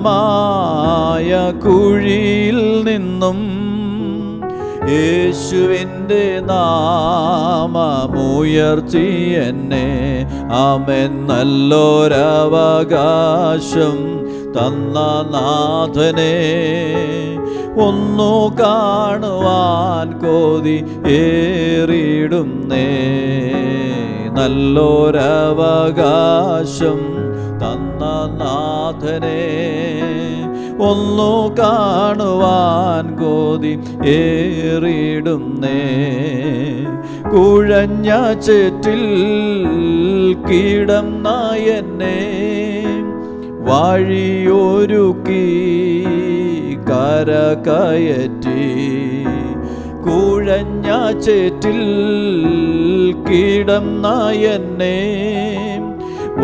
നാശകരമായ കുഴിയിൽ നിന്നും യേശുവിൻ്റെ നാമമുയർത്തി എന്നെ, ആമേൻ. നല്ലൊരവകാശം തന്ന നാഥനെ ഒന്നു കാണുവാൻ കൊതി ഏറിടുന്നേ, നല്ലൊരവകാശം തന്ന നാഥനെ ഒന്നു കാണുവാൻ കൊതി ഏറിടുന്നേ, കുഴഞ്ഞ ചേറ്റിൽ കിടന്ന എന്നെ വഴിയൊരുക്കി കര കയറ്റി. കുഴഞ്ഞ ചേറ്റിൽ കിടന്ന എന്നെ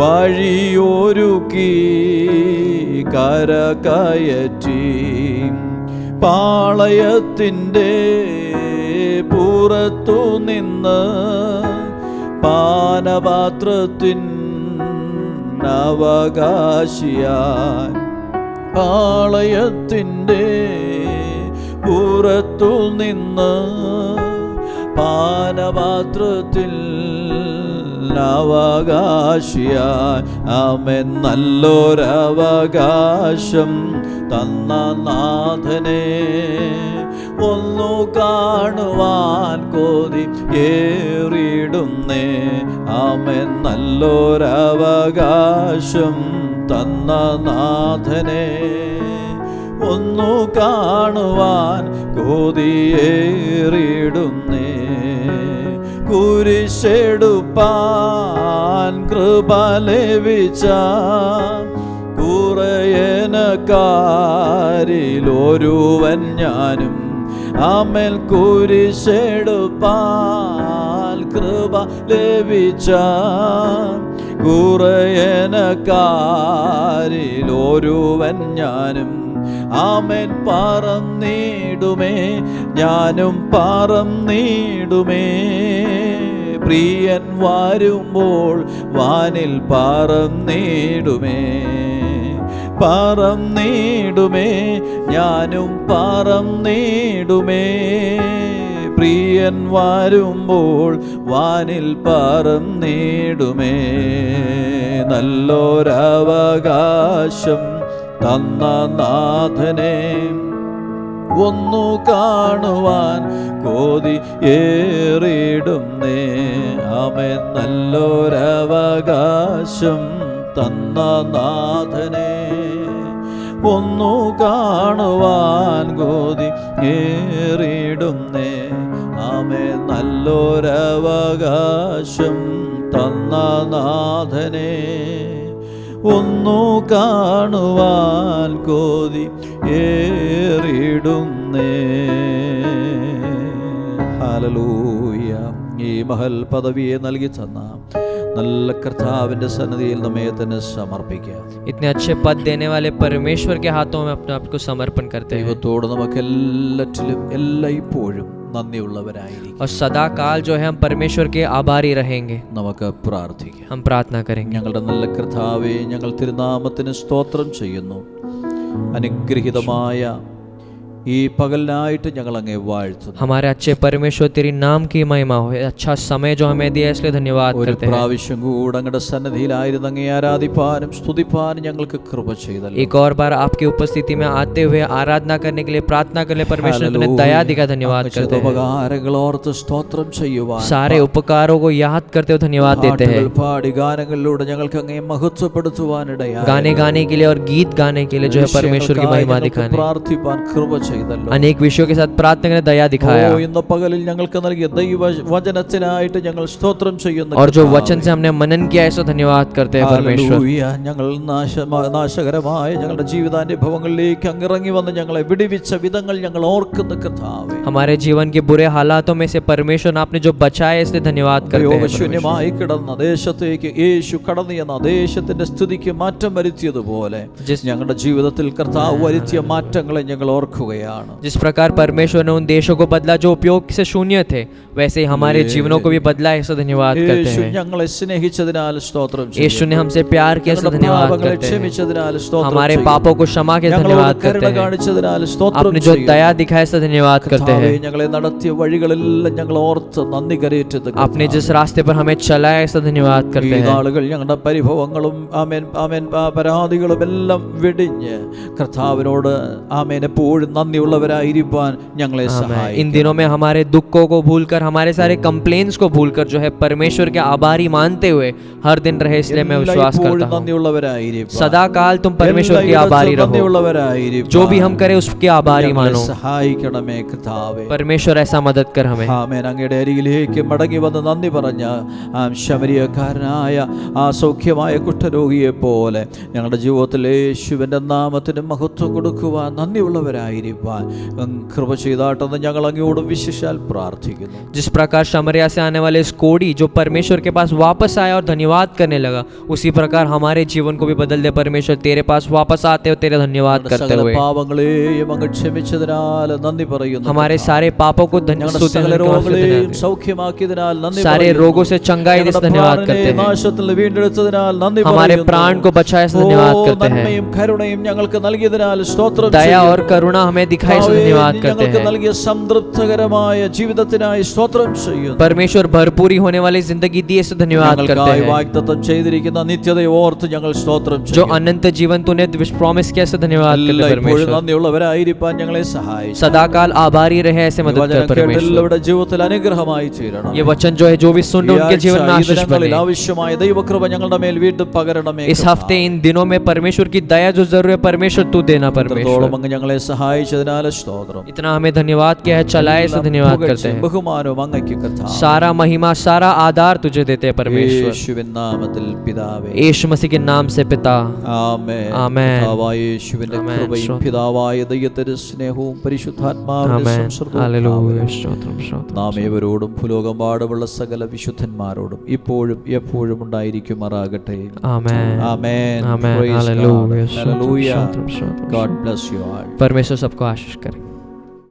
വഴിയൊരുക്കി കര കയറ്റി. പാളയത്തിൻ്റെ പുറത്തു നിന്ന് പാനപാത്രത്തിൻ അവകാശിയായി. പാളയത്തിൻ്റെ പുറത്തു നിന്ന് പാനപാത്രത്തിൽ അവകാശിയായി. ആമേൻ. നല്ലൊരവകാശം തന്ന നാഥനെ ഒന്നു കാണുവാൻ കൊതി ഏറിടുന്നേ. ആമേൻ. നല്ലൊരവകാശം തന്ന നാഥനെ ഒന്നു കാണുവാൻ കൊതിയേറിടുന്നേ. കുരിശെടുപ്പാൻ കൃപ ലഭിച്ച കുറയനക്കാരിലൊരുവൻ ഞാനും. ആമേൻ. കുരിശെടുപ്പാൻ കൃപ ലഭിച്ച കുറയനക്കാരിലൊരുവൻ ഞാനും. ആമേൻ. പറന്നിടുമേ ഞാനും പറന്നിടുമേ. പ്രിയൻ വരുമ്പോൾ വാനിൽ പറന്നിടുമേ. പറന്നിടുമേ ഞാനും പറന്നിടുമേ. പ്രിയൻ വരുമ്പോൾ വാനിൽ പറന്നിടുമേ. നല്ലൊരവകാശം തന്ന നാഥനെ ഒന്നു കാണുവാൻ കൊതി ഏറിടുന്നേ. ആമേൻ. നല്ലൊരവകാശം തന്ന നാഥനെ ഒന്നു കാണുവാൻ കൊതി ഏറിടുന്നേ. ആമേൻ. നല്ലൊരവകാശം തന്ന നാഥനെ ഒന്നു കാണുവാൻ കൊതി ഏറിടുന്നേ. ഹല്ലേലൂയ. ഈ മഹൽ പദവിയെ നൽകി തന്ന നല്ല കർത്താവിന്റെ സന്നിധിയിൽ നമ്മെ തന്നെ സമർപ്പിക്കാം. इतने अच्छे पद देने वाले परमेश्वर के हाथों में अपने आप को समर्पण करते हैं ദൈവത്തോട് നമുക്ക് എല്ലാറ്റിലും എല്ലായ്പ്പോഴും നന്ദിയുള്ളവരായിരിക്കും. और सदा काल जो है हम परमेश्वर के आभारी रहेंगे. നമുക്ക് പ്രാർത്ഥിക്കാം. हम प्रार्थना करेंगे. ഞങ്ങളുടെ നല്ല കർത്താവേ, ഞങ്ങൾ തിരുനാമത്തിന് സ്തോത്രം ചെയ്യുന്നു. അനുഗ്രഹീതമായ ഈ പകലിനായിട്ട് ഞങ്ങൾ അങ്ങേ വാഴ്ത്തുന്നു. हमारे अच्छे परमेश्वर तेरी नाम की महिमा हो. अच्छा समय जो हमें दिया इसलिए धन्यवाद ഒരു करते हैं. പ്രാവശ്യം കൂടെ അങ്ങയുടെ സന്നിധിയിലായിരുന്നു അങ്ങേ ആരാധിപ്പാനും സ്തുതിപ്പാനും ഞങ്ങൾക്ക് കൃപ ചെയ്തല്ലോ. एक और बार आपकी उपस्थिति में आते हुए आराधना करने के लिए प्रार्थना करने परमेश्वर तुमने दया दिखा. धन्यवाद करते हैं. ഉപകാരങ്ങൾ ഓർത്ത് സ്തോത്രം ചെയ്യുവാൻ सारे उपकारों को याद करते हुए धन्यवाद देते हैं. പാടി ഗാനങ്ങളിലൂടെ ഞങ്ങൾക്ക് അങ്ങേ മഹത്വപ്പെടുത്തുവാനിടയായി. गाने गाने के लिए और गीत गाने के लिए जो है परमेश्वर की महिमा दिखाने. പ്രാർത്ഥിപ്പാൻ കൃപ ചെയ്തല്ലോ. अनेक विषयों के साथ प्रार्थना करने दया दिखाया. ഇന്ന് പകലിൽ ഞങ്ങൾക്ക് നൽകിയ ദൈവവചനത്തിനായിട്ട് ഞങ്ങൾ സ്തോത്രം ചെയ്യുന്നു. और जो वचन से हमने मनन किया है सो धन्यवाद करते हैं परमेश्वर. ഞങ്ങൾ നാശകരമായ ഞങ്ങളുടെ ജീവിതാനുഭവങ്ങളിലേക്ക് അങ്ങിറങ്ങി വന്ന് ഞങ്ങളെ വിടുവിച്ച വിധങ്ങൾ ഞങ്ങൾ ഓർക്കുന്ന കർത്താവേ. हमारे जीवन के बुरे हालातों में से परमेश्वर ने आपने जो बचाया इसलिए धन्यवाद करते हैं. ശൂന്യമായി കിടന്ന ദേശത്തേക്ക് യേശു കടന്നു എന്ന ദേശത്തിന്റെ സ്ഥിതിക്ക് മാറ്റം വരുത്തിയതുപോലെ ഞങ്ങളുടെ ജീവിതത്തിൽ കർത്താവ് വരുത്തിയ മാറ്റങ്ങളെ ഞങ്ങൾ ഓർക്കുകയാണ്. जिस प्रकार परमेश्वर ने उन देशों को बदला जो उपयोग से शून्य थे, वैसे ही हमारे जीवनों को भी बदला है. इससे धन्यवाद करते हैं. ഞങ്ങളെ സ്നേഹിച്ചതിനാൽ സ്തോത്രം. यीशु ने हमसे प्यार किया इसलिए धन्यवाद करते हैं. ക്ഷമിച്ചതിനാൽ സ്തോത്രം. हमारे पापों को क्षमा के धन्यवाद करते हैं. കാണിച്ചതിനാൽ സ്തോത്രം. आपने जो दया दिखाया इससे धन्यवाद करते हैं. ഞങ്ങളെ നടത്തിയ വഴികളെല്ലാം ഞങ്ങൾ ഓർത്ത് നന്ദി കരയേറ്റത്. आपने जिस रास्ते पर हमें चलाया इससे धन्यवाद करते हैं. ആളുകൾ ഞങ്ങളുടെ പരിഭവങ്ങളും ആമേൻ ആമേൻ പരാതികളും എല്ലാം വെടിഞ്ഞ് കർത്താവിനോട് ആമേൻ എപ്പോഴും നന്ദിയുള്ളവരായിരിക്കാൻ ഞങ്ങളെ इन സഹായിക്കും. दिनों में हमारे दुखों को भूलकर, हमारे सारे कंप्लेंट्स को भूलकर जो है परमेश्वर के आभारी मानते हुए हर दिन रहे, इसलिए मैं विश्वास करता എല്ലായ്പ്പോഴും हूँ നന്ദിയുള്ളവരായിരിക്കാൻ. सदा काल तुम परमेश्वर की എല്ലായിടത്തും आभारी रहो, നന്ദിയുള്ളവരായിരിക്കാൻ. जो भी हम करें उसके आभारी ഞങ്ങളെ मानो। സഹായിക്കണമേ കർത്താവേ. परमेश्वर ऐसा मदद कर हमें। ആമേൻ. അങ്ങയുടെ അരികിലേക്ക് മടങ്ങി വന്ന് നന്ദി പറഞ്ഞ ശമരിയക്കാരനായ ആ സൗഖ്യമായ കുഷ്ഠരോഗിയെ പോലെ ഞങ്ങളുടെ ജീവിതത്തിൽ യേശുവിൻ്റെ നാമത്തിന് മഹത്വം കൊടുക്കുവാൻ നന്ദിയുള്ളവരായിരിക്കാൻ കൃപ ചെയ്താട്ടെന്ന് ഞങ്ങൾ അങ്ങയോട് വിശേഷാൽ പ്രാർത്ഥിക്കുന്നു. जिस प्रकार शमरिया से आने वाले इस कोढ़ी जो परमेश्वर के पास वापस आया और धन्यवाद करने लगा, उसी प्रकार हमारे जीवन को भी बदल दे परमेश्वर, तेरे पास वापस आते हो तेरे धन्यवाद करते സകല हुए। പാപങ്ങളെയും അങ്ങ് ക്ഷമിച്ചതിനാൽ നന്ദി പറയുന്നു. हमारे सारे पापों को ഞങ്ങളുടെ സകല രോഗങ്ങളെയും സൗഖ്യമാക്കിയതിനാൽ നന്ദി सारे പറയുന്നു. रोगों से चंगाई दे धन्यवाद करते हैं। നാശത്തിൽ വീണ്ടെടുത്തതിനാൽ നന്ദി हमारे പറയുന്നു. प्राण को बचाए से धन्यवाद करते हैं। നന്മയും കരുണയും ഞങ്ങൾക്ക് നൽകിയതിനാൽ സ്തോത്രം दया ചെയ്യുന്നു. और करुणा हमें दिखाई से धन्यवाद करते ഞങ്ങൾക്ക് हैं। നൽകിയ സംതൃപ്തകരമായ ജീവിതത്തിനായി സ്തോത്രം ചെയ്യുന്നു. परमेश्वर भरपूरी होने वाली जिंदगी दिए से धन्यवाद करते ഞങ്ങൾക്കായി हैं। വാഗ്ദത്തം ചെയ്തിരിക്കുന്ന നിത്യതയെ ഓർത്ത് ഞങ്ങൾ സ്തോത്രം जो ചെയ്യുന്നു. अनंत जीवन तूने प्रॉमिस किया से धन्यवाद करते हैं എല്ലായ്പ്പോഴും परमेश्वर। നന്ദിയുള്ളവരായിരിക്കാൻ ഞങ്ങളെ സഹായിച്ചു. सदा काल आभारी रहे, ऐसे मदद कर परमेश्वर। എല്ലാവരുടെ ജീവിതത്തിൽ അനുഗ്രഹമായി തീരണം. ये वचन जो है जो भी सुन रहे उनके जीवन में आशीष बने। ആവശ്യമായ ദൈവകൃപ ഞങ്ങളുടെ മേൽ വീണ്ടും പകരണമേ. इस हफ्ते इन दिनों में परमेश्वर की दया जो जरूर है परमेश्वर तू देना परमेश्वर। ഇത്രത്തോളം അങ്ങ് ഞങ്ങളെ സഹായിച്ചതിനാൽ സ്തോത്രം. इतना हमें धन्यवाद किया है, चलाए से धन्यवाद करते हैं। ബഹുമാനവും അങ്ങയ്ക്ക് കർത്താവേ. सारा महिमा सारा आधार तुझे देते हैं परमेश्वर। യേശുവിൻ നാമത്തിൽ പിതാവേ. यीशु मसीह के नाम से पिता ആമേൻ. ആമേൻ. കർത്താവായ യേശുവിന്റെ ആമേൻ. കൃപയും പിതാവായ ദൈവത്തിന്റെ സ്നേഹവും പരിശുദ്ധാത്മാവിന്റെ आमेन സംസർഗവും हालेलुया स्तोत्रम स्तोत्रम നാം ഏവരോടും ഭൂലോകമെമ്പാടുമുള്ള സകല വിശുദ്ധന്മാരോടും ഇപ്പോഴും എപ്പോഴും ഉണ്ടായിരിക്കുമാറാകട്ടെ. आमेन ആമേൻ. आमेन Praise God. Hallelujah Hallelujah. Stotram stotram. God bless you all. परमेश्वर सबको आशीष करे।